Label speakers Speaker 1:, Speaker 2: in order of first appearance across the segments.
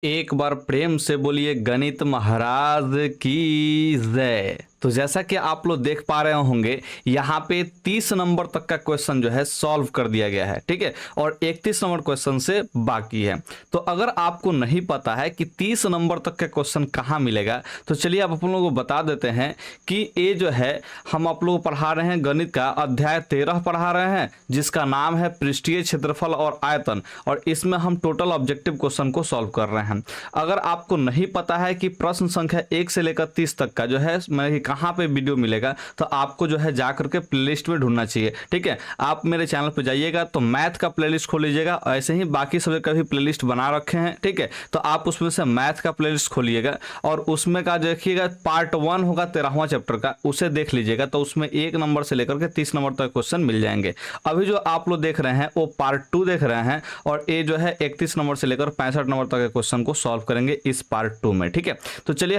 Speaker 1: एक बार प्रेम से बोलिए गणित महाराज की जय। तो जैसा कि आप लोग देख पा रहे होंगे, यहाँ पे 30 नंबर तक का क्वेश्चन जो है सॉल्व कर दिया गया है, ठीक है। और 31 नंबर क्वेश्चन से बाकी है। तो अगर आपको नहीं पता है कि 30 नंबर तक का क्वेश्चन कहाँ मिलेगा, तो चलिए आप लोगों को बता देते हैं कि ये जो है हम आप लोगों को पढ़ा रहे हैं गणित का अध्याय 13 पढ़ा रहे हैं, जिसका नाम है पृष्ठीय क्षेत्रफल और आयतन। और इसमें हम टोटल ऑब्जेक्टिव क्वेश्चन को सॉल्व कर रहे हैं। अगर आपको नहीं पता है कि प्रश्न संख्या 1 से लेकर 30 तक का जो है मैंने कहाँ पे वीडियो मिलेगा, तो आपको जो है जा करके प्लेलिस्ट में ढूंढना चाहिए, ठीक है। आप मेरे चैनल पर जाइएगा तो मैथ का प्लेलिस्ट खोल लीजिएगा, ऐसे ही बाकी सभी का भी प्लेलिस्ट बना रखे हैं, ठीक है। तो आप उसमें से मैथ का प्लेलिस्ट खोलिएगा और उसमें का देखिएगा पार्ट 1 होगा 13वां चैप्टर का, उसे देख लीजिएगा। तो उसमें 1 नंबर से लेकर के 30 नंबर तक क्वेश्चन मिल जाएंगे। अभी जो आप लोग देख रहे हैं वो पार्ट 2 देख रहे हैं, और ये जो है 31 नंबर से लेकर 65 नंबर तक के क्वेश्चन को सॉल्व करेंगे इस पार्ट 2 में, ठीक है। तो चलिए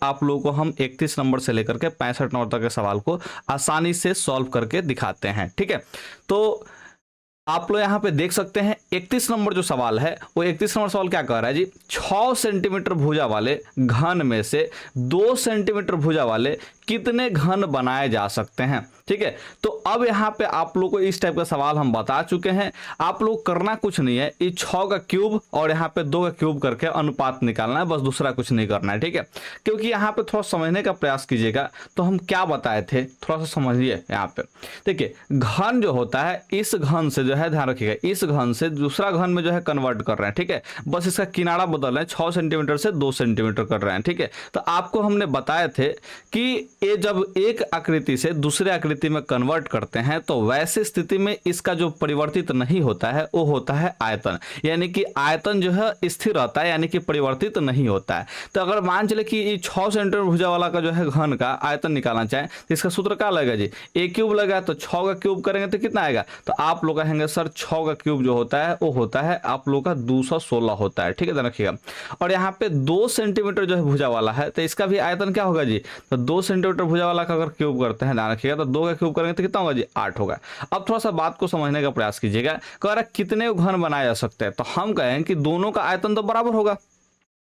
Speaker 1: आप लोगों को हम 31 नंबर से लेकर के 65 नंबर तक के सवाल को आसानी से सॉल्व करके दिखाते हैं, ठीक है। तो आप लोग यहाँ पे देख सकते हैं 31 नंबर जो सवाल है, वो 31 नंबर सवाल क्या कह रहा है जी, 6 सेंटीमीटर भुजा वाले घन में से 2 सेंटीमीटर भुजा वाले कितने घन बनाए जा सकते हैं, ठीक है। तो अब यहाँ पे आप लोग को इस टाइप का सवाल हम बता चुके हैं। आप लोग करना कुछ नहीं है, ये 6 का क्यूब और यहाँ पे 2 का क्यूब करके अनुपात निकालना है, बस दूसरा कुछ नहीं करना है, ठीक है। क्योंकि यहाँ पे थोड़ा समझने का प्रयास कीजिएगा। तो हम क्या बताए थे, थोड़ा सा समझिए। यहाँ पे देखिए घन जो होता है, इस घन से जो है ध्यान रखिएगा, इस घन से दूसरा घन में जो है कन्वर्ट कर रहे हैं, ठीक है। बस इसका किनारा बदल रहे हैं, 6 सेंटीमीटर से 2 सेंटीमीटर कर रहे हैं, ठीक है। तो आपको हमने बताए थे कि ये जब एक आकृति से दूसरे आकृति में कन्वर्ट करते हैं, तो वैसे स्थिति में इसका जो परिवर्तित नहीं होता है वो होता है आयतन। यानी कि आयतन जो है स्थिर रहता है, यानी कि परिवर्तित नहीं होता है। तो अगर मान चले कि ये 6 सेंटीमीटर भुजा वाला का जो है घन का आयतन निकालना चाहे, तो इसका सूत्र क्या लगेगा जी, ए क्यूब लगा, तो 6 का क्यूब करेंगे तो कितना आएगा। तो आप लोग कहेंगे सर 6 का क्यूब जो होता है वो होता है आप लोग का 216 होता है, ठीक है, ध्यान रखिएगा। और यहाँ पे 2 सेंटीमीटर जो है भुजा वाला है, तो इसका भी आयतन क्या होगा जी, तो 2 सेंटीमीटर भुजा वाला का अगर क्यूब करते हैं, ध्यान रखिएगा, तो 2 का क्यूब करेंगे तो कितना होगा जी, 8 होगा। अब थोड़ा सा बात को समझने का प्रयास कीजिएगा। कह रहा कितने घन बनाए जा सकते हैं, तो हम कहें कि दोनों का आयतन तो बराबर होगा,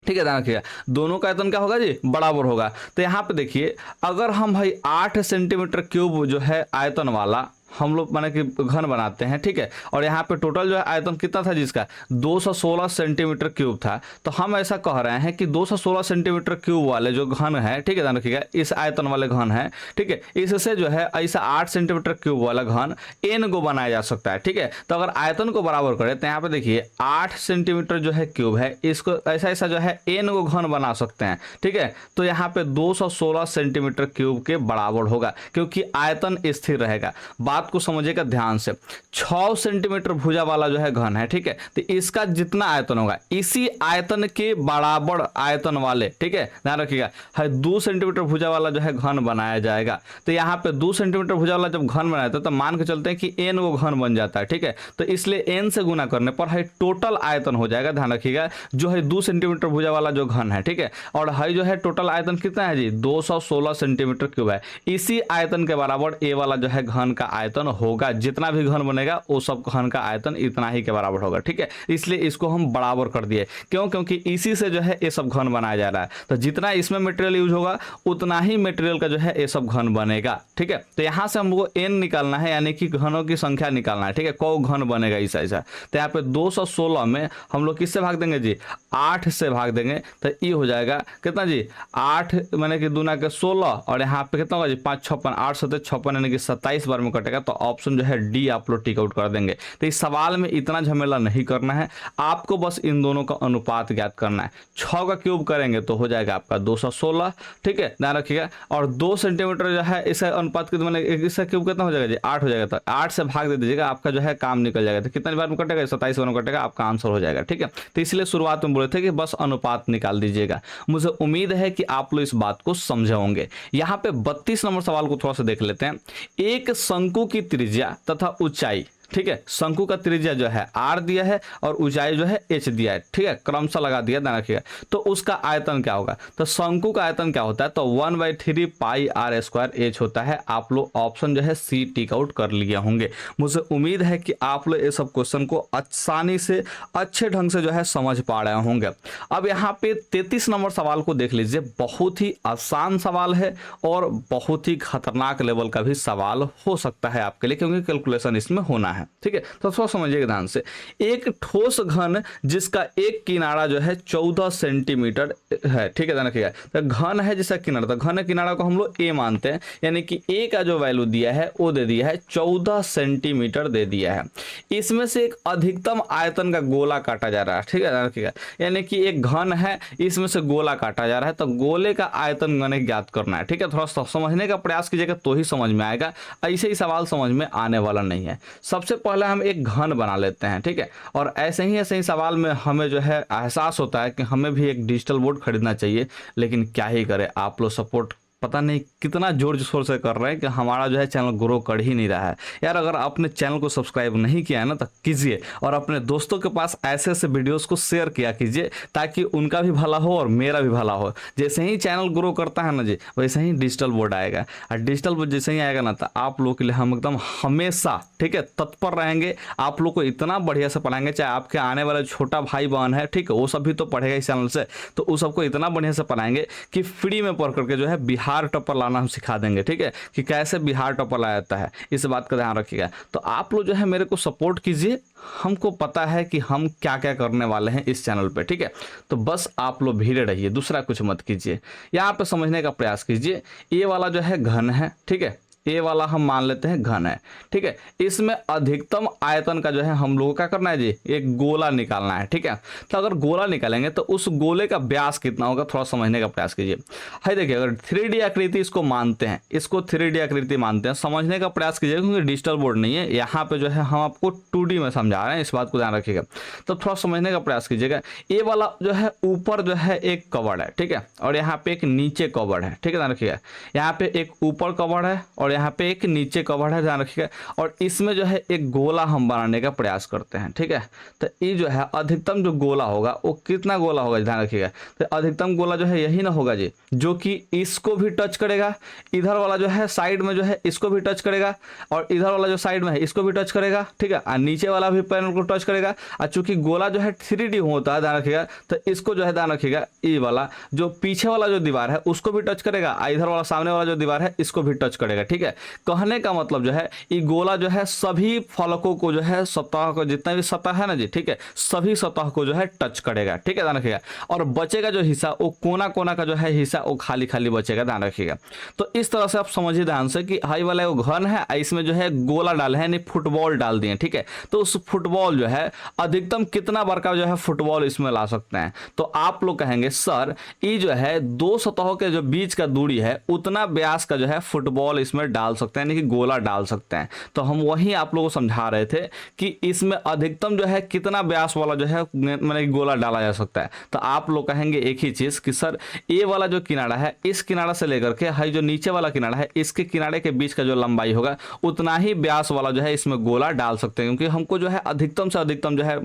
Speaker 1: ठीक है, ध्यान रखिएगा, दोनों का आयतन क्या होगा जी, बराबर होगा। तो यहाँ पे देखिए अगर हम भाई 8 सेंटीमीटर क्यूब जो है आयतन वाला हम लोग माने कि घन बनाते हैं, ठीक है। और यहाँ पे टोटल जो है आयतन कितना था जिसका, 216 सेंटीमीटर क्यूब था। तो हम ऐसा कह रहे हैं कि 216 सेंटीमीटर क्यूब वाले जो घन है, ठीक है, ध्यान रखिएगा, इस आयतन वाले घन है, ठीक है, इससे जो है ऐसा 8 सेंटीमीटर क्यूब वाला घन एन को बनाया जा सकता है, ठीक है। तो अगर आयतन को बराबर करें तो यहाँ पे देखिए 8 सेंटीमीटर जो है क्यूब है, इसको ऐसा ऐसा जो है एन को घन बना सकते हैं, ठीक है। तो यहाँ पे 216 सेंटीमीटर क्यूब के बराबर होगा, क्योंकि आयतन स्थिर रहेगा। बात को समझिएगा ध्यान से, 6 सेंटीमीटर भुजा वाला जो है घन है, ठीक है, तो इसका जितना आयतन होगा इसी आयतन के बराबर आयतन वाले, ठीक है, ध्यान रखिएगा, 2 सेंटीमीटर भुजा वाला जो है घन बनाया जाएगा। तो यहाँ पे 2 सेंटीमीटर भुजा वाला जब घन बनाया था, तो मान के चलते हैं कि एन वो घन बन जाता है, ठीक है। तो इसलिए एन से गुना करने पर है टोटल आयतन हो जाएगा, ध्यान रखिएगा, जो है 2 सेंटीमीटर भुजा वाला जो घन है, ठीक है। और है जो है टोटल आयतन कितना है जी, 216 सेंटीमीटर क्यूब है। इसी आयतन के बराबर ए वाला जो है घन का आयतन होगा। जितना भी घन बनेगा वो सब घन का आयतन इतना ही के बराबर होगा, ठीक है। इसलिए इसको हम बराबर कर दिए, क्यों, क्योंकि इसी से जो है ये सब घन बनाया जा रहा है। तो जितना इसमें मटेरियल यूज होगा उतना ही मटेरियल का जो है ये सब घन बनेगा, ठीक है। तो यहाँ से हमको एन निकालना है, यानी कि घनों की संख्या निकालना है, ठीक है, कौ घन बनेगा ऐसा ऐसा। तो यहाँ पे 216 में हम लोग किससे भाग देंगे जी, 8 से भाग देंगे। तो ये हो जाएगा कितना जी, 8 माने कि दूना के 16, और यहाँ पे कितना होगा जी, 5 56, 8 7 56 यानी कि 27 बार में कटेगा। तो ऑप्शन जो है डी आप लोग टिक आउट कर देंगे। तो इस सवाल में इतना झमेला नहीं करना है, आपको बस इन दोनों का अनुपात ज्ञात करना है। 6 का क्यूब करेंगे तो हो जाएगा आपका 216, ठीक है, ध्यान रखिएगा। और 2 सेंटीमीटर जो है इसका अनुपात कितना, मैंने इसका क्यूब कितना हो जाएगा जी, 8 हो जाएगा। तो 8 से भाग दे दीजिएगा, आपका जो है काम निकल जाएगा। तो कितनी बार में कटेगा, 27 बार में कटेगा, आपका आंसर हो जाएगा, ठीक है। तो इसलिए शुरुआत में बोले थे कि बस अनुपात निकाल दीजिएगा। मुझे उम्मीद है कि आप लोग इस बात को समझे होंगे। यहाँ पे 32 नंबर सवाल को थोड़ा सा देख लेते हैं। एक शंकु की त्रिज्या तथा ऊंचाई ठीक है। शंकु का त्रिज्या जो है r दिया है और ऊंचाई जो है h दिया है, ठीक है, क्रमशः लगा दिया, ध्यान रखिएगा। तो उसका आयतन क्या होगा, तो शंकु का आयतन क्या होता है, तो 1/3 पाई r स्क्वायर h होता है। आप लोग ऑप्शन जो है सी टिक आउट कर लिए होंगे। मुझे उम्मीद है कि आप लोग ये सब क्वेश्चन को आसानी से अच्छे ढंग से जो है समझ पा रहे होंगे। अब यहाँ पे 33 नंबर सवाल को देख लीजिए, बहुत ही आसान सवाल है और बहुत ही खतरनाक लेवल का भी सवाल हो सकता है आपके लिए, क्योंकि कैलकुलेशन इसमें होना है, ठीक है। तो थोड़ा समझिएगा ध्यान से। एक ठोस घन जिसका एक किनारा जो है 14 सेंटीमीटर है, ठीक है, ध्यान रखिएगा। तो घन है जिसका किनारा, तो घन किनारा को हम लोग ए मानते हैं, यानी कि ए का जो वैल्यू दिया है वो दे दिया है 14 सेंटीमीटर दे दिया है। इसमें से एक अधिकतम आयतन का गोला काटा जा रहा है, ठीक है, ध्यान रखिएगा। यानी कि एक घन है, इसमें से गोला काटा जा रहा है, तो गोले का आयतन गणित ज्ञात करना है, ठीक है। थोड़ा समझने का प्रयास कीजिएगा तो ही समझ में आएगा, ऐसे ही सवाल समझ में आने वाला नहीं है। सबसे पहले हम एक घन बना लेते हैं, ठीक है, और ऐसे ही सवाल में हमें जो है एहसास होता है कि हमें भी एक डिजिटल बोर्ड खरीदना चाहिए, लेकिन क्या ही करें, आप लोग सपोर्ट पता नहीं कितना जोर शोर से कर रहे हैं कि हमारा जो है चैनल ग्रो कर ही नहीं रहा है। यार अगर आपने चैनल को सब्सक्राइब नहीं किया है ना तो कीजिए, और अपने दोस्तों के पास ऐसे ऐसे वीडियोस को शेयर किया कीजिए, ताकि उनका भी भला हो और मेरा भी भला हो। जैसे ही चैनल ग्रो करता है ना जी, वैसे ही डिजिटल बोर्ड आएगा, और डिजिटल बोर्ड जैसे ही आएगा ना तो आप लोगों के लिए हम एकदम हमेशा, ठीक है, तत्पर रहेंगे। आप लोग को इतना बढ़िया से पढ़ाएंगे, चाहे आपके आने वाला छोटा भाई बहन है, ठीक है, वो सब भी तो पढ़ेगा इस चैनल से, तो उस सबको इतना बढ़िया से पढ़ाएंगे कि फ्री में पढ़ करके जो है बिहार टॉपर लाना हम सिखा देंगे, ठीक है, कि कैसे बिहार टॉपर लाया जाता है। इस बात का ध्यान रखिएगा। तो आप लोग जो है मेरे को सपोर्ट कीजिए, हमको पता है कि हम क्या क्या करने वाले हैं इस चैनल पे, ठीक है। तो बस आप लोग भीड़े रहिए, दूसरा कुछ मत कीजिए। यहाँ पे समझने का प्रयास कीजिए। ये वाला जो है घन है, ठीक है, ए वाला हम मान लेते हैं घन है, ठीक है। इसमें अधिकतम आयतन का जो है हम लोगों को क्या करना है जी, एक गोला निकालना है, ठीक है। तो अगर गोला निकालेंगे तो उस गोले का व्यास कितना होगा, थोड़ा समझने का प्रयास कीजिए। है देखिए, अगर 3D आकृति इसको मानते हैं, इसको 3D आकृति मानते हैं, समझने का प्रयास कीजिए, क्योंकि डिजिटल बोर्ड नहीं है, यहाँ पे जो है हम आपको 2D में समझा रहे हैं, इस बात को ध्यान रखिएगा। तो थोड़ा समझने का प्रयास कीजिएगा। ये वाला जो है ऊपर जो है एक कवर्ड है, ठीक है, और यहाँ पे एक नीचे कवर्ड है, ठीक है, ध्यान रखिएगा। यहाँ पे एक ऊपर कवर्ड है और यहाँ पे एक नीचे कवर्ड है, ध्यान रखिएगा। और इसमें जो है एक गोला हम बनाने का प्रयास करते हैं, ठीक है। तो ये जो है अधिकतम जो गोला होगा वो कितना गोला होगा, ध्यान रखिएगा। तो अधिकतम गोला जो है यही ना होगा जी, जो कि इसको भी टच करेगा, इधर वाला जो है साइड में जो है इसको भी टच करेगा, और इधर वाला जो साइड में है इसको भी टच करेगा, ठीक है, और नीचे वाला भी पैनल को टच करेगा। और चूंकि गोला जो है 3D होता है, ध्यान रखिएगा, तो इसको जो है ध्यान रखिएगा, ये वाला जो पीछे वाला जो दीवार है उसको भी टच करेगा, इधर वाला सामने वाला जो दीवार है इसको भी टच करेगा, ठीक है। कहने का मतलब जो है ये गोला जो है सभी फलकों को जो है सतह को, जितना भी सतह है ना जी, ठीक है, सभी सतह को जो है टच करेगा, ठीक है, ध्यान रखिएगा। और बचेगा जो हिस्सा वो कोना कोना का जो है हिस्सा वो खाली खाली बचेगा, ध्यान रखिएगा। तो इस तरह से आप समझिए ध्यान से कि हाई वाला वो घन है, इसमें जो है गोला डाले हैं, फुटबॉल डाल दिए, ठीक है। तो उस फुटबॉल जो है अधिकतम कितना बार का जो है फुटबॉल इसमें ला सकते हैं। तो आप लोग कहेंगे सर ये जो है दो सतहों के जो बीच का दूरी है उतना व्यास का जो है फुटबॉल इसमें डाल सकते हैं, यानी कि गोला डाल सकते हैं। तो हम वही आप लोगों को समझा रहे थे कि इसमें अधिकतम जो है कितना व्यास वाला जो है मैंने गोला डाला जा सकता है। तो आप लोग कहेंगे एक ही चीज कि सर ये वाला जो किनारा है इस किनारा से लेकर के हाई जो नीचे वाला किनारा है इसके किनारे के बीच का जो लंबाई होगा उतना ही व्यास वाला जो है इसमें गोला डाल सकते हैं, क्योंकि हमको जो है अधिकतम से अधिकतम जो है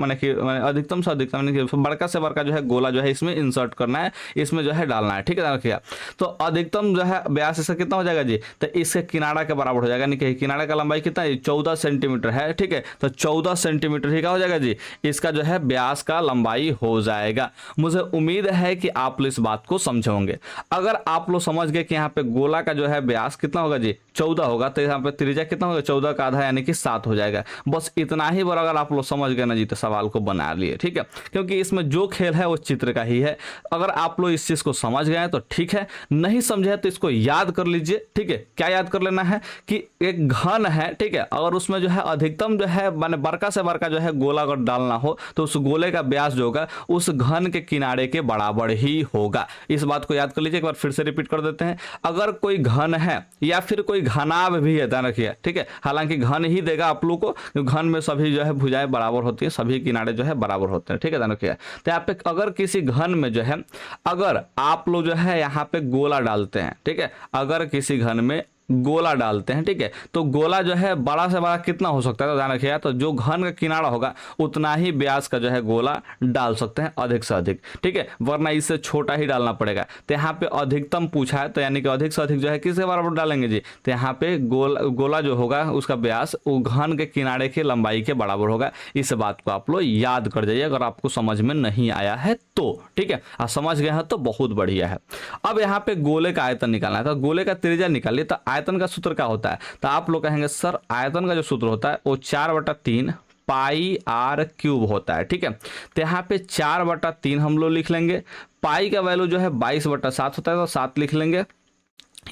Speaker 1: अधिकतम से अधिकतम बड़का से बड़का जो है गोला जो है इसमें इंसर्ट करना है, इसमें जो है डालना है, ठीक है, रखिएगा। तो अधिकतम जो है व्यास इसका कितना हो जाएगा जी, तो इसके किनारा के बराबर हो जाएगा, यानी कि किनारे का लंबाई कितना है 14 सेंटीमीटर है, ठीक है। तो 14 सेंटीमीटर ही क्या हो जाएगा जी, इसका जो है व्यास का लंबाई हो जाएगा। मुझे उम्मीद है कि आप लोग इस बात को समझोगे। अगर आप लोग समझ गए कि यहाँ पे गोला का जो है व्यास कितना होगा जी 14 होगा, तो यहाँ पे त्रिज्या कितना होगा 14 का आधा यानी कि 7 हो जाएगा। बस इतना ही बार अगर आप लोग समझ गए ना जी तो सवाल को बना लिए, ठीक है, क्योंकि इसमें जो खेल है वो चित्र का ही है। अगर आप लोग इस चीज को समझ गए तो ठीक है, नहीं समझे तो इसको याद कर लीजिए, ठीक है। क्या याद कर लेना है कि एक घन है, ठीक है, अगर उसमें जो है अधिकतम जो है माने बड़का से बड़का जो है गोला अगर डालना हो तो उस गोले का व्यास जो होगा उस घन के किनारे के बराबर ही होगा। इस बात को याद कर लीजिए, एक बार फिर से रिपीट कर देते हैं। अगर कोई घन है या फिर कोई घनाभ भी है, ध्यान रखिए, ठीक है, हालांकि घन ही देगा आप लोग को, घन में सभी जो है भुजाएं बराबर होती है, सभी किनारे जो है बराबर होते हैं, ठीक है, ध्यान रखिए। तो यहाँ पे अगर किसी घन में जो है अगर आप लोग जो है यहाँ पे गोला डालते हैं, ठीक है, अगर किसी घन में गोला डालते हैं, ठीक है। तो गोला जो है बड़ा से बड़ा कितना हो सकता है, तो ध्यान रखिएगा, तो जो घन का किनारा होगा उतना ही व्यास का जो है गोला डाल सकते हैं, अधिक से अधिक, ठीक है, वरना इससे छोटा ही डालना पड़ेगा। तो यहाँ पे अधिकतम पूछा है, तो यानी कि अधिक से अधिक जो है किसके बराबर डालेंगे जी, तो यहाँ पे गोला जो होगा उसका व्यास वो घन के किनारे की लंबाई के बराबर होगा। इस बात को आप लोग याद कर जाइए अगर आपको समझ में नहीं आया है तो, ठीक है। समझ गए हैं तो बहुत बढ़िया है। अब यहाँ पे गोले का आयतन निकालना है, तो गोले का त्रिज्या निकालिए। तो आयतन का सूत्र क्या होता है, तो आप लोग कहेंगे सर आयतन का जो सूत्र होता है वो 4/3 पाई आर क्यूब होता है, ठीक है। तो यहाँ पे 4/3 हम लोग लिख लेंगे। पाई का वैल्यू जो है 22/7 होता है, तो 7 लिख लेंगे।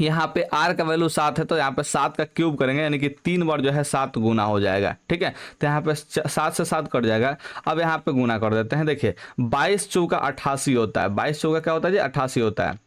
Speaker 1: यहाँ पे आर का वैल्यू 7 है, तो यहाँ पे 7 का क्यूब करेंगे, यानी कि 3 बार जो है 7 गुना हो जाएगा, ठीक है। तो यहाँ पे 7 से 7 कट जाएगा। अब यहाँ पे गुना कर देते हैं। देखिए 22 चौका 88 होता है, 22 चौका क्या होता है जी, 88 होता है।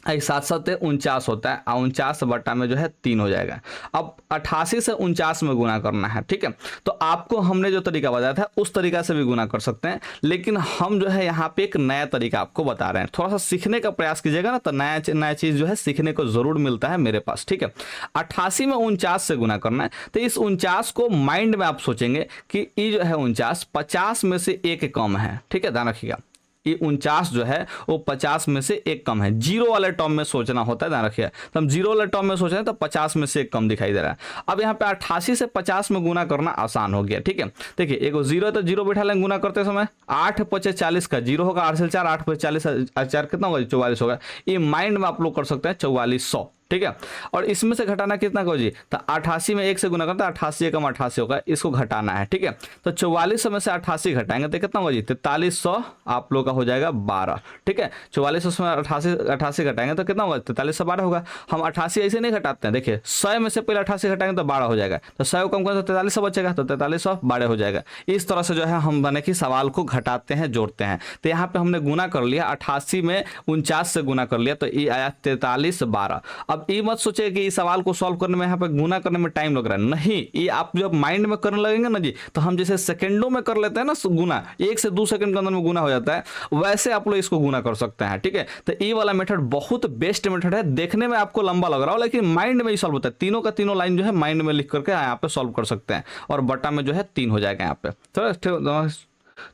Speaker 1: 7 49 होता है, 49 बटा में जो है 3 हो जाएगा। अब 88 से 49 में गुना करना है, ठीक है। तो आपको हमने जो तरीका बताया था उस तरीका से भी गुना कर सकते हैं, लेकिन हम जो है यहाँ पे एक नया तरीका आपको बता रहे हैं। थोड़ा सा सीखने का प्रयास कीजिएगा ना, तो नया चीज़ जो है सीखने को जरूर मिलता है मेरे पास, ठीक है। 88 में 49 से गुना करना है, तो इस 49 को माइंड में आप सोचेंगे कि ये जो है 49 50 में से एक कम है, ठीक है, ध्यान रखिएगा। ये 49 जो है वो 50 में से एक कम है। जीरो वाले टर्म में सोचना होता है, ध्यान रखिए। तो हम जीरो वाले टर्म में सोच रहे हैं तो 50 में से एक कम दिखाई दे रहा है। अब यहाँ पे 88 से 50 में गुना करना आसान हो गया, ठीक है। देखिए एक जीरो है तो जीरो बैठा लेंगे गुना करते समय। 8 × 40 का जीरो होगा, 8 से 4 8 × 40 4 कितना होगा, 44 होगा। ये माइंड में आप लोग कर सकते हैं 4400, ठीक है। और इसमें से घटाना कितना को जी, तो 88 में 1 से गुना करता है, 88 कम 88 होगा, इसको घटाना है, ठीक है। तो 4400 में से 88 घटाएंगे तो कितना होगा जी, 4300 आप लोग का हो जाएगा 12, ठीक है। 4400 में 88 घटाएंगे तो कितना होगा, 4312 होगा। हम 88 ऐसे नहीं घटाते हैं, देखिए 100 में से पहले 88 घटाएंगे तो 12 हो जाएगा, तो 100 कम करें तो 4300 बचेगा, तो 4312 हो जाएगा। इस तरह से जो है हम बने कि सवाल को घटाते हैं, जोड़ते हैं। तो यहाँ पे हमने गुना कर लिया, 88 में 49 से गुना कर लिया, तो ये आया 4312। अब ये मत सोचे कि इस सवाल को सॉल्व करने में यहाँ पे गुना करने में टाइम लग रहा है, नहीं। ये आप जब माइंड में करने लगेंगे ना जी, तो हम जैसे सेकंडों में कर लेते हैं ना गुना, 1 से 2 सेकंड के अंदर में गुना हो जाता है, वैसे आप लोग इसको गुना कर सकते हैं, ठीक है। तो ये वाला मेथड बहुत बेस्ट मेथड है। देखने में आपको लंबा लग रहा हो लेकिन माइंड में ही सॉल्व होता है। तीनों का तीनों लाइन जो है माइंड में लिख करके यहाँ पे सॉल्व कर सकते हैं, और बटा में जो है 3 हो जाएगा यहाँ पे। तो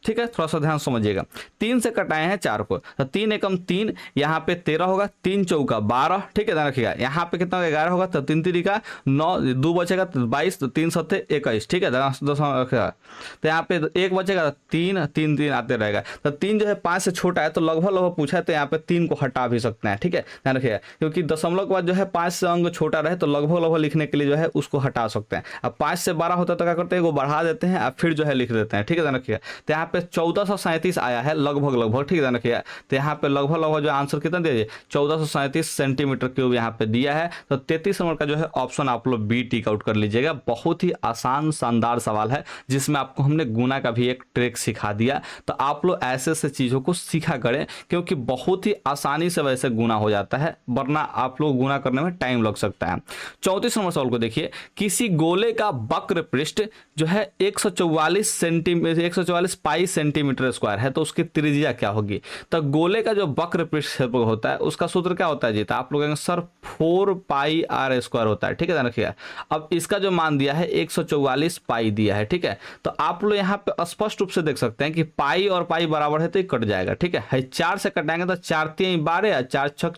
Speaker 1: ठीक है, थोड़ा सा ध्यान समझिएगा। 3 से कटाए हैं 4 को, तो 3 एकम 3, यहाँ पे 13 होगा, 3 चौका 12, ठीक है, ध्यान रखिएगा। यहाँ पे कितना होगा, 11 होगा, तो 3 3 का 9, 2 बचेगा तो 22, तो 3 7 21, ठीक है, रखिएगा। तो यहाँ पे 1 बचेगा, 3 3 3 आते रहेगा। तो 3 जो है 5 से छोटा है, तो लगभग पूछा है, तो यहाँ पे 3 को हटा भी सकते हैं, ठीक है, ध्यान रखिएगा। क्योंकि दशमलव के बाद जो है 5 से अंक छोटा रहे तो लगभग लिखने के लिए जो है उसको हटा सकते हैं। अब 5 से 12 होता है तो क्या करते हैं, वो बढ़ा देते हैं, अब फिर जो है लिख देते हैं, ठीक है, ध्यान रखिएगा। तो यहाँ पे 1437 आया है लगभग, ठीक है, ध्यान रखिएगा। तो यहाँ पे लगभग जो आंसर कितना दिया, 1437 सेंटीमीटर क्यूब यहाँ पे दिया है। तो 33 नंबर का जो है ऑप्शन आप लोग बी टिक आउट कर लीजिएगा। बहुत ही आसान शानदार सवाल है, जिसमें आपको हमने गुना का भी एक ट्रिक सिखा दिया। तो आप लोग ऐसे ऐसे चीजों को सीखा करें, क्योंकि बहुत ही आसानी से वैसे गुना हो जाता है, वरना आप लोग गुना करने में टाइम लग सकता है। 34 नंबर सवाल को देखिए, किसी गोले का वक्र पृष्ठ जो है 144 पाई सेंटीमीटर स्क्वायर है, तो उसकी त्रिज्या क्या होगी। तो गोले का जो वक्र पृष्ठ होता है उसका सूत्र क्या होता है जी, तो आप लोग सर 4 पाई आर स्क्वायर होता है, ठीक है, ध्यान रखिएगा। अब इसका जो मान दिया है 144 पाई दिया है, ठीक है। तो आप लोग यहाँ पे स्पष्ट रूप से देख सकते हैं कि पाई और पाई बराबर है, तो ये कट जाएगा, ठीक है। 4 से कटाएंगे तो 4 3 12, 4 6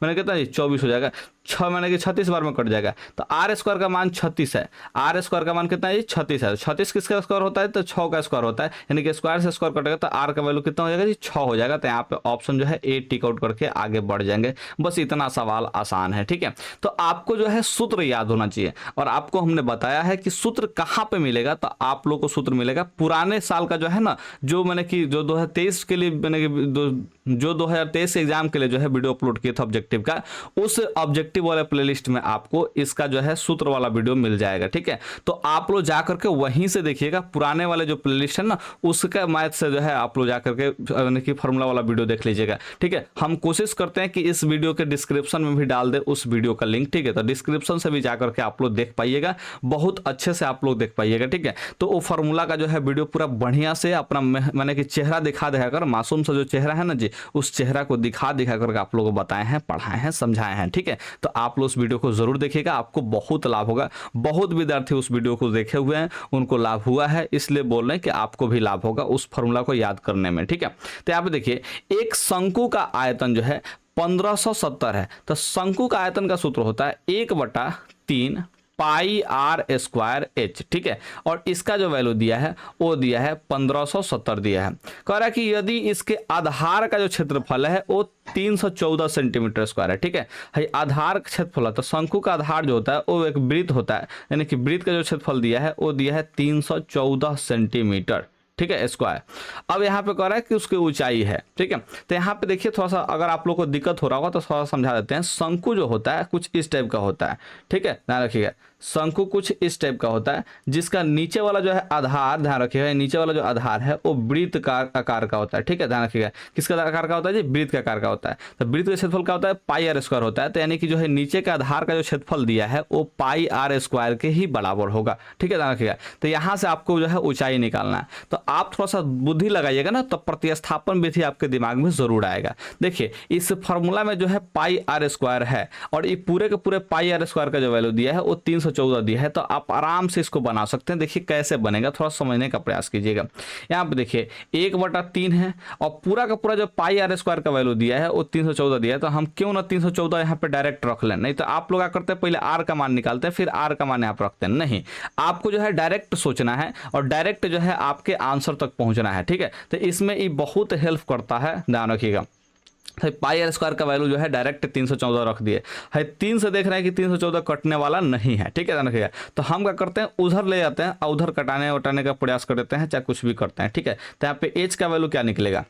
Speaker 1: मैंने कितना 24 हो जाएगा, 6 मैंने कि 36 बार में कट जाएगा। तो आर स्क्वायर का मान 36 है, आर स्क्वायर का मान कितना है, 36 है। 36 किसका स्क्वायर होता है, तो 6 का स्क्वायर होता है, यानी कि स्क्वायर से स्क्वायर कटेगा तो आर का वैल्यू कितना हो जाएगा जी, 6 हो जाएगा। तो यहाँ पे ऑप्शन जो है ए टिक आउट करके आगे बढ़ जाएंगे। बस इतना सवाल आसान है, ठीक है। तो आपको जो है सूत्र याद होना चाहिए, और आपको हमने बताया है कि सूत्र कहाँ पे मिलेगा। तो आप लोग को सूत्र मिलेगा पुराने साल का जो है ना, जो मैंने कि जो 2023 के लिए मैंने जो 2023 एग्जाम के लिए जो है वीडियो अपलोड किया था ऑब्जेक्टिव का, उस ऑब्जेक्टिव वाले प्लेलिस्ट में आपको इसका जो है सूत्र वाला वीडियो मिल जाएगा, ठीक है। तो आप लोग जाकर के वहीं से देखिएगा, पुराने वाले जो प्लेलिस्ट है ना उसका मैथ से जो है आप लोग जाकर के फॉर्मूला वाला वीडियो देख लीजिएगा, ठीक है। हम कोशिश करते हैं कि इस वीडियो के डिस्क्रिप्शन में भी डाल दे उस वीडियो का लिंक, ठीक है। तो डिस्क्रिप्शन से भी जाकर के आप लोग देख पाइएगा, बहुत अच्छे से आप लोग देख पाइएगा, ठीक है। तो वो फॉर्मूला का जो है वीडियो पूरा बढ़िया से अपना मैंने कि चेहरा दिखा देगा कर, मासूम सा जो चेहरा है ना जी, उस चेहरा को दिखा दिखा करके आप लोगों को बताए हैं, पढ़ाए हैं, समझाए हैं। ठीक है, तो आप लोग उस वीडियो को जरूर देखिएगा, आपको बहुत लाभ होगा। बहुत विद्यार्थी उस वीडियो को देखे हुए हैं, उनको लाभ हुआ है, इसलिए बोल रहे हैं कि आपको भी लाभ होगा उस फॉर्मूला को याद करने में। ठीक है, तो यहाँ पे देखिए एक शंकु का आयतन जो है 1570 है, तो शंकु का आयतन का सूत्र होता है 1/3 पाई आर स्क्वायर एच। ठीक है, और इसका जो वैल्यू दिया है वो दिया है 1570 दिया है। कह रहा है कि यदि इसके आधार का जो क्षेत्रफल है वो 314 सेंटीमीटर स्क्वायर है। ठीक है, आधार क्षेत्रफल है, तो शंकु का आधार जो होता है वो एक वृत्त होता है, यानी कि वृत्त का जो क्षेत्रफल दिया है वो दिया है 314 सेंटीमीटर। ठीक है, स्क्वायर। अब यहाँ पे कह रहा है कि उसकी ऊंचाई है। ठीक है, तो यहाँ पे देखिए थोड़ा सा अगर आप लोग को दिक्कत हो रहा होगा तो थोड़ा समझा देते हैं। शंकु जो होता है कुछ इस टाइप का होता है। ठीक है, ध्यान रखिएगा, शंकु कुछ इस टाइप का होता है, जिसका नीचे वाला जो है आधार, ध्यान रखिएगा, नीचे वाला जो आधार है वो वृत्त का आकार का होता है। ठीक है, ध्यान रखिएगा, किसका आकार का होता है जी, वृत्त का आकार का होता है। तो वृत्त का क्षेत्रफल क्या होता है, पाई आर स्क्वायर होता है। तो यानी कि जो है नीचे के आधार का जो क्षेत्रफल दिया है वो पाई आर स्क्वायर के ही बराबर होगा। ठीक है, ध्यान रखिएगा। तो यहाँ से आपको जो है ऊंचाई निकालना है, तो आप थोड़ा सा बुद्धि लगाइएगा ना, तो प्रतिस्थापन विधि आपके दिमाग में जरूर आएगा। देखिए इस फॉर्मूला में जो है पाई आर स्क्वायर है और ये पूरे के पूरे पाई आर स्क्वायर का जो वैल्यू दिया है वो 314 दिया है, तो आप आराम से इसको बना सकते हैं। देखिए कैसे बनेगा, थोड़ा समझने का प्रयास कीजिएगा। यहाँ पे देखिए 1/3 है और पूरा का पूरा जो पाई आर स्क्वायर का वैल्यू दिया है वो 314 दिया है, तो हम क्यों ना 314 यहाँ पे डायरेक्ट रख लें। नहीं तो आप लोग क्या करते हैं, पहले आर का मान निकालते हैं फिर आर का मान यहाँ पर रखते हैं। नहीं, आपको जो है डायरेक्ट सोचना है और डायरेक्ट जो है आपके आंसर तक पहुंचना है। ठीक है, तो इसमें ये बहुत हेल्प करता है, ध्यान रखिएगा। पाई आर स्क्वायर का वैल्यू जो है डायरेक्ट 314 रख दिए है। 3 से देख रहे हैं कि 314 कटने वाला नहीं है। ठीक है, ध्यान रखिएगा। तो हम क्या करते हैं, उधर ले जाते हैं और उधर कटाने वटाने का प्रयास कर देते हैं, चाहे कुछ भी करते हैं। ठीक है, तो यहाँ पे एच का वैल्यू क्या निकलेगा,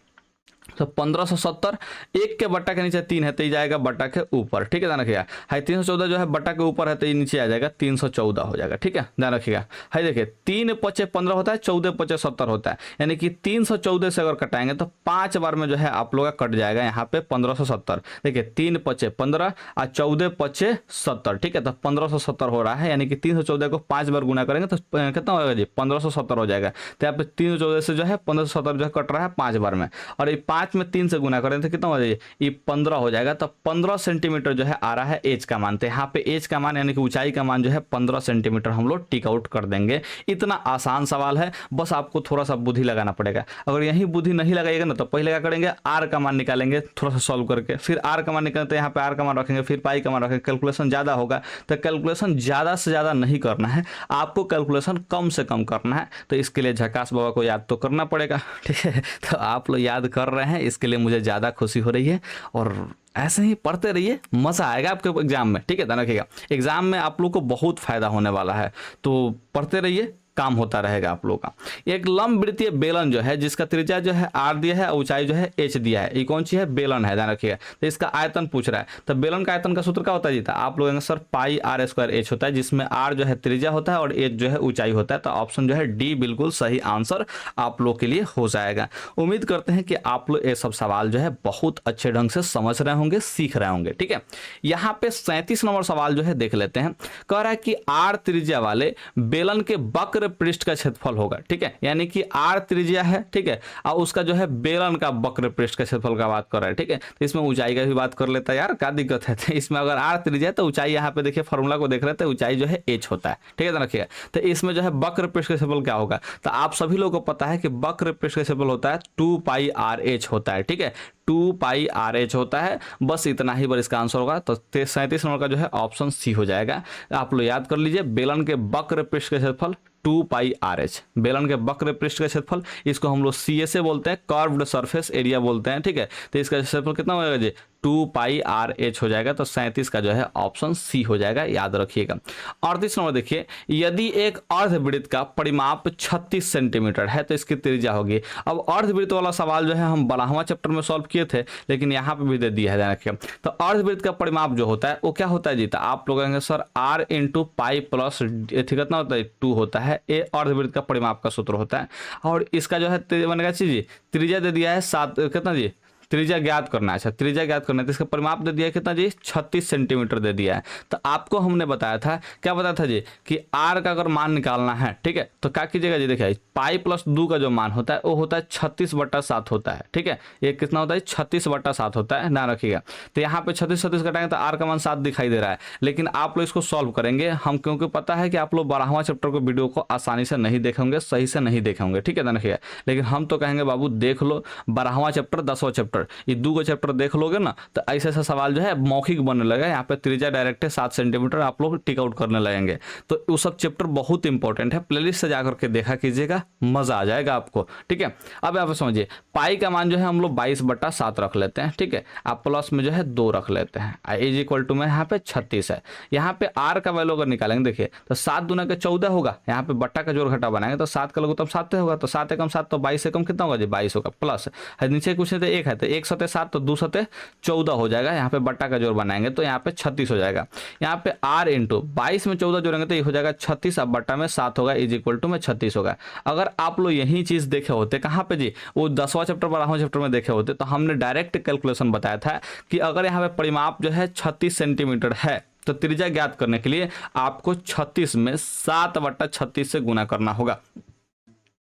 Speaker 1: तो 1570 एक के बट्टा के नीचे 3 है तो ये जाएगा बट्टा के ऊपर। ठीक है, ध्यान रखिएगा। हाई 314 जो है बट्टा के ऊपर है तो ये नीचे आ जाएगा 314 हो जाएगा। ठीक है, ध्यान रखिएगा। हाई देखिए 3 × 5 = 15 होता है, 14 × 5 = 70 होता है, यानी कि 314 से अगर कटाएंगे तो 5 बार में जो है आप लोग का कट जाएगा यहाँ पे 1570। देखिए 3 × 5 = 15 और 14 × 5 = 70। ठीक है, तो 1570 हो रहा है, यानी कि 314 को 5 बार गुना करेंगे तो कितना होगा जी, 1570 हो जाएगा। तो यहाँ पे 314 से जो है 1570 जो है कट रहा है 5 बार में, और ये 5 में 3 से गुना करें तो कितना हो जाएगा, ये 15 हो जाएगा। तो 15 सेंटीमीटर जो है आ रहा है एच का मान। तो यहाँ पे एच का मान यानी कि ऊंचाई का मान जो है 15 सेंटीमीटर हम लोग टिक आउट कर देंगे। इतना आसान सवाल है, बस आपको थोड़ा सा बुद्धि लगाना पड़ेगा। अगर यही बुद्धि नहीं लगाइएगा ना तो पहले क्या करेंगे, आर का मान निकालेंगे थोड़ा सा सॉल्व करके, फिर आर का मान निकालते हैं, यहाँ पे आर का मान रखेंगे, फिर पाई का मान रखेंगे। कैलकुलेशन ज़्यादा होगा, तो कैलकुलेशन ज़्यादा से ज़्यादा नहीं करना है, आपको कैलकुलेशन कम से कम करना है। तो इसके लिए झकास बाबा को याद तो करना पड़ेगा। ठीक है, तो आप लोग याद कर रहे हैं, इसके लिए मुझे ज़्यादा खुशी हो रही है। और ऐसे ही पढ़ते रहिए, मज़ा आएगा आपके एग्जाम में। ठीक है, ध्यान रखिएगा, एग्जाम में आप लोग को बहुत फायदा होने वाला है, तो पढ़ते रहिए, काम होता रहेगा आप लोग का। एक लंबवृत्तीय बेलन जो है जिसका त्रिज्या जो है आर दिया है, ऊंचाई जो है एच दिया है, ये कौन सी है, बेलन है, ध्यान रखिएगा। तो इसका आयतन पूछ रहा है, तो बेलन का आयतन का सूत्र क्या होता है जी, तो आप लोग sir pi r square h होता है, जिसमें आर जो है त्रिज्या होता है और एच जो है ऊंचाई होता है। तो ऑप्शन जो है डी बिल्कुल सही आंसर आप लोग के लिए हो जाएगा। उम्मीद करते हैं कि आप लोग ये सब सवाल जो है बहुत अच्छे ढंग से समझ रहे होंगे, सीख रहे होंगे। ठीक है, यहाँ पे 37 नंबर सवाल जो है देख लेते हैं। कह रहा है कि आर त्रिज्या वाले बेलन के वक्र पृष्ठ का क्षेत्रफल होगा। ठीक है, यानी कि आर त्रिज्या है, ठीक है, और उसका जो है बेलन का वक्र पृष्ठ का क्षेत्रफल का बात कर रहा है। ठीक है, तो इसमें ऊंचाई का भी बात कर लेता है, यार क्या दिक्कत है। तो इसमें अगर आर त्रिज्या है तो ऊंचाई यहाँ पे देखिए फॉर्मूला को देख रहे थे, ऊंचाई जो है एच होता है। ठीक है, तो रखिएगा। तो इसमें जो है वक्र पृष्ठ का क्षेत्रफल क्या होगा, तो आप सभी लोगों को पता है कि वक्र पृष्ठ का क्षेत्रफल होता है 2 पाई आर एच होता है। ठीक है, 2 पाई आर एच होता है, बस इतना ही बार इसका आंसर होगा। तो 37 नंबर का जो है ऑप्शन सी हो जाएगा। आप लोग याद कर लीजिए, बेलन के वक्र पृष्ठ का क्षेत्रफल 2 पाई आर एच, बेलन के वक्र पृष्ठ का क्षेत्रफल, इसको हम लोग सी ए से बोलते हैं, कर्व्ड सरफेस एरिया बोलते हैं। ठीक है, तो इसका क्षेत्रफल कितना होगा जी, 2 पाई आर एच हो जाएगा। तो 37 का जो है ऑप्शन सी हो जाएगा, याद रखिएगा। 38 नंबर देखिए, यदि एक अर्धवृत्त का परिमाप 36 सेंटीमीटर है तो इसकी त्रिज्या होगी। अब अर्धवृत्त वाला सवाल जो है हम 12वां चैप्टर में सॉल्व किए थे, लेकिन यहाँ पे भी दे दिया है, ध्यान रखिए। तो अर्धवृत्त का परिमाप जो होता है वो क्या होता है जी, तो आप लोग कहेंगे sir r into pi plus कितना होता है, 2 होता है। ये अर्धवृत्त का परिमाप का सूत्र होता है। और इसका जो है बनेगा चीज त्रिज्या दे दिया है 7 कितना जी, त्रिज्या ज्ञात करना है। अच्छा, त्रिज्या ज्ञात करना है तो इसका परिमाप दे दिया है कितना जी, 36 सेंटीमीटर दे दिया है। तो आपको हमने बताया था, क्या बताया था जी, कि आर का अगर मान निकालना है, ठीक है, तो क्या कीजिएगा जी, देखिए पाई प्लस 2 का जो मान होता है वो होता है 36/7 होता है, ठीक है। ये कितना होता है, 36/7 होता है, ना रखिएगा। तो यहाँ पे 36 घटाएंगे तो आर का मान 7 दिखाई दे रहा है, लेकिन आप लोग इसको सॉल्व करेंगे हम, क्योंकि पता है कि आप लोग 12वां चैप्टर को वीडियो को आसानी से नहीं देखेंगे, सही से नहीं देखेंगे, ठीक है ना, रखिएगा। लेकिन हम तो कहेंगे बाबू देख लो 12वां चैप्टर 10वां चैप्टर, ये 2 चैप्टर देख लोगे ना तो ऐसा ऐसा सवाल जो है मौखिक बनने लगेगा। यहाँ पे त्रिज्या डायरेक्ट है 7 सेंटीमीटर, आप लोग टिक आउट करने लगेंगे। तो वो सब चैप्टर बहुत इंपॉर्टेंट है, प्लेलिस्ट से जाकर के देखा कीजिएगा, मजा आ जाएगा आपको, ठीक है। अब यहाँ पे समझिए पाई का मान जो है हम लोग 22/7 रख लेते हैं, ठीक है। आप प्लस में जो है 2 रख लेते हैं, इज इक्वल टू में यहाँ पे 36 है। यहाँ पे आर का वैल्यू अगर निकालेंगे देखिए तो 7 दूना के 14 होगा, यहाँ पे बट्टा का जोड़ घटा बनाएंगे तो 7 का लघुत्तम 7 होगा, तो 7 एकम 7 तो 22 एकम कितना होगा जी, 22 होगा। प्लस नीचे कुछ नहीं तो 1 है, तो 1 सते 7 तो 2 सते 14 हो जाएगा। यहाँ पे बट्टा का जोड़ बनाएंगे तो यहाँ पे 36 हो जाएगा। यहाँ पे आर इंटू 22 में 14 जोड़ेंगे तो ये हो जाएगा 36, अब बट्टा में 7 होगा, इज इक्वल टू में 36 होगा। अगर आप लोग यही चीज देखे होते कहाँ पे जी, वो 10वां चैप्टर 12वां चैप्टर में देखे होते तो हमने डायरेक्ट कैलकुलेशन बताया था कि अगर यहाँ पे परिमाप जो है 36 सेंटीमीटर है तो त्रिज्या ज्ञात करने के लिए आपको 36 में 7/36 से गुना करना होगा,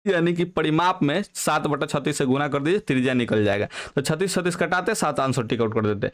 Speaker 1: यानी कि परिमाप में 7/36 से गुना कर दीजिए, त्रिज्या निकल जाएगा। तो 36 कटाते 7 आंसर टिक आउट कर देते,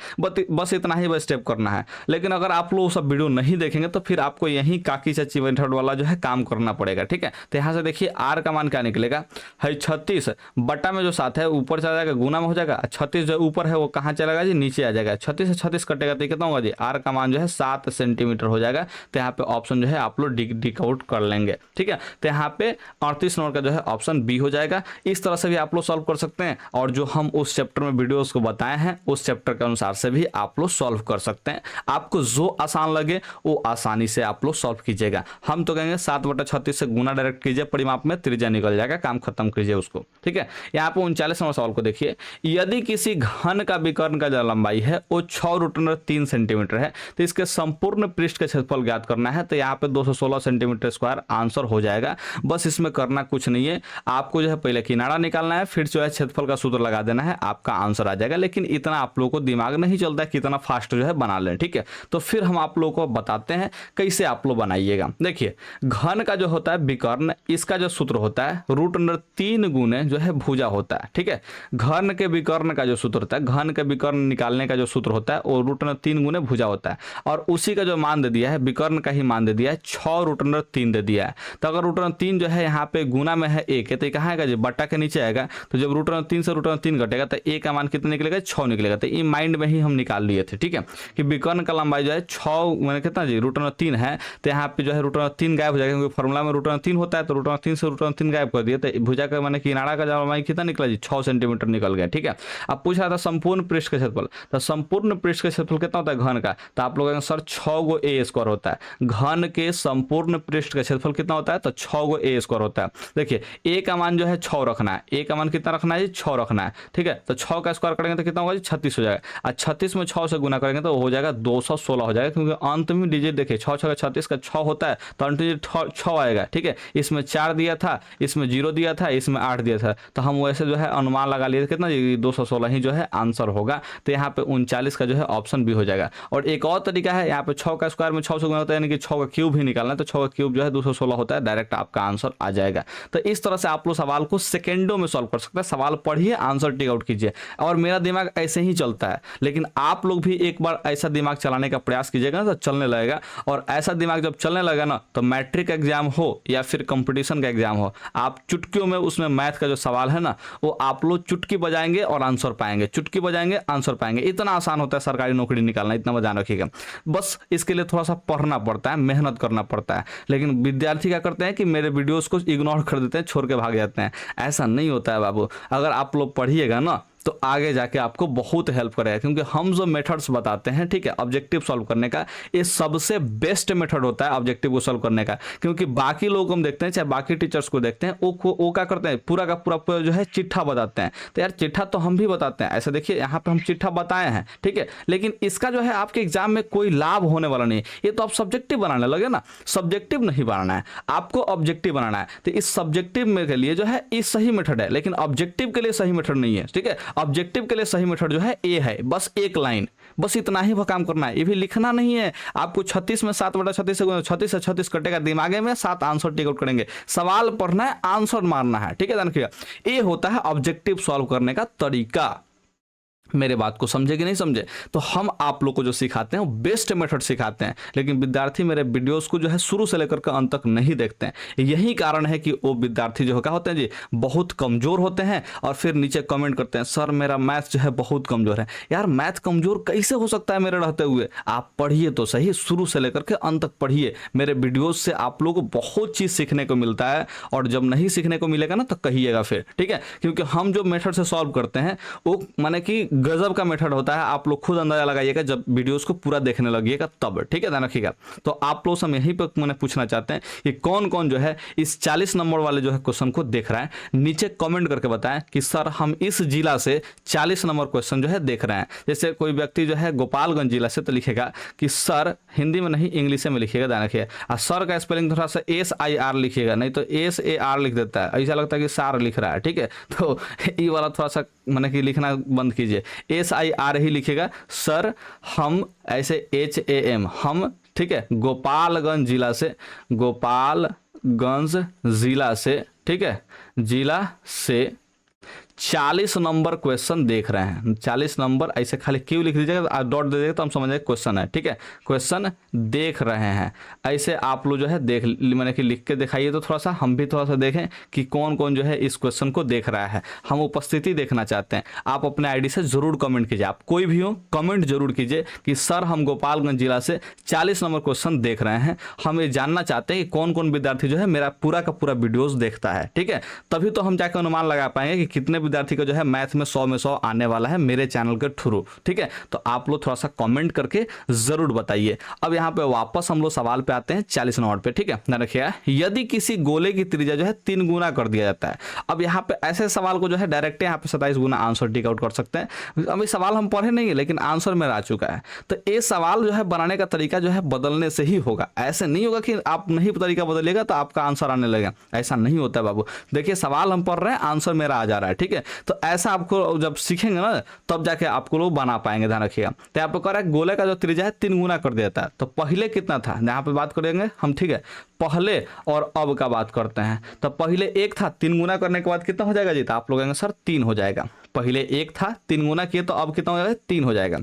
Speaker 1: बस इतना ही बस स्टेप करना है। लेकिन अगर आप लोग सब वीडियो नहीं देखेंगे तो फिर आपको यही काकी चाची मेथड वाला जो है काम करना पड़ेगा, ठीक है। तो यहाँ से देखिए आर का मान क्या निकलेगा, है 36 बट्टा में जो 7 है ऊपर चला जाएगा, गुना में हो जाएगा। 36 जो ऊपर है वो कहाँ चलेगा जी, नीचे आ जाएगा। 36 से 36 कटेगा तो कितना होगा जी, आर का मान जो है 7 सेंटीमीटर हो जाएगा। तो यहाँ पे ऑप्शन जो है आप लोग डिक आउट कर लेंगे, ठीक है। तो यहाँ पे 38 नंबर का जो है ऑप्शन बी हो जाएगा। इस तरह से भी आप लोग सॉल्व कर सकते हैं, और जो हम उस चैप्टर में वीडियोस को बताए हैं उस चैप्टर के अनुसार से भी आप लोग सॉल्व कर सकते हैं। आपको जो आसान लगे वो आसानी से आप लोग सॉल्व कीजिएगा। हम तो कहेंगे 7/36 से गुना डायरेक्ट कीजिए, परिमाप में त्रिज्या निकल जाएगा, काम खत्म कीजिए उसको, ठीक है। यहाँ पे 39 नंबर सवाल को देखिए, यदि किसी घन का विकर्ण का जो लंबाई है वो 6√3 सेंटीमीटर है तो इसके संपूर्ण पृष्ठ का क्षेत्रफल ज्ञात करना है। तो यहाँ पे 216 सेंटीमीटर स्क्वायर आंसर हो जाएगा। बस इसमें करना कुछ नहीं है, आपको जो है पहले किनारा निकालना है, फिर जो है क्षेत्रफल का सूत्र लगा देना है, आपका आंसर आ जाएगा। लेकिन इतना आप लोगों को दिमाग नहीं चलता है कितना फास्ट जो है बना लें, ठीक है। तो फिर हम आप लोगों को बताते हैं कैसे आप लोग बनाइएगा। देखिए घन का जो होता है विकर्ण, इसका जो सूत्र होता है √3 गुने जो है भुजा होता है, ठीक है। घन के विकर्ण का जो सूत्र होता है, घन के विकर्ण निकालने का जो सूत्र होता है वो √3 गुने भुजा होता है, और उसी का जो मान दे दिया है, विकर्ण का ही मान दे दिया है 6√3 दे दिया है। तो अगर √3 जो है यहाँ पे गुना में है 1 है तो कहाँ आएगा जी, बट्टा के नीचे आएगा। तो जब √3 से √3 घटेगा तो ए का मान कितना निकलेगा, 6 निकलेगा। तो ये माइंड में ही हम निकाल लिए थे, ठीक है, कि विकर्ण का लंबाई जो है 6 मैंने कितना जी √3 है, तो यहाँ पे जो है √3 गायब हो जाएगा, क्योंकि फॉर्मूला में √3 होता है। तो √3 से √3 गायब कर दिया, तो भुजा का मैंने किनारा का लंबाई कितना निकला जी, 6 सेंटीमीटर निकल गया, ठीक है। अब पूछ रहा था संपूर्ण पृष्ठ का क्षेत्रफल, तो संपूर्ण पृष्ठ का क्षेत्रफल कितना होता है घन का, तो आप लोग सर 6 गो ए स्क्वायर होता है। घन के संपूर्ण पृष्ठ का क्षेत्रफल कितना होता है, तो 6 गो ए स्क्वायर होता है। देखिए ए का मान जो है 6 रखना है, ए का मान कितना रखना है जी, 6 रखना है, ठीक है। तो 6 का स्क्वायर करेंगे तो कितना होगा जी, 36 हो जाएगा। और 36 में 6 से गुना करेंगे तो हो जाएगा 216 हो जाएगा, क्योंकि अंत में डिजिट देखिए 6 6 36 का 6 होता है, तो अंत डिजिट 6 आएगा, ठीक है। इसमें 4 दिया था, इसमें 0 दिया था, इसमें 8 दिया था, तो हम वैसे जो है अनुमान लगा लिए कितना जी, 216 ही जो है आंसर होगा। तो यहाँ पे 39 का जो है ऑप्शन भी हो जाएगा। और एक और तरीका है, यहाँ पे 6 का स्क्वायर में 6 से गुना होता है, यानी कि 6 का क्यूब ही निकालना है, तो 6 का क्यूब जो है 216 होता है, डायरेक्ट आपका आंसर आ जाएगा। तो इस तरह से आप लोग सवाल को सेकेंडों में सॉल्व कर सकते हैं। सवाल पढ़िए, आंसर टिक आउट कीजिए। और मेरा दिमाग ऐसे ही चलता है, लेकिन आप लोग भी एक बार ऐसा दिमाग चलाने का प्रयास कीजिएगा ना तो चलने लगेगा। और ऐसा दिमाग जब चलने लगेगा ना तो मैट्रिक एग्जाम हो या फिर कंपटीशन का एग्जाम हो, आप चुटकियों में उसमें मैथ का जो सवाल है ना वो आप लोग चुटकी बजाएंगे और आंसर पाएंगे, चुटकी बजाएंगे आंसर पाएंगे। इतना आसान होता है सरकारी नौकरी निकालना, इतना मजा रखिएगा। बस इसके लिए थोड़ा सा पढ़ना पड़ता है, मेहनत करना पड़ता है। लेकिन विद्यार्थी क्या करते हैं कि मेरे वीडियोस को इग्नोर कर देते हैं, छोड़ के भाग जाते हैं। ऐसा नहीं होता है बाबू, अगर आप लोग पढ़िएगा ना तो आगे जाके आपको बहुत हेल्प करेगा, क्योंकि हम जो मेथड्स बताते हैं, ठीक है, ऑब्जेक्टिव सॉल्व करने का, ये सबसे बेस्ट मेथड होता है ऑब्जेक्टिव को सॉल्व करने का। क्योंकि बाकी लोग हम देखते हैं, चाहे बाकी टीचर्स को देखते हैं, वो क्या करते हैं, पूरा का पूरा जो है चिट्ठा बताते हैं। तो यार चिट्ठा तो हम भी बताते हैं, ऐसे देखिए यहाँ पे हम चिट्ठा बताए हैं, ठीक है, लेकिन इसका जो है आपके एग्जाम में कोई लाभ होने वाला नहीं। ये तो आप सब्जेक्टिव बनाने लगे ना, सब्जेक्टिव नहीं बनाना है, आपको ऑब्जेक्टिव बनाना है। तो इस सब्जेक्टिव में के लिए जो है ये सही मेथड है, लेकिन ऑब्जेक्टिव के लिए सही मेथड नहीं है, ठीक है। ऑब्जेक्टिव के लिए सही मेथड जो है ए है, बस एक लाइन, बस इतना ही काम करना है, ये भी लिखना नहीं है आपको। 36 में 7/36 से 36 से 36 कटेगा, दिमागे में 7 आंसर टिक आउट करेंगे, सवाल पढ़ना है, आंसर मारना है, ठीक है ध्यान रखिएगा। ये होता है ऑब्जेक्टिव सॉल्व करने का तरीका। मेरे बात को समझे कि नहीं समझे? तो हम आप लोग को जो सिखाते हैं वो बेस्ट मेथड सिखाते हैं, लेकिन विद्यार्थी मेरे वीडियोस को जो है शुरू से लेकर के अंत तक नहीं देखते हैं। यही कारण है कि वो विद्यार्थी जो है क्या होते हैं जी, बहुत कमजोर होते हैं और फिर नीचे कमेंट करते हैं सर मेरा मैथ जो है बहुत कमजोर है। यार मैथ कमजोर कैसे हो सकता है मेरे रहते हुए? आप पढ़िए तो सही, शुरू से लेकर के अंत तक पढ़िए। मेरे वीडियोज से आप लोगों को बहुत चीज सीखने को मिलता है, और जब नहीं सीखने को मिलेगा ना तो कहिएगा फिर, ठीक है? क्योंकि हम जो मेथड से सॉल्व करते हैं वो माने कि गजब का मेथड होता है। आप लोग खुद अंदाजा लगाइएगा जब वीडियोस को पूरा देखने लगिएगा तब, ठीक है ध्यान रखिएगा। तो आप लोग से हम यहीं पर मैंने पूछना चाहते हैं कि कौन कौन जो है इस 40 नंबर वाले जो है क्वेश्चन को देख रहा है, नीचे कमेंट करके बताएं कि सर हम इस जिला से 40 नंबर क्वेश्चन जो है देख रहे हैं। जैसे कोई व्यक्ति जो है गोपालगंज जिला से, तो लिखेगा कि सर, हिंदी में नहीं इंग्लिश में लिखिएगा ध्यान रखिएगा, और सर का स्पेलिंग थोड़ा सा SIR लिखिएगा, नहीं तो SAR लिख देता है, ऐसा लगता है कि सार लिख रहा है, ठीक है? तो ये वाला थोड़ा सा मैंने कि लिखना बंद कीजिए, SIR ही लिखेगा। सर हम ऐसे HAM हम, ठीक है, गोपालगंज जिला से, गोपालगंज जिला से, ठीक है, जिला से 40 नंबर क्वेश्चन देख रहे हैं। 40 नंबर ऐसे खाली क्यों लिख दीजिएगा, डॉट दे देगा तो हम समझ जाएंगे क्वेश्चन है, ठीक है? क्वेश्चन देख रहे हैं, ऐसे आप लोग जो है देख, मैंने कि लिख के दिखाइए तो थोड़ा सा हम भी थोड़ा सा देखें कि कौन कौन जो है इस क्वेश्चन को देख रहा है। हम उपस्थिति देखना चाहते हैं। आप अपने ID से जरूर कमेंट कीजिए, आप कोई भी हो कमेंट जरूर कीजिए कि सर हम गोपालगंज जिला से 40 नंबर क्वेश्चन देख रहे हैं। हम ये जानना चाहते हैं कि कौन कौन विद्यार्थी जो है मेरा पूरा का पूरा वीडियोस देखता है, ठीक है? तभी तो हम जाकर अनुमान लगा पाएंगे कि कितने विद्यार्थी का जो है मैथ में 100 में 100 आने वाला है मेरे चैनल के थ्रू, ठीक है? तो आप लोग थोड़ा सा कमेंट करके जरूर बताइए। अब यहाँ पे वापस हम लोग सवाल पे आते हैं 40 नंबर पे, ठीक है? ध्यान रखिएगा, यदि किसी गोले की त्रिज्या जो है 3 गुना कर दिया जाता है। अब यहाँ पे ऐसे सवाल को जो है डायरेक्ट यहाँ पे 27 गुना आंसर टिक आउट कर सकते हैं। अभी सवाल हम पढ़े नहीं है लेकिन आंसर मेरा आ चुका है, तो ये सवाल जो है बनाने का तरीका जो है बदलने से ही होगा। ऐसे नहीं होगा कि आप नहीं तरीका बदलिएगा तो आपका आंसर आने लगेगा, ऐसा नहीं होता है बाबू। देखिए सवाल हम पढ़ रहे हैं, आंसर मेरा आ जा रहा है, ठीक है? तो ऐसा आपको जब सीखेंगे ना तब जाके आपको लोग बना पाएंगे। ध्यान रखिएगा। तो आपको कह रहा है गोले का जो त्रिज्या है 3 गुना कर देता है, तो पहले कितना था यहाँ पे बात करेंगे हम, ठीक है? पहले और अब का बात करते हैं। तो पहले 1 था, 3 गुना करने के बाद कितना हो जाएगा जी? तो आप लोग कहेंगे सर 3 हो जाएगा। पहले 1 था, 3 गुना किए तो अब कितना हो जाएगा? 3 हो जाएगा।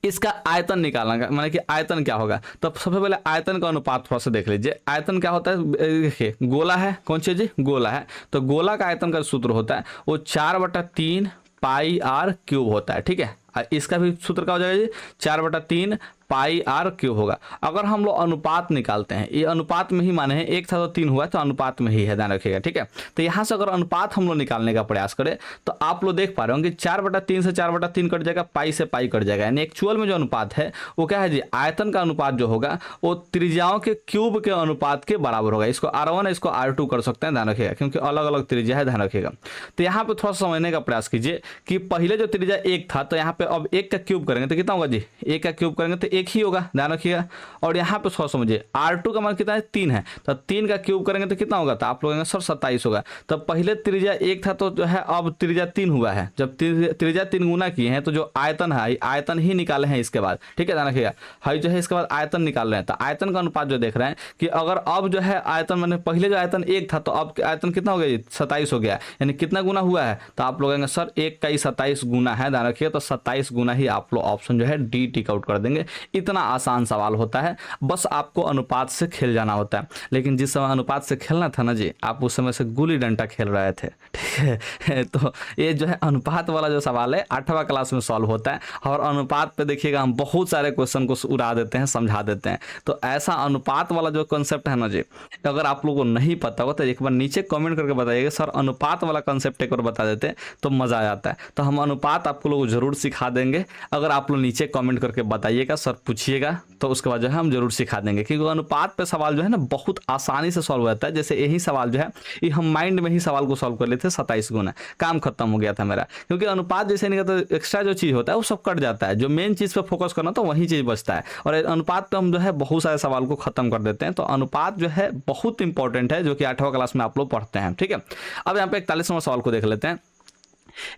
Speaker 1: इसका आयतन निकालना, माने कि आयतन क्या होगा? तो सबसे पहले आयतन का अनुपात थोड़ा सा देख लीजिए। आयतन क्या होता है? देखिए गोला है, कौन चीज जी? गोला है। तो गोला का आयतन का सूत्र होता है वो 4/3 पाई r क्यूब होता है, ठीक है? इसका भी सूत्र क्या हो जाएगा जी? 4/3 पाई r क्यूब होगा। अगर हम लोग अनुपात निकालते हैं, ये अनुपात में ही माने हैं, 1 था तो 3 हुआ, तो अनुपात में ही है, ध्यान रखिएगा, ठीक है? तो यहाँ से अगर अनुपात हम लोग निकालने का प्रयास करें तो आप लोग देख पा रहे होंगे 4/3 से 4/3 कट जाएगा, पाई से पाई कट जाएगा। यानी एक्चुअल में जो अनुपात है वो क्या है जी? आयतन का अनुपात जो होगा वो त्रिज्याओं के क्यूब के अनुपात के बराबर होगा। इसको R1 इसको R2 कर सकते हैं, ध्यान रखिएगा, क्योंकि अलग अलग त्रिज्या है, ध्यान रखिएगा। तो यहाँ पे थोड़ा सा समझने का प्रयास कीजिए कि पहले जो त्रिज्या 1 था, तो यहाँ पे अब 1 का क्यूब करेंगे तो कितना होगा जी? 1 का क्यूब करेंगे तो 1 ही होगा, ध्यान रखिएगा। और यहाँ पे थोड़ा समझिए, R2 का मान कितना है? 3 है, तो 3 का क्यूब करेंगे तो कितना होगा? तो आप लोग सर 27 होगा। तो पहले त्रिज्या 1 था तो जो है अब त्रिज्या 3 हुआ है। जब त्रिज्या 3 गुना किए हैं तो जो आयतन है, आयतन ही निकाले हैं इसके बाद, ठीक है? ध्यान रखिएगा, हाई जो है इसके बाद आयतन निकाल रहे हैं। तो आयतन का अनुपात जो देख रहे हैं कि अगर अब जो है आयतन, मैंने पहले जो आयतन 1 था तो अब आयतन कितना हो गया जी? 27 हो गया। यानी कितना गुना हुआ है? तो आप लोग कहेंगे सर 1 का ही 27 गुना है, ध्यान रखिए। तो 27 गुना ही आप लोग ऑप्शन जो है डी टिक आउट कर देंगे। इतना आसान सवाल होता है, बस आपको अनुपात से खेल जाना होता है। लेकिन जिस समय अनुपात से खेलना था ना जी, आप उस समय से गुल्ली डंडा खेल रहे थे, ठीक है? तो ये जो है अनुपात वाला जो सवाल है 8वां क्लास में सॉल्व होता है, और अनुपात पे देखिएगा हम बहुत सारे क्वेश्चन को उड़ा देते हैं, समझा देते हैं। तो ऐसा अनुपात वाला जो कॉन्सेप्ट है ना जी, अगर आप लोगों को नहीं पता हो तो एक बार नीचे कमेंट करके बताइएगा सर अनुपात वाला कॉन्सेप्ट एक बार बता देते तो मजा आ जाता है। तो हम अनुपात आपको लोग जरूर सिखा देंगे। अगर आप लोग नीचे कमेंट करके बताइएगा, सर पूछिएगा, तो उसके बाद जो है हम जरूर सिखा देंगे। क्योंकि अनुपात पे सवाल जो है ना बहुत आसानी से सॉल्व हो जाता है। जैसे यही सवाल जो है ये हम माइंड में ही सवाल को सॉल्व कर लेते, 27 गुना, काम खत्म हो गया था मेरा। क्योंकि अनुपात जैसे नहीं करता, एक्स्ट्रा जो चीज होता है वो सब कट जाता है। जो मेन चीज पे फोकस करना तो वही चीज बचता है, और अनुपात पे हम जो है बहुत सारे सवाल को खत्म कर देते हैं। तो अनुपात जो है बहुत इंपॉर्टेंट है, जो कि 8वां क्लास में आप लोग पढ़ते हैं, ठीक है? अब यहाँ पे 41वां सवाल को देख लेते हैं।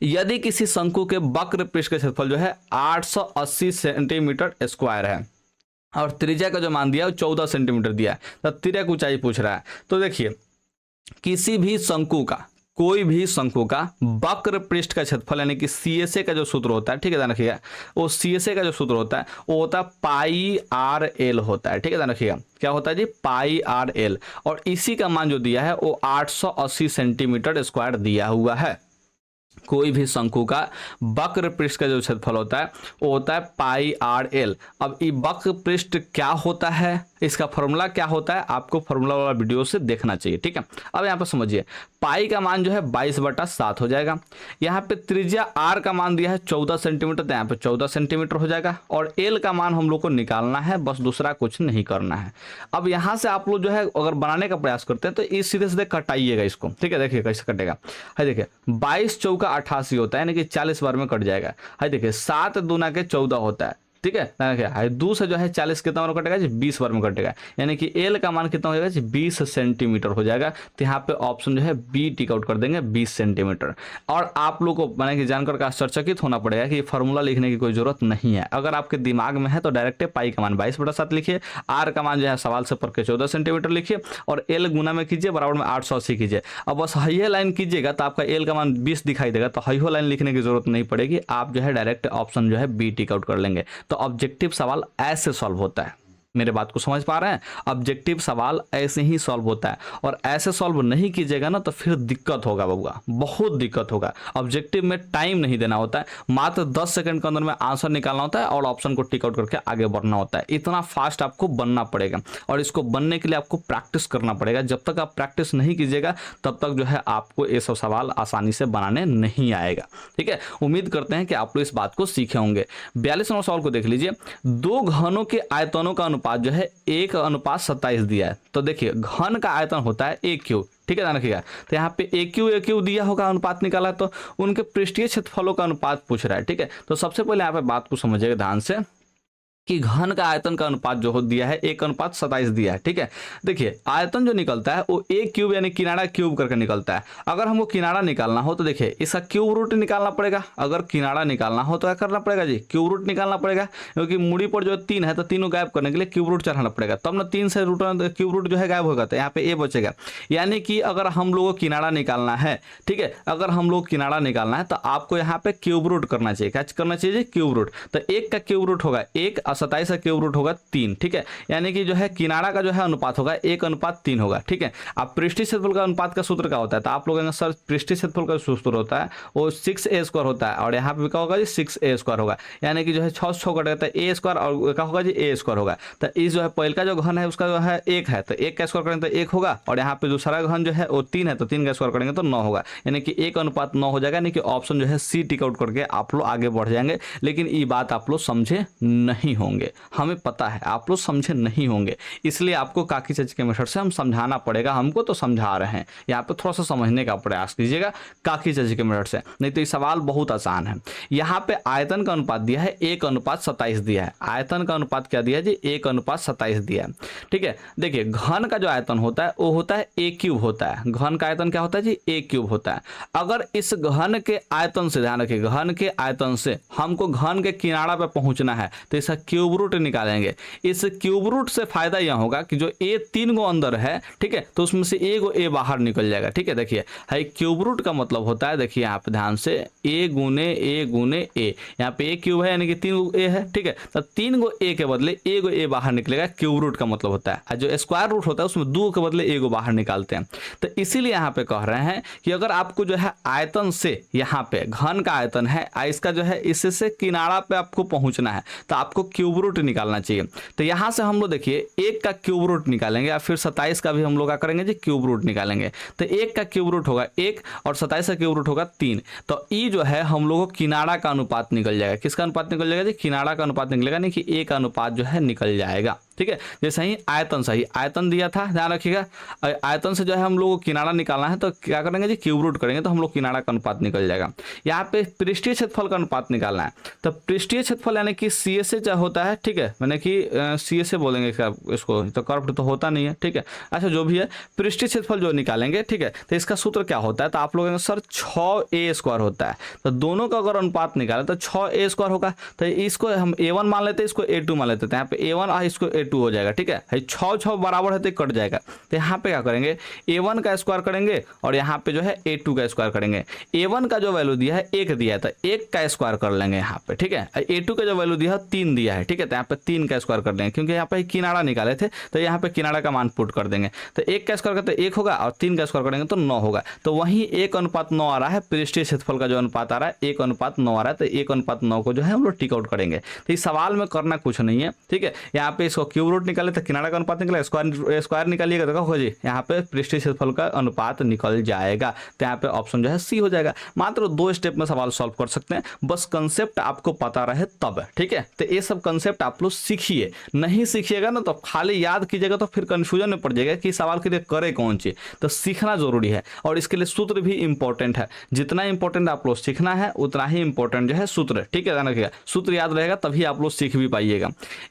Speaker 1: यदि किसी शंकु के वक्र पृष्ठ का क्षेत्रफल जो है 880 सेंटीमीटर स्क्वायर है और त्रिज्या का जो मान दिया है 14 सेंटीमीटर दिया है, तो तिर्यक ऊंचाई पूछ रहा है। तो देखिए किसी भी शंकु का, कोई भी शंकु का वक्र पृष्ठ का क्षेत्रफल यानी कि CSA का जो सूत्र होता है, ठीक है ध्यान रखिएगा, वो CSA का जो सूत्र होता है वो होता है पाई आर एल होता है, ठीक है ध्यान रखिएगा, क्या होता है जी, पाई आर एल। और इसी का मान जो दिया है वो 880 सेंटीमीटर स्क्वायर दिया हुआ है। कोई भी शंकु का वक्र पृष्ठ का जो क्षेत्रफल होता है वो होता है पाई आर एल। अब ये वक्र पृष्ठ क्या होता है, इसका फॉर्मूला क्या होता है, आपको फॉर्मूला वाला वीडियो से देखना चाहिए, ठीक है। अब यहाँ पे समझिए, पाई का मान जो है 22/7 हो जाएगा। यहाँ पे त्रिज्या आर का मान दिया है 14 सेंटीमीटर, तो यहाँ पे 14 सेंटीमीटर हो जाएगा। और एल का मान हम लोग को निकालना है, बस दूसरा कुछ नहीं करना है। अब यहाँ से आप लोग जो है अगर बनाने का प्रयास करते हैं तो इस सीधे सीधे कटाइएगा इसको, ठीक है। देखिए कैसे कटेगा, है देखिए 22 चौका 88 होता है, यानी कि 40 बार में कट जाएगा। है देखिए 7 दूना के 14 होता है, ठीक है। दो से जो है 40 कितना बार कटेगा जी, 20 बार में कटेगा, यानी कि एल का मान कितना हो जाएगा जी, 20 सेंटीमीटर हो जाएगा। तो यहाँ पे ऑप्शन जो है बी टिक आउट कर देंगे, 20 सेंटीमीटर। और आप लोग को माने कि जानकर का आश्चर्यचकित होना पड़ेगा कि फॉर्मूला लिखने की कोई जरूरत नहीं है। अगर आपके दिमाग में है तो डायरेक्ट पाई का मान 22/7 लिखिए, आर का मान जो है सवाल से पढ़ के 14 सेंटीमीटर लिखिए, और एल गुना में कीजिए, बराबर में 880 कीजिए। अब बस हाई लाइन कीजिएगा तो आपका एल का मान 20 दिखाई देगा, तो हाई लाइन लिखने की जरूरत नहीं पड़ेगी, आप जो है डायरेक्ट ऑप्शन जो है बी टिक आउट कर लेंगे। तो ऑब्जेक्टिव सवाल ऐसे सॉल्व होता है। मेरे बात को समझ पा रहे हैं, ऑब्जेक्टिव सवाल ऐसे ही सॉल्व होता है। और ऐसे सॉल्व नहीं कीजिएगा ना तो फिर दिक्कत होगा बबुआ, बहुत दिक्कत होगा। ऑब्जेक्टिव में टाइम नहीं देना होता है, मात्र 10 सेकंड के अंदर में आंसर निकालना होता है और ऑप्शन को टिक आउट करके आगे बढ़ना होता है। इतना फास्ट आपको बनना पड़ेगा, और इसको बनने के लिए आपको प्रैक्टिस करना पड़ेगा। जब तक आप प्रैक्टिस नहीं कीजिएगा तब तक जो है आपको ये सब सवाल आसानी से बनाने नहीं आएगा, ठीक है। उम्मीद करते हैं कि आप लोग इस बात को सीखे होंगे। 42वां सवाल को देख लीजिए, दो घनों के आयतनों का अनुपात जो है 1:27 दिया है। तो देखिए घन का आयतन होता है a क्यूब, ठीक है ध्यान रखिएगा। तो यहाँ पे a क्यूब दिया होगा, अनुपात निकाला, तो उनके पृष्ठीय क्षेत्रफलों का अनुपात पूछ रहा है, ठीक है। तो सबसे पहले यहाँ पे बात को समझिएगा ध्यान से कि घन का आयतन का अनुपात जो हो दिया है 1:27 दिया है, ठीक है। देखिए आयतन जो निकलता है वो a क्यूब यानी किनारा क्यूब करके निकलता है। अगर हमको किनारा निकालना हो तो देखिए इसका क्यूब रूट निकालना पड़ेगा। अगर किनारा निकालना हो तो क्या करना पड़ेगा जी, क्यूब रूट निकालना पड़ेगा, क्योंकि मूड़ी पर जो 3 है तो तीनों गायब करने के लिए क्यूब रूट चढ़ाना पड़ेगा, तब ना 3 से रूट क्यूब रूट जो है गायब होगा, तो यहाँ पे a बचेगा। यानी कि अगर हम लोगों को किनारा निकालना है, ठीक है, अगर हम लोग किनारा निकालना है तो आपको यहाँ पे क्यूब रूट करना चाहिए। क्या करना चाहिए, क्यूब रूट। तो 1 का क्यूब रूट होगा 1 और 27 का क्यूब रूट होगा 3, ठीक है। यानी कि जो है किनारा का जो है अनुपात होगा 1:3 होगा, ठीक है। अब पृष्ठीय क्षेत्रफल का अनुपात का सूत्र क्या होता है, तो आप लोगों ने सर पृष्ठीय क्षेत्रफल का सूत्र होता है वो 6a² होता है, और यहाँ पे क्या होगा जी 6a² होगा। यानी कि जो है 6 6 कटेगा तो a² और क्या होगा जी a² होगा। तो इस जो है पहले का जो घन है उसका जो है 1 है, तो 1 का स्क्वायर करेंगे तो 1 होगा, और यहाँ पे दूसरा घन जो है वो 3 है, तो 3 का स्क्वायर करेंगे तो 9 होगा। यानी कि 1:9 हो जाएगा, यानी कि ऑप्शन जो है सी टिक आउट करके आप लोग आगे बढ़ जाएंगे। लेकिन ये बात आप लोग समझे नहीं होंगे, हमें पता है आप लोग समझे नहीं होंगे, इसलिए आपको काकी चाची के मेथड से हम समझाना पड़ेगा। हमको तो समझा रहे हैं, यहाँ पे थोड़ा सा समझने का प्रयास कीजिएगा काकी चाची के मेथड से, नहीं तो ये सवाल बहुत आसान है। यहाँ पे आयतन का अनुपात दिया है 1:27 दिया है। आयतन का अनुपात क्या दिया है जी, 1:27 दिया है, ठीक है। देखिए घन का जो आयतन होता है वो होता है a क्यूब होता है। घन का आयतन क्या होता है जी, a क्यूब होता है। अगर इस घन के आयतन से, ध्यान रखिए, घन के आयतन से हमको घन के किनारा पे पहुंचना है तो इसका क्यूब रूट निकालेंगे। इस क्यूब रूट से फायदा यह होगा कि जो a 3 गो अंदर है, ठीक है, तो उसमें से एगो a बाहर निकल जाएगा, ठीक है। देखिए है क्यूब रूट का मतलब होता है, देखिए यहाँ पे ध्यान से a गुने a, यहाँ पे a क्यूब है यानी कि 3 गो a है, ठीक है। तो 3 गो a के बदले एगो a बाहर निकलेगा, क्यूब रूट का मतलब होता है। और जो स्क्वायर रूट होता है उसमें 2 के बदले एगो बाहर निकालते हैं। तो इसीलिए यहाँ पे कह रहे हैं कि अगर आपको जो है आयतन से, यहाँ पे घन का आयतन है, इसका जो है इससे किनारा पे आपको पहुंचना है तो आपको क्यूब रूट निकालना चाहिए। तो यहाँ से हम लोग देखिए 1 का क्यूब रूट निकालेंगे, या फिर 27 का भी हम लोग क्या करेंगे जी, क्यूब रूट निकालेंगे। तो 1 का क्यूब रूट होगा 1 और 27 का क्यूब रूट होगा 3। तो ई जो है हम लोगों को किनारा का अनुपात निकल जाएगा। किसका अनुपात निकल जाएगा जी, किनारा का अनुपात निकलेगा, नहीं कि a का अनुपात जो है निकल जाएगा, ठीक है। जैसे ही आयतन, सही आयतन दिया था, ध्यान रखिएगा। आयतन से जो है हम लोग को किनारा निकालना है, तो क्या करेंगे जी, क्यूब रूट करेंगे तो हम लोग किनारा का अनुपात निकल जाएगा। यहाँ पे पृष्ठीय क्षेत्रफल का अनुपात निकालना है, तो पृष्ठीय क्षेत्रफल यानी कि सी एस ए होता है, ठीक है, मैंने कि सी एस ए बोलेंगे इसको, तो कर्व तो होता नहीं है, ठीक है। अच्छा जो भी है, पृष्ठीय क्षेत्रफल जो निकालेंगे, ठीक है, तो इसका सूत्र क्या होता है, तो आप लोग सर 6a² होता है, तो दोनों का अगर अनुपात निकाले तो 6a² होगा। तो इसको हम a1 मान लेते हैं, इसको a2 मान लेते हैं, तो यहाँ पे a1 इसको a2 हो जाएगा, ठीक है। 6 बराबर है तो कट जाएगा, तो यहाँ पे क्या करेंगे, a1 का स्क्वायर करेंगे और यहाँ पे जो है a2 का स्क्वायर करेंगे। a1 का जो वैल्यू दिया है 1 दिया है, तो 1 का स्क्वायर कर लेंगे यहाँ पे, ठीक है। a2 का जो वैल्यू दिया है 3 दिया है, ठीक है, तो यहाँ पे 3 का स्क्वायर कर लेंगे, क्योंकि यहाँ पे किनारा निकाले थे, तो यहाँ पे किनारा का मान पुट कर देंगे। तो 1 का स्क्वायर करते 1 होगा और 3 का स्क्वायर करेंगे तो 9 होगा। तो वहीं 1:9 आ रहा है, पृष्ठीय क्षेत्रफल का जो अनुपात आ रहा है 1:9 आ रहा है, तो 1:9 को जो है हम लोग टिक आउट करेंगे। तो इस सवाल में करना कुछ नहीं है, ठीक है। यहाँ पे इसको क्यूब रूट निकाले तो किनारा का अनुपात निकला, स्क्वायर निकालिएगा तो क्या होगा जी, यहाँ पे पृष्ठीय क्षेत्रफल का अनुपात निकल जाएगा। तो यहाँ पे ऑप्शन जो है सी हो जाएगा। मात्र 2 स्टेप में सवाल सॉल्व कर सकते हैं, बस कंसेप्ट आपको पता रहे तब, ठीक है। तो ये सब कंसेप्ट आप लोग सीखिए, नहीं सीखिएगा ना तो खाली याद कीजिएगा तो फिर कंफ्यूजन में पड़ जाएगा कि सवाल के लिए करे कौन चीज। तो सीखना जरूरी है और इसके लिए सूत्र भी इंपॉर्टेंट है। जितना इंपॉर्टेंट आप लोग सीखना है उतना ही इंपॉर्टेंट जो है सूत्र, ठीक है, ध्यान रखिएगा। सूत्र याद रहेगा तभी आप लोग सीख भी पाइएगा।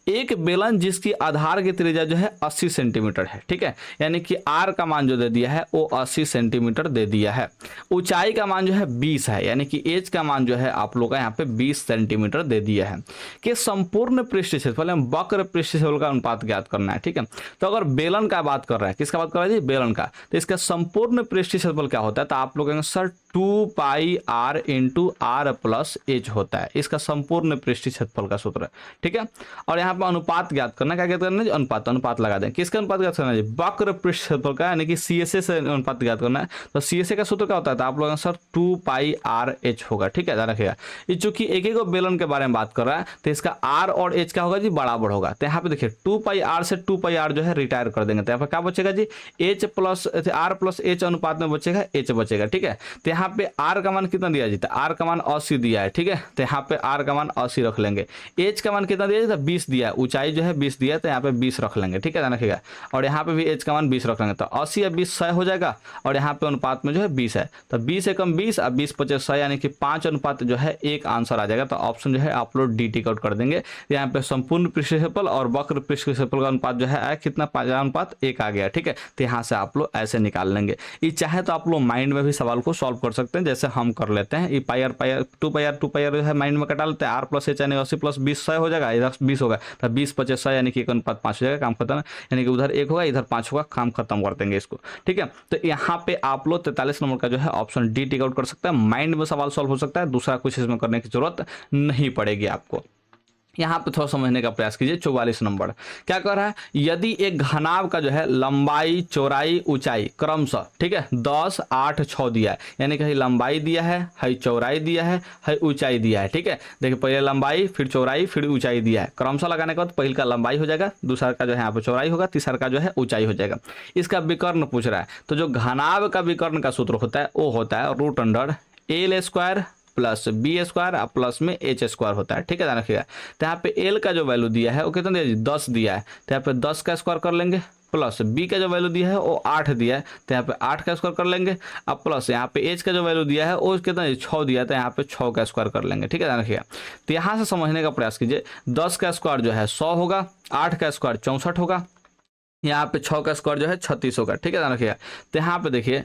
Speaker 1: एक बेलन जिसकी आधार की त्रिज्या जो है 80 सेंटीमीटर है, ठीक है, यानी कि आर का मान जो दे दिया है वो 80 सेंटीमीटर दे दिया है। ऊंचाई का मान जो है 20 है, यानी कि एच का मान जो है आप लोग का यहाँ पे 20 सेंटीमीटर दे दिया है। कि संपूर्ण पृष्ठीय क्षेत्रफल वक्र पृष्ठीय क्षेत्रफल का अनुपात ज्ञात करना है, ठीक है। तो अगर बेलन का बात कर रहा है, किसका बात कर रहा है जी, बेलन का, तो इसका संपूर्ण पृष्ठीय क्षेत्रफल क्या होता है, तो आप लोग sir 2πr into are plus h होता है, इसका संपूर्ण पृष्ठीय क्षेत्रफल का सूत्र है, ठीक है। और यहाँ पे अनुपात ज्ञात करना, क्या ज्ञात करना है, अनुपात लगा दें। किसका अनुपात ज्ञात करना है, वक्र पृष्ठीय क्षेत्रफल का, यानी कि सीएसए से अनुपात ज्ञात करना है। तो सीएसए का सूत्र क्या होता है, तो आप लोग सर 2πrh होगा, ठीक है, ध्यान रखिएगा। ये चूंकि एक ही बेलन के बारे में बात कर रहा है तो इसका आर और एच क्या होगा जी, बराबर होगा। तो यहाँ पे देखिए 2πr से 2πr जो है रिटायर कर देंगे, तो यहाँ पे क्या बचेगा g, H plus R plus H अनुपात में बचेगा एच बचेगा, ठीक है। तो यहाँ पे आर का मान कितना दिया जी, आर का मान 80 दिया है, ठीक है, तो यहाँ पे आर का मान 80 रख लेंगे। एच का मान कितना दिया जी, 20 दिया है, ऊंचाई जो है 20 दिया है, तो यहाँ पे 20 रख लेंगे, ठीक है, ध्यान रखिएगा। और यहाँ पे भी एच का मान 20 रख लेंगे, तो 80 या 20 100 हो जाएगा। और यहाँ पे अनुपात में जो है 20 है, तो 20 एकम 20 और 20 पचे 100, यानी कि 5 अनुपात जो है 1 आंसर आ जाएगा। तो ऑप्शन जो है आप लोग डी टिक आउट कर देंगे। यहाँ पे संपूर्ण पृष्ठीय क्षेत्रफल और वक्र पृष्ठीय क्षेत्रफल का अनुपात जो है कितना, 5 अनुपात 1 आ गया, ठीक है। तो यहाँ से आप लोग ऐसे निकाल लेंगे। ये चाहे तो आप लोग माइंड में भी सवाल को सॉल्व कर सकते हैं, जैसे हम कर लेते हैं। ये पायर 2πr जो है माइंड में कटा लेते हैं, आर प्लस एच यानी 80 प्लस 20 100 हो जाएगा, इधर 20 होगा, तो 20 पचे 100 यानी कि 1:5 हो जाएगा, काम खत्म। यानी कि उधर 1 होगा इधर 5 होगा, काम खत्म कर देंगे इसको, ठीक है। तो यहाँ पे आप लोग 43 नंबर का जो है ऑप्शन डी टिक आउट कर सकते हैं। माइंड में सवाल सॉल्व हो सकता है, दूसरा कुछ इसमें करने की जरूरत नहीं पड़ेगी आपको। यहाँ पे थोड़ा समझने का प्रयास कीजिए। 44 नंबर क्या कर रहा है, यदि एक घनाभ का जो है लंबाई चौड़ाई ऊंचाई क्रमशः, ठीक है, 10 8 6 दिया है, यानी कि लंबाई दिया है चौड़ाई दिया है ऊंचाई दिया है, ठीक है। देखिए पहले लंबाई फिर चौड़ाई फिर ऊंचाई दिया है, क्रमशः लगाने के बाद पहले का लंबाई हो जाएगा, दूसरा का जो है यहाँ पे चौड़ाई होगा, तीसरा का जो है ऊंचाई हो जाएगा। इसका विकर्ण पूछ रहा है, तो जो घनाभ का विकर्ण का सूत्र होता है वो होता है √L² प्लस b² प्लस में h² होता है, ठीक है, ध्यान रखिएगा। तो यहाँ पे l का जो वैल्यू दिया है वो कितना दिया है, 10 दिया है, तो यहाँ पे 10 का स्क्वायर कर लेंगे, प्लस b का जो वैल्यू दिया है वो 8 दिया है, तो यहाँ पे 8 का स्क्वायर कर लेंगे। अब प्लस यहाँ पे h का जो वैल्यू दिया है वो कितना 6 दिया है, तो यहाँ पे 6 का स्क्वायर कर लेंगे, ठीक है, ध्यान रखिएगा। तो यहाँ से समझने का प्रयास कीजिए। 10 का स्क्वायर जो है 100 होगा, 8 का स्क्वायर 64 होगा, यहाँ पे 6 का स्क्वायर जो है 36 होगा, ठीक है, ध्यान रखिएगा। तो यहाँ पे देखिए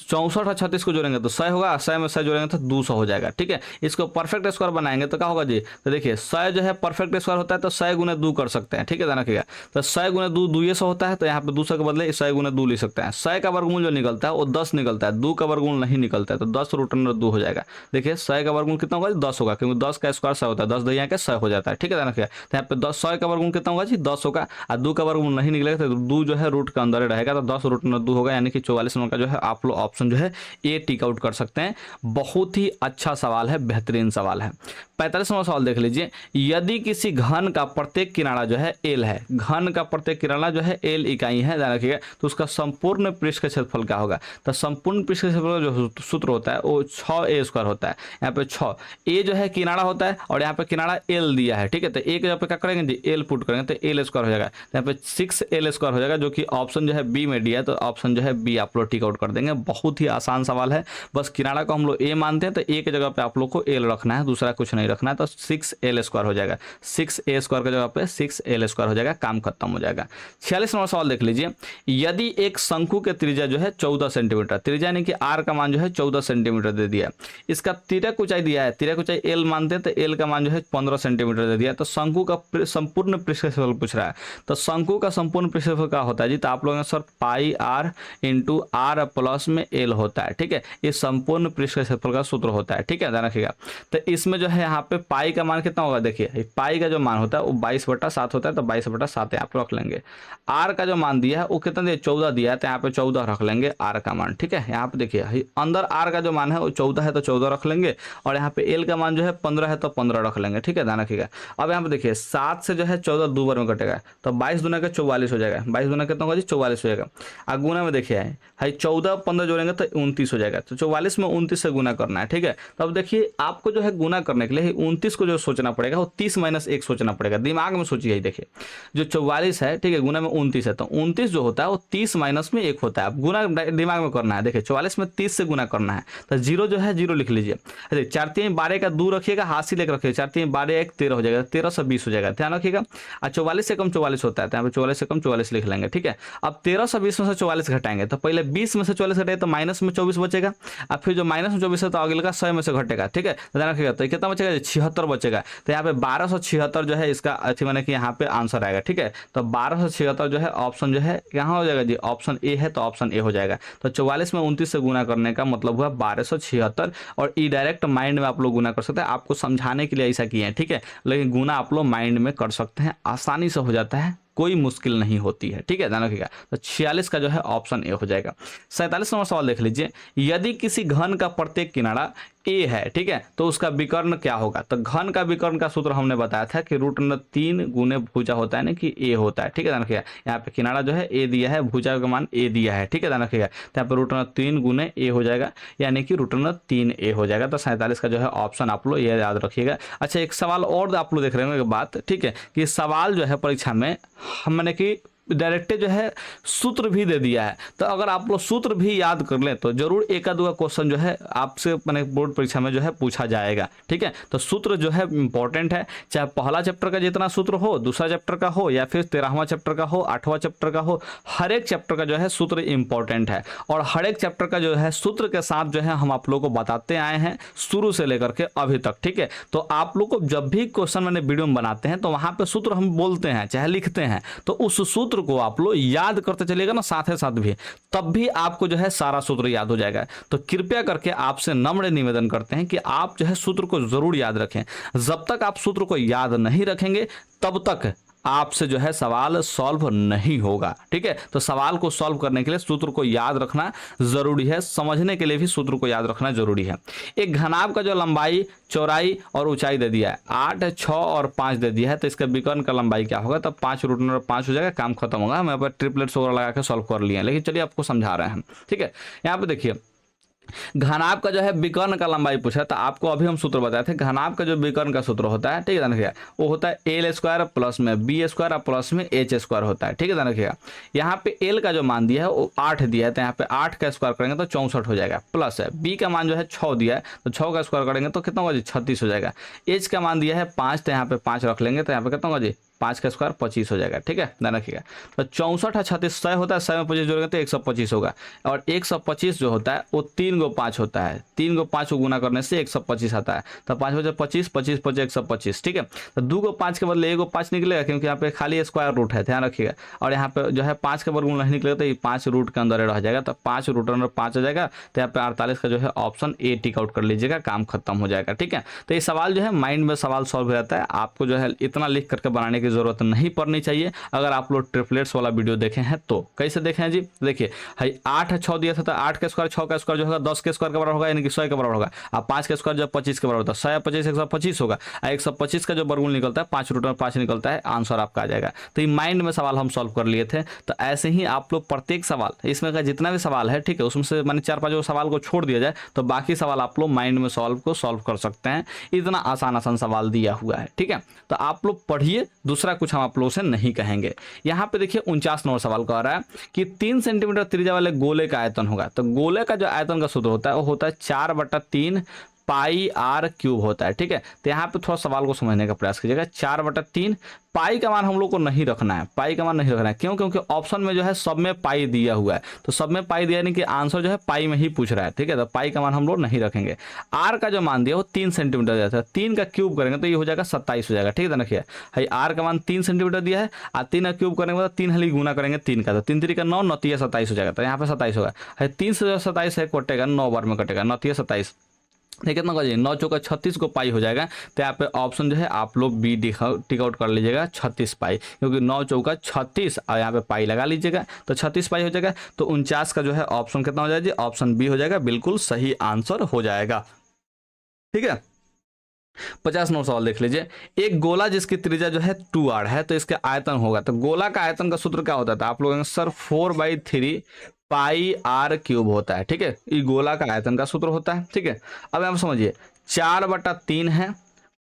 Speaker 1: 64 और 36 को जोड़ेंगे तो 100 होगा, 100 में 100 जोड़ेंगे तो 200 हो जाएगा, ठीक है। इसको परफेक्ट स्क्वायर बनाएंगे तो क्या होगा जी, तो देखिए 100 जो है परफेक्ट स्क्वायर होता है तो 100 गुने 2 कर सकते हैं, ठीक है, ध्यान रखिएगा। तो 100 गुने 2 200 होता है, तो यहाँ पे 200 के बदले 100 गुने 2 ले सकते हैं। 100 का वर्गमूल जो निकलता है वो 10 निकलता है, 2 का वर्गमूल नहीं निकलता है, तो 10 √2 हो जाएगा। देखिए 100 का वर्गमूल कितना होगा, 10 होगा, क्योंकि 10 का स्क्वायर 100 होता है, 10 यहाँ के 100 हो जाता है, ठीक है, ध्यान रखिएगा। तो यहाँ पे 100 का वर्गमूल कितना होगा जी, 10 होगा, और 2 का वर्गमूल नहीं निकलेगा करेंगे तो 2 जो है रूट के अंदर ही रहेगा, तो 10 रूट में 2 होगा, यानी कि 44 नंबर का जो है आप लोग ऑप्शन जो है ए टिक आउट कर सकते हैं। बहुत ही अच्छा सवाल है, बेहतरीन सवाल है। 45 नंबर सवाल देख लीजिए, यदि किसी घन का प्रत्येक किनारा जो है एल है, घन का प्रत्येक किनारा जो है एल इकाई है, ध्यान रखिएगा, तो उसका संपूर्ण पृष्ठ का क्षेत्रफल क्या होगा? तो संपूर्ण पृष्ठ का क्षेत्रफल जो सूत्र होता है वो 6a² होता है। यहाँ पे 6 ए जो है किनारा होता है और यहाँ पे किनारा एल दिया है, ठीक है। तो ए के जगह पे क्या करेंगे जी, एल पुट करेंगे तो l² हो जाएगा, तो यहाँ पे 6l² हो जाएगा, जो कि ऑप्शन जो है बी में डी है, तो ऑप्शन जो है बी आप लोग टिक आउट कर देंगे। बहुत ही आसान सवाल है, बस किनारा को हम लोग ए मानते हैं, तो ए की जगह पे आप लोग को एल रखना है, दूसरा कुछ नहीं रखना है, तो 6l² हो जाएगा, 6a² की जगह पे 6l² हो जाएगा, काम खत्म हो जाएगा। 46 नंबर सवाल देख लीजिए, यदि एक शंकु के त्रिज्या जो है 14 सेंटीमीटर, त्रिज्या यानी कि आर का मान जो है 14 सेंटीमीटर दे दिया, इसका तिर्यक ऊंचाई दिया है, तिर्यक ऊंचाई एल मानते हैं, तो एल का मान जो है 15 सेंटीमीटर दे दिया, तो शंकु का संपूर्ण पृष्ठ क्षेत्रफल पूछ रहा है। तो शंकु का संपूर्ण पृष्ठ क्षेत्रफल क्या होता है जी, तो आप लोगों ने sir pi are into are plus में एल होता है, ठीक है। ये संपूर्ण पृष्ठ क्षेत्रफल का सूत्र होता है, ठीक है, ध्यान रखिएगा। तो इसमें जो है यहाँ पे पाई का मान कितना होगा, देखिए पाई का जो मान होता है वो 22/7 होता है, तो 22/7 यहाँ पे रख लेंगे। आर का जो मान दिया है वो कितना दिया, 14 दिया है, तो यहाँ पे 14 रख लेंगे आर का मान, ठीक है। यहाँ पे देखिए अंदर आर का जो मान है वो 14 है, तो 14 रख लेंगे, और यहाँ पे एल का मान जो है 15 है, तो 15 रख लेंगे, ठीक है, ध्यान रखिएगा। अब यहाँ पे देखिए 7 से जो है 14 दो बार में कटेगा, तो 22 दूना का 44 हो जाएगा, 22 दूना कितना होगा जी, 44 हो जाएगा। और गुना में देखिए है 14 15 जोड़ेंगे तो 29 हो जाएगा, तो 44 में 29 से गुना करना है, ठीक है। तो अब देखिए आपको जो है गुना करने के लिए 29 को जो सोचना पड़ेगा वो 30 - 1 सोचना पड़ेगा, दिमाग में सोचिए। देखिए जो 44 है, ठीक है, गुना में 29 है, तो 29 जो होता है वो 30 - 1 होता है। अब गुना दिमाग में करना है, देखिए 44 में 30 से गुना करना है, तो 0 जो है 0 लिख लीजिए। अरे 4 3 12 का 2 रखिएगा, हाथ से लेकर रखिएगा, 4 3 12 1 13 हो जाएगा, 13 से 20 हो जाएगा, ध्यान रखिएगा। और 44 से कम 44 होता है, तो यहाँ पे 44 से कम 44 लिख लेंगे, ठीक है। अब 13 से 20 में से 44 घटाएंगे, तो पहले 20 में से 44 घटाए तो माइनस में 24 बचेगा, और फिर जो माइनस में 24 है तो आगे लगा 100 में से घटेगा, ठीक है, ध्यान रखिएगा। तो कितना बचेगा, 76 बचेगा, तो यहाँ पे 1276 जो है इसका अच्छी माने कि यहाँ पे आंसर आएगा, ठीक है। तो 1276 जो है ऑप्शन जो है यहाँ हो जाएगा जी, ऑप्शन ए है, तो ऑप्शन ए हो जाएगा। तो 44 में 29 से गुना करने का मतलब हुआ 1276, और ई डायरेक्ट माइंड में आप लोग गुना कर सकते हैं, आपको समझाने के लिए ऐसा किए हैं, ठीक है, लेकिन गुना आप लोग माइंड में कर सकते हैं, आसानी से हो जाता है, कोई मुश्किल नहीं होती है, ठीक है, ध्यान रखिएगा। तो 46 का जो है ऑप्शन ए हो जाएगा। 47 नंबर सवाल देख लीजिए, यदि किसी घन का प्रत्येक किनारा ए है, ठीक है, तो उसका विकर्ण क्या होगा? तो घन का विकर्ण का सूत्र हमने बताया था कि √3 गुने भुजा होता है ना, कि ए होता है, ठीक है, ध्यान रखिएगा। यहाँ पे किनारा जो है ए दिया है, भुजा का मान ए दिया है, ठीक है, ध्यान रखिएगा। तो यहाँ पे √3 गुने ए हो जाएगा, यानी कि √3a हो जाएगा। तो 47 का जो है ऑप्शन आप लोग ये याद रखिएगा। अच्छा, एक सवाल और आप लोग देख रहे होंगे बात, ठीक है, कि सवाल जो है परीक्षा में हमने कि डायरेक्ट जो है सूत्र भी दे दिया है, तो अगर आप लोग सूत्र भी याद कर लें तो जरूर एक आध क्वेश्चन जो है आपसे मैंने बोर्ड परीक्षा में जो है पूछा जाएगा, ठीक है। तो सूत्र जो है इंपॉर्टेंट है, चाहे पहला चैप्टर का जितना सूत्र हो, दूसरा चैप्टर का हो, या फिर 13वां चैप्टर का हो, 8वां चैप्टर का हो, हर एक चैप्टर का जो है सूत्र इंपॉर्टेंट है। और हर एक चैप्टर का जो है सूत्र के साथ जो है हम आप लोगों को बताते आए हैं शुरू से लेकर के अभी तक, ठीक है। तो आप लोग को जब भी क्वेश्चन मैंने वीडियो में बनाते हैं तो वहां पे सूत्र हम बोलते हैं चाहे लिखते हैं, तो उस सूत्र को आप लोग याद करते चलिएगा ना, साथ ही साथ भी, तब भी आपको जो है सारा सूत्र याद हो जाएगा। तो कृपया करके आपसे नम्र निवेदन करते हैं कि आप जो है सूत्र को जरूर याद रखें। जब तक आप सूत्र को याद नहीं रखेंगे तब तक आपसे जो है सवाल सॉल्व नहीं होगा, ठीक है। तो सवाल को सॉल्व करने के लिए सूत्र को याद रखना जरूरी है, समझने के लिए भी सूत्र को याद रखना जरूरी है। एक घनाभ का जो लंबाई, चौड़ाई और ऊंचाई दे दिया है 8, 6 और 5 दे दिया है, तो इसका विकर्ण का लंबाई क्या होगा? तब 5 √5 हो जाएगा, काम खत्म होगा। हम यहाँ पर ट्रिपलेट्स वगैरह लगा के सॉल्व कर लिए हैं, लेकिन चलिए आपको समझा रहे हैं, ठीक है। यहाँ पे देखिए घनाभ का जो है विकर्ण का लंबाई पूछा, तो आपको अभी हम सूत्र बताए थे। घनाभ का जो विकर्ण का सूत्र होता है, ठीक है, ध्यान रखिएगा, वो होता है l² प्लस में b² और प्लस में h² होता है, ठीक है, ध्यान रखिएगा। यहाँ पे l का जो मान दिया है वो 8 दिया है, तो यहाँ पे 8 का स्क्वायर करेंगे तो 64 हो जाएगा, प्लस है b का मान जो है 6 दिया है, तो 6 का स्क्वायर करेंगे तो कितना होगा जी? 36 हो जाएगा। h का मान दिया है 5, तो यहाँ पे 5 रख लेंगे, तो यहाँ पे कितना होगा जी? 5 का स्क्वायर 25 हो जाएगा, ठीक है, ध्यान रखिएगा। तो 64 है 36 100 होता है, 100 में 25 जोड़ेंगे तो 125 होगा, और 125 जो होता है वो 3 को 5 होता है, 3 को 5 को गुना करने से 125 आता है। तो 5 बचे 25, 25 बचे 125, ठीक है। तो 2 को 5 के बदले 1 को 5 निकलेगा, क्योंकि यहाँ पे खाली स्क्वायर रूट है, ध्यान रखिएगा। और यहाँ पे जो है 5 के वर्गमूल नहीं निकलेगा तो ये 5 रूट के अंदर रह जाएगा, तो 5 √5 हो जाएगा। तो यहाँ पे 48 का जो है ऑप्शन ए टिक आउट कर लीजिएगा, काम खत्म हो जाएगा, ठीक है। तो ये सवाल जो है माइंड में सवाल सॉल्व हो जाता है, आपको जो है इतना लिख करके बनाने की की ज़रूरत नहीं पड़नी चाहिए अगर आप लोग ट्रिपलेट्स वाला वीडियो देखे हैं तो। कैसे देखे हैं जी, देखिए भाई 8 है 6 दिया था तो 8 का स्क्वायर 6 का स्क्वायर जो होगा 10 के स्क्वायर के बराबर होगा, यानी कि 100 के बराबर होगा। अब 5 का स्क्वायर जब 25 के बराबर होता है 100 या 25 125 होगा, 125 का जो वर्गमूल निकलता है 5√5 निकलता है, आंसर आपका आ जाएगा। तो ये माइंड में सवाल हम सॉल्व कर लिए थे। तो ऐसे ही आप लोग प्रत्येक सवाल इसमें का जितना भी सवाल है, ठीक है, उसमें से मैंने 4-5 सवाल को छोड़ दिया जाए तो बाकी सवाल आप लोग माइंड में सॉल्व कर सकते हैं। इतना आसान सवाल दिया हुआ है, ठीक है। तो आप लोग पढ़िए, दूसरा कुछ हम आप लोगों से नहीं कहेंगे। यहाँ पे देखिए 49 नंबर सवाल कह रहा है कि 3 सेंटीमीटर त्रिज्या वाले गोले का आयतन होगा। तो गोले का जो आयतन का सूत्र होता है वो होता है 4/3 पाई आर क्यूब होता है, ठीक है। तो यहाँ पे थोड़ा सवाल को समझने का प्रयास कीजिएगा। 4/3 पाई का मान हम लोग को नहीं रखना है, पाई का मान नहीं रखना है। क्यों? क्योंकि ऑप्शन में जो है सब में पाई दिया हुआ है, तो सब में पाई दिया यानी कि आंसर जो है पाई में ही पूछ रहा है, ठीक है। तो पाई का मान हम लोग नहीं रखेंगे। आर का जो मान दिया वो 3 सेंटीमीटर दिया था, 3 का क्यूब करेंगे तो ये हो जाएगा 27 हो जाएगा, ठीक है। देखिए भाई आर का मान 3 सेंटीमीटर दिया है और 3 का क्यूब करेंगे तो 3 हली गुना करेंगे 3 का, तो 3 3 का 9, 9 3 27 हो जाएगा। तो यहाँ पे 27 होगा। 3 से 27 है कटेगा 9 बार में कटेगा, 9 3 27, ठीक है। कितना का 9 चौका 36 को पाई हो जाएगा। तो यहाँ पे ऑप्शन जो है आप लोग बी टिक आउट कर लीजिएगा 36 पाई, क्योंकि 9 चौका 36 और यहाँ पे पाई लगा लीजिएगा तो 36 पाई हो जाएगा। तो 49 का जो है ऑप्शन कितना हो जाएगा जी, ऑप्शन बी हो जाएगा, बिल्कुल सही आंसर हो जाएगा, ठीक है। 50 नंबर सवाल देख लीजिए। एक गोला जिसकी त्रिज्या जो है 2r है तो इसका आयतन होगा। तो गोला का आयतन का सूत्र क्या होता था आप लोगों ने सर, 4/3 पाई आर क्यूब होता है, ठीक है। ये गोला का आयतन का सूत्र होता है, ठीक है। अब आप समझिए 4/3 है,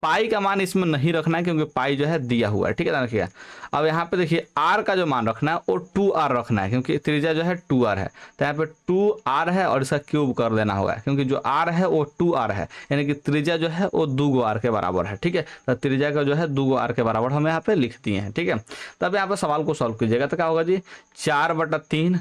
Speaker 1: पाई का मान इसमें नहीं रखना है क्योंकि पाई जो है दिया हुआ है, ठीक है। देखिए अब यहाँ पे देखिए आर का जो मान रखना है वो 2r रखना है क्योंकि त्रिज्या जो है 2r है। तो यहाँ पे 2r है और इसका क्यूब कर देना होगा क्योंकि जो r है वो 2r है, यानी कि त्रिज्या जो है वो 2 r के बराबर है, ठीक है। तो त्रिज्या का जो है 2 r के बराबर हम यहाँ पे लिख दिए हैं, ठीक है। तब यहाँ पे सवाल को सॉल्व कीजिएगा तो क्या होगा जी, 4/3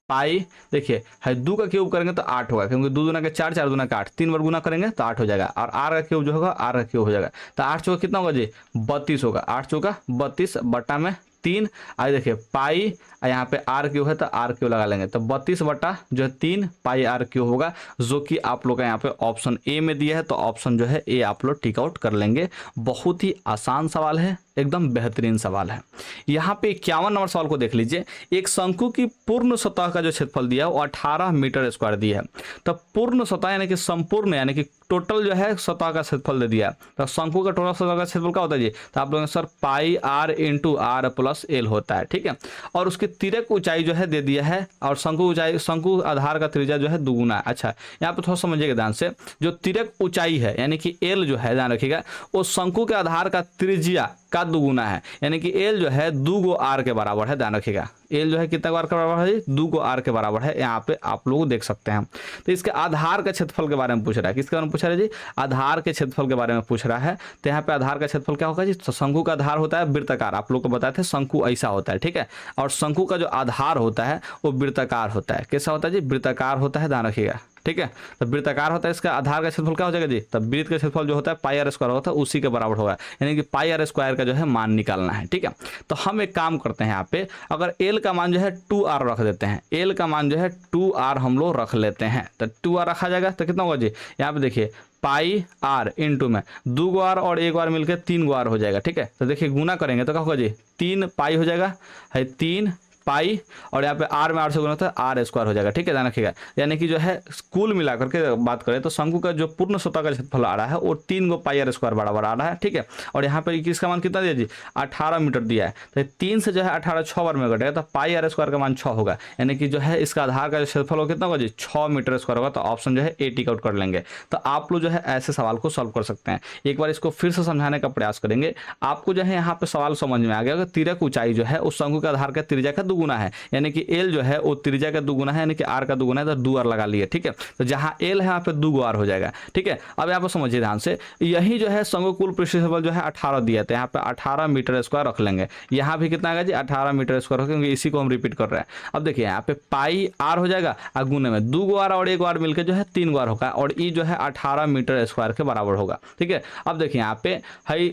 Speaker 1: पाई, देखिए है 2 का क्यूब करेंगे तो 8 होगा क्योंकि 2 दूना के 4, 4 दूना का 8, 3 बार गुना करेंगे तो 8 हो जाएगा। और आर का क्यूब जो होगा आर का क्यूब हो जाएगा। तो 8 चौका कितना होगा जी, 32 होगा। 8 चौका 32 बटा में 3, आज देखिए पाई यहाँ पे आर क्यू है तो आर क्यू लगा लेंगे तो 32 बटा जो है 3 पाई आर क्यू होगा, जो कि आप लोग का यहाँ पे ऑप्शन ए में दिया है। तो ऑप्शन जो है ए आप लोग टिक आउट कर लेंगे। बहुत ही आसान सवाल है, एकदम बेहतरीन सवाल है। यहाँ पे 51 नंबर सवाल को देख लीजिए। एक शंकु की पूर्ण सतह का जो क्षेत्रफल दिया है वो 18 मीटर स्क्वायर दिया है। तो पूर्ण सतह यानी कि संपूर्ण यानी कि टोटल जो है सतह का क्षेत्रफल दे दिया है। तो शंकु का टोटल सतह का क्षेत्रफल क्या होता है जी, तो आप लोगों ने sir pi are into are plus L होता है, ठीक है। और उसकी तिरक ऊंचाई जो है दे दिया है और शंकु आधार का त्रिज्या जो है दुगुना है। अच्छा यहाँ पे थोड़ा समझिएगा ध्यान से, जो तिरक ऊंचाई है यानी कि एल जो है ध्यान रखिएगा, वो शंकु के आधार का त्रिज्या का दुगुना है, यानी कि एल जो है 2 आर के बराबर है। ध्यान रखिएगा एल जो है कितना आर के बराबर है, 2 आर के बराबर है। यहाँ पे आप लोग देख सकते हैं। तो इसके आधार के क्षेत्रफल के बारे में पूछ रहा है, किसके बारे में पूछ रहा है जी, आधार के क्षेत्रफल के बारे में पूछ रहा है। तो यहाँ पे आधार का क्षेत्रफल क्या होगा जी, तो शंकु का आधार होता है वृत्ताकार, आप लोग को बताए थे शंकु ऐसा होता है, ठीक है। और शंकु का जो आधार होता है वो वृत्ताकार होता है। कैसा होता है जी, वृत्ताकार होता है, ध्यान रखिएगा, ठीक है। तो वृत्ताकार होता है, इसका आधार का क्षेत्रफल क्या हो जाएगा जी, तब वृत्त का क्षेत्रफल जो होता है पाई आर स्क्वायर होता है उसी के बराबर होगा, यानी कि पाई आर स्क्वायर का जो है मान निकालना है, ठीक है। तो हम एक काम करते हैं यहाँ पे, अगर एल का मान जो है 2r रख देते हैं, एल का मान जो है 2r हम लोग रख लेते हैं। तो 2r रखा जाएगा तो कितना होगा जी, यहाँ पे देखिए पाई आर इंटू में 2 आर और 1 आर मिलकर 3 आर हो जाएगा, ठीक है। तो देखिए गुना करेंगे तो क्या होगा जी, 3 पाई हो जाएगा, है 3 पाई और यहाँ पे आर में 8 से गुना होता है आर स्क्वायर हो जाएगा, ठीक है। ध्यान रखिएगा, यानी कि जो है कुल मिलाकर के बात करें तो शंकु का जो पूर्ण सतह का क्षेत्रफल आ रहा है वो 3 पाई आर स्क्वायर बराबर आ रहा है, ठीक है। और यहाँ पे किसका मान कितना दिया जी, 18 मीटर दिया है। तो 3 से जो है 18 6 बार में घटेगा तो पाई आर स्क्वायर का मान 6 होगा, यानी कि जो है इसका आधार का जो क्षेत्रफल होगा कितना होगा जी, 6 मीटर स्क्वायर होगा। तो ऑप्शन जो है ए टिक आउट कर लेंगे। तो आप लोग जो है ऐसे सवाल को सॉल्व कर सकते हैं। एक बार इसको फिर से समझाने का प्रयास करेंगे, आपको जो है यहाँ पे सवाल समझ में आ गया। तिरक ऊंचाई जो है उस शंकु के आधार का त्रिज्या का दुगुना है, यानी कि एल जो है वो त्रिज्या का दुगुना है, यानी कि आर का दुगुना है, तो 2 आर लगा लिए, ठीक है। तो जहां एल है यहाँ पे 2 आर हो जाएगा, ठीक है। अब यहाँ पे समझिए ध्यान से, यही जो है शंकु कुल पृष्ठ क्षेत्रफल जो है 18 दिया था, यहाँ पे 18 मीटर स्क्वायर रख लेंगे। यहाँ भी कितना आएगा जी, 18 मीटर स्क्वायर, क्योंकि इसी को हम रिपीट कर रहे हैं। अब देखिए यहाँ पे पाई आर हो जाएगा और गुने में 2 आर और 1 आर मिलकर जो है 3 आर होगा और ई जो है 18 मीटर स्क्वायर के बराबर होगा, ठीक है। अब देखिए यहाँ पे है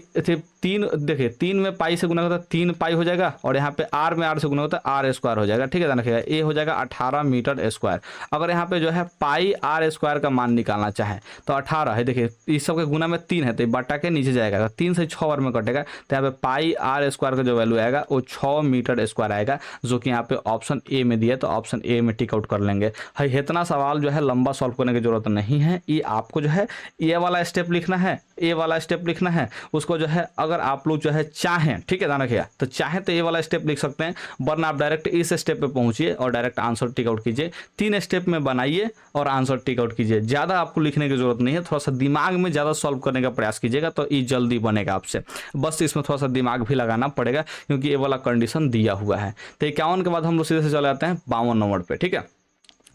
Speaker 1: 3, देखिए 3 में पाई से गुना होता है 3 पाई हो जाएगा और यहाँ पे आर में आर से गुना होता है आर स्क्वायर हो जाएगा, ठीक है, ध्यान रखिएगा, ये हो जाएगा 18 मीटर स्क्वायर। अगर यहाँ पे जो है पाई आर स्क्वायर का मान निकालना चाहे तो 18 है, देखिए इस सब के गुना में 3 है तो बटा के नीचे जाएगा, अगर 3 से 6 बार में कटेगा तो यहाँ पे पाई आर स्क्वायर का जो वैल्यू आएगा वो 6 मीटर स्क्वायर आएगा, जो कि यहाँ पे ऑप्शन ए में दिया है, तो ऑप्शन ए में टिक आउट कर लेंगे। है इतना सवाल जो है लंबा सॉल्व करने की जरूरत नहीं है, ये आपको जो है ये वाला स्टेप लिखना है, ए वाला स्टेप लिखना है, उसको जो है अगर आप लोग जो है चाहें, ठीक है, ध्यान रखिए, तो चाहें तो ये वाला स्टेप लिख सकते हैं, वरना आप डायरेक्ट इस स्टेप पे पहुंचिए और डायरेक्ट आंसर टिक आउट कीजिए। 3 स्टेप में बनाइए और आंसर टिक आउट कीजिए, ज़्यादा आपको लिखने की जरूरत नहीं है, थोड़ा सा दिमाग में ज़्यादा सॉल्व करने का प्रयास कीजिएगा तो ये जल्दी बनेगा आपसे, बस इसमें थोड़ा सा दिमाग भी लगाना पड़ेगा क्योंकि ये वाला कंडीशन दिया हुआ है। तो 51 के बाद हम लोग सीधे से चले जाते हैं 52 नंबर पे, ठीक है।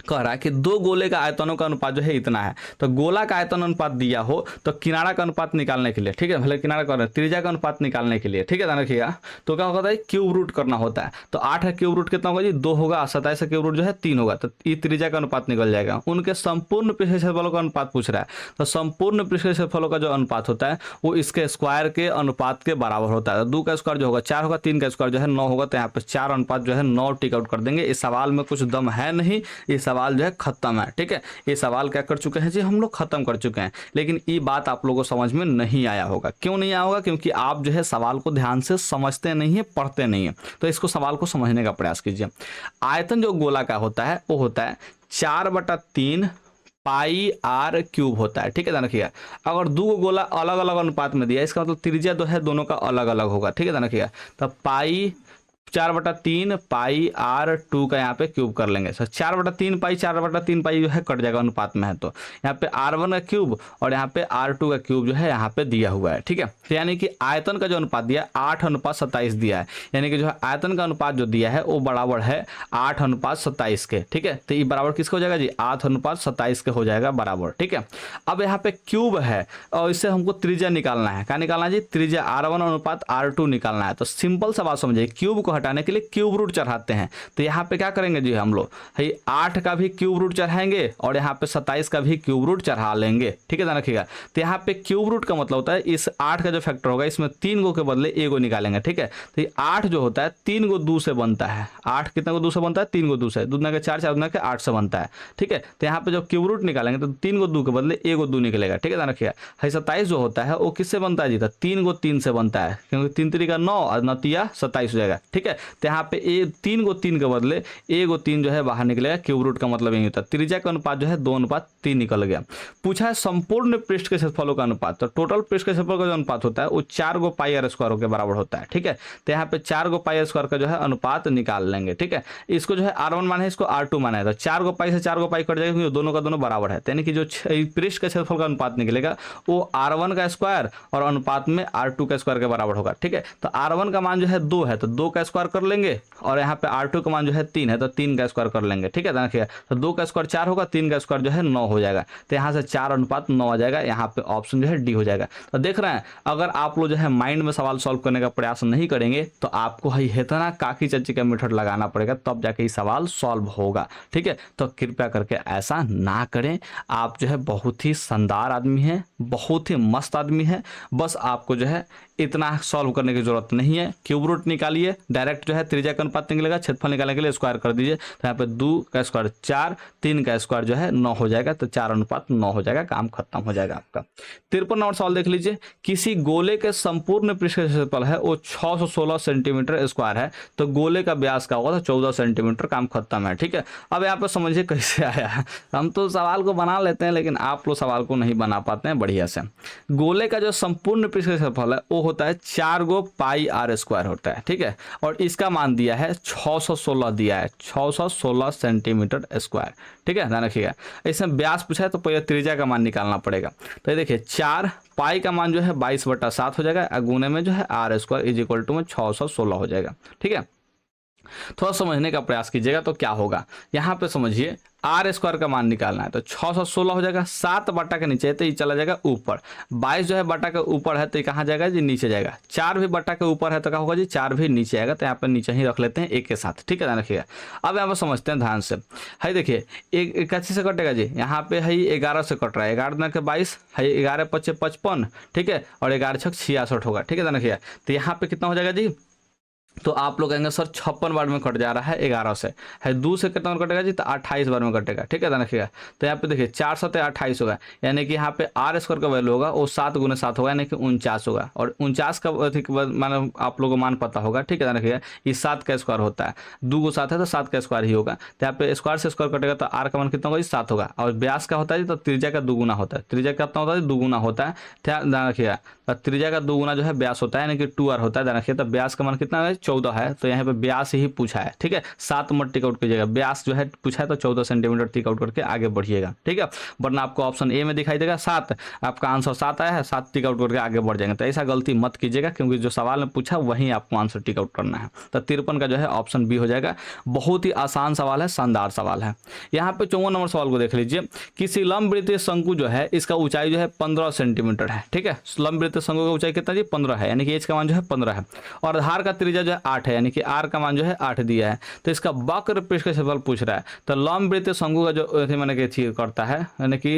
Speaker 1: कह रहा है कि दो गोले का आयतनों का अनुपात जो है इतना है, तो गोला का आयतन अनुपात दिया हो तो किनारा का अनुपात निकालने के लिए, ठीक है, भले किनारा का त्रिज्या का अनुपात निकालने के लिए, ठीक है, ध्यान रखिएगा, तो क्या होता है क्यूब रूट करना होता है। तो 8 है, क्यूब रूट कितना होगा जी 2 होगा, 27 का क्यूब रूट जो है 3 होगा, तो ये त्रिज्या का अनुपात निकल जाएगा। उनके संपूर्ण पृष्ठीय क्षेत्रफलों का अनुपात पूछ रहा है, तो संपूर्ण पृष्ठीय क्षेत्रफलों का जो अनुपात होता है वो इसके स्क्वायर के अनुपात के बराबर होता है। 2 का स्क्वायर जो होगा 4 होगा, 3 का स्क्वायर जो है 9 होगा, तो यहाँ पे 4 अनुपात जो है 9 टिक आउट कर देंगे। इस सवाल में कुछ दम है नहीं, ये सवाल जो है खत्म है, ठीक है, ये सवाल क्या कर चुके हैं जी हम लोग खत्म कर चुके हैं। लेकिन ये बात आप लोगों को समझ में नहीं आया होगा, क्यों नहीं आया होगा, क्योंकि आप जो है सवाल को ध्यान से समझते नहीं है, पढ़ते नहीं है। तो इसको सवाल को समझने का प्रयास कीजिए। आयतन जो गोला का होता है वो होता है 4/3 पाई आर क्यूब होता है, ठीक है, ध्यान रखिएगा। अगर दो गोला अलग अलग अनुपात में दिया, इसका मतलब त्रिज्या जो है दोनों का अलग अलग होगा, ठीक है, ध्यान रखिएगा। तो पाई 4/3 पाई आर 2 का यहाँ पे क्यूब कर लेंगे, सर 4/3 पाई 4/3 पाई जो है कट जाएगा अनुपात में है, तो यहाँ पे R1 का क्यूब और यहाँ पे R2 का क्यूब जो है यहाँ पे दिया हुआ है, ठीक है। तो यानी कि आयतन का जो अनुपात दिया 8:27 दिया है, यानी कि जो है आयतन का अनुपात जो दिया है वो बराबर है 8:27 के, ठीक है। तो ये बराबर किसका हो जाएगा जी 8:27 के हो जाएगा बराबर, ठीक है। अब यहाँ पे क्यूब है और इससे हमको त्रिज्या निकालना है, क्या निकालना है जी त्रिज्या R1 अनुपात R2 निकालना है। तो सिंपल सा बात समझिए, क्यूब को हटाने के लिए क्यूब रूट चढ़ाते हैं, तो यहाँ पे क्या करेंगे जी हम लोग 8 का भी क्यूब रूट चढ़ाएंगे और यहाँ पे 27 का भी क्यूब रूट चढ़ा लेंगे, ठीक है, ध्यान रखिएगा। तो यहाँ पे क्यूब रूट का मतलब होता है इस 8 का जो फैक्टर होगा इसमें 3 गो के बदले 1 गो निकालेंगे, ठीक है। तो ये 8 जो होता है 3 गो 2 से बनता है, 8 कितना को 2 से बनता है 3 गो 2 से, 2 के 4 4 के 8 से बनता है, ठीक है। तो यहाँ पे जब क्यूब रूट निकालेंगे तो 3 गो 2 के बदले 1 गो 2 निकलेगा, ठीक है, ध्यान रखिएगा। 27 जो होता है वो किससे बनता है जी 3 गो 3 से बनता है, क्योंकि 3 3 का 9 और 9 तिया 27 हो जाएगा, ठीक है। तो यहाँ पे 3 गो 3 के बदले 1 गो 3 जो है बाहर निकलेगा, क्यूब रूट का मतलब यही होता है। त्रिज्या का अनुपात जो है 2:3 निकल गया। पूछा है संपूर्ण पृष्ठ के क्षेत्रफलों का अनुपात, तो टोटल पृष्ठ के क्षेत्रफल का जो अनुपात होता है वो 4 गो पाई आर स्क्वायर के बराबर होता है, ठीक है। तो यहाँ पे 4 गो पाई आर स्क्वायर का जो है अनुपात निकाल लेंगे, ठीक है। इसको जो है R1 माने इसको R2 माना है, तो 4 गो पाई से 4 गो पाई कट जाएगा क्योंकि दोनों का दोनों बराबर है, यानी कि जो पृष्ठ के क्षेत्रफल का अनुपात निकलेगा वो R1 का स्क्वायर और अनुपात में R2 का स्क्वायर के बराबर होगा, ठीक है। तो R1 का मान जो है 2 है तो 2 का स्क्वायर कर लेंगे और यहाँ पे R2 का मान जो है 3 है तो 3 का स्क्वायर कर लेंगे, ठीक है, ध्यान रखिएगा। तो 2 का स्क्वायर 4 होगा, 3 का स्क्वायर जो है 9 हो जाएगा, तो यहाँ से 4:9 आ जाएगा, यहाँ पे ऑप्शन जो है डी हो जाएगा। तो देख रहे हैं अगर आप लोग जो है माइंड में सवाल सॉल्व करने का प्रयास नहीं करेंगे तो आपको इतना काकी चच्ची का मेथड लगाना पड़ेगा, तब जाके ये सवाल सॉल्व होगा, ठीक है। तो कृपया करके ऐसा ना करें। आप जो है बहुत ही शानदार आदमी है, बहुत ही मस्त आदमी है, बस आपको जो है इतना सॉल्व करने की जरूरत नहीं है। क्यूब रूट निकालिए, डायरेक्ट जो है त्रिज्या का अनुपात निकलेगा, क्षेत्रफल निकालने के लिए स्क्वायर कर दीजिए, तो यहाँ पे 2 का स्क्वायर 4, 3 का स्क्वायर जो है 9 हो जाएगा, तो 4:9 हो जाएगा, काम खत्म हो जाएगा आपका। 53 नंबर सवाल देख लीजिए। किसी गोले के संपूर्ण पृष्ठ क्षेत्रफल है वो 616 सेंटीमीटर स्क्वायर है, तो गोले का व्यास का होगा तो 14 सेंटीमीटर, काम खत्म है, ठीक है। अब यहाँ पे समझिए कैसे आया, हम तो सवाल को बना लेते हैं लेकिन आप लोग सवाल को नहीं बना पाते हैं बढ़िया से। गोले का जो संपूर्ण पृष्ठ क्षेत्रफल है वो होता है 4 गो पाई आर स्क्वायर होता है, ठीक है, और इसका मान दिया है 616 दिया है, 616 सेंटीमीटर स्क्वायर, ठीक है, ध्यान रखिएगा। इसमें व्यास पूछा है तो पहले त्रिज्या का मान निकालना पड़ेगा। तो ये देखिए 4 पाई का मान जो है 22/7 हो जाएगा, गुने में जो है r square is equal to में 616 हो जाएगा, ठीक है। थोड़ा समझने का प्रयास कीजिएगा तो क्या होगा, यहाँ पे समझिए आर स्क्वायर का मान निकालना है तो 616 हो जाएगा, 7 बटा के नीचे है तो ये चला जाएगा ऊपर, 22 जो है बटा के ऊपर है तो ये कहाँ जाएगा जी नीचे जाएगा, 4 भी बटा के ऊपर है तो क्या होगा जी 4 भी नीचे आएगा, तो यहाँ पर नीचे ही रख लेते हैं एक के साथ, ठीक है, ध्यान रखिएगा। अब यहाँ पर समझते हैं ध्यान से, है देखिए एक अच्छी से कटेगा जी, यहाँ पे है 11 से कट रहा है, 11 के 22 है, 11 5 55, ठीक है, और 11 6 66 होगा, ठीक है, ध्यान रखिएगा। तो यहाँ पे कितना हो जाएगा जी तो आप लोग कहेंगे सर 56 बार में कट जा रहा है 11 से, है 2 से कितना बार कटेगा जी, तो 28 बार में कटेगा। ठीक है, ध्यान रखिएगा। तो यहाँ पे देखिए 4 7 28 होगा, यानी कि यहाँ पे आर स्क्वायर का वैल्यू होगा वो 7 गुना 7 होगा, यानी कि 49 होगा। और 49 का माने आप लोगों को मान पता होगा। ठीक है, ध्यान रखिएगा, ये 7 का स्क्वायर होता है, 2 को 7 है तो 7 का स्क्वायर ही होगा। तो यहाँ पे स्क्वायर से स्क्वायर कटेगा तो आर का मान कितना होगा जी, 7 होगा। और व्यास का होता है जी, तो त्रिज्या का 2 गुना होता है। त्रिज्या का कितना होता है, 2 गुना होता है। ध्यान रखिएगा, त्रिज्या का 2 गुना जो है व्यास होता है, यानी कि 2r होता है। ध्यान रखिए, तो व्यास का मान कितना है, 14 है। तो यहाँ पे व्यास ही पूछा है। ठीक है, 7 मत टिक आउट कीजिएगा, व्यास जो है पूछा है तो 14 सेंटीमीटर टिक आउट करके आगे बढ़िएगा। ठीक है, वरना आपको ऑप्शन ए में दिखाई देगा 7, आपका आंसर 7 आया है, 7 टिक आउट करके आगे बढ़ जाएंगे। तो ऐसा गलती मत कीजिएगा, क्योंकि जो सवाल में पूछा वहीं आपको आंसर टिक आउट करना है। तो 53 का जो है ऑप्शन बी हो जाएगा। बहुत ही आसान सवाल है, शानदार सवाल है। यहाँ पे 54 नंबर सवाल को देख लीजिए। किसी लंबवृत्तीय शंकु जो है इसका ऊंचाई जो है 15 सेंटीमीटर है। ठीक है, लंबवृत्तीय शंकु का ऊंचाई कितना जी, 15 है, यानी कि एच का मान जो है 15 है। और आधार का त्रिज्या जो है 8 है, यानी कि आर का मान जो है 8 दिया है। तो इसका वक्र पृष्ठ का क्षेत्रफल पूछ रहा है। तो लंबवृत्तीय शंकु का जो मैंने करता है, यानी कि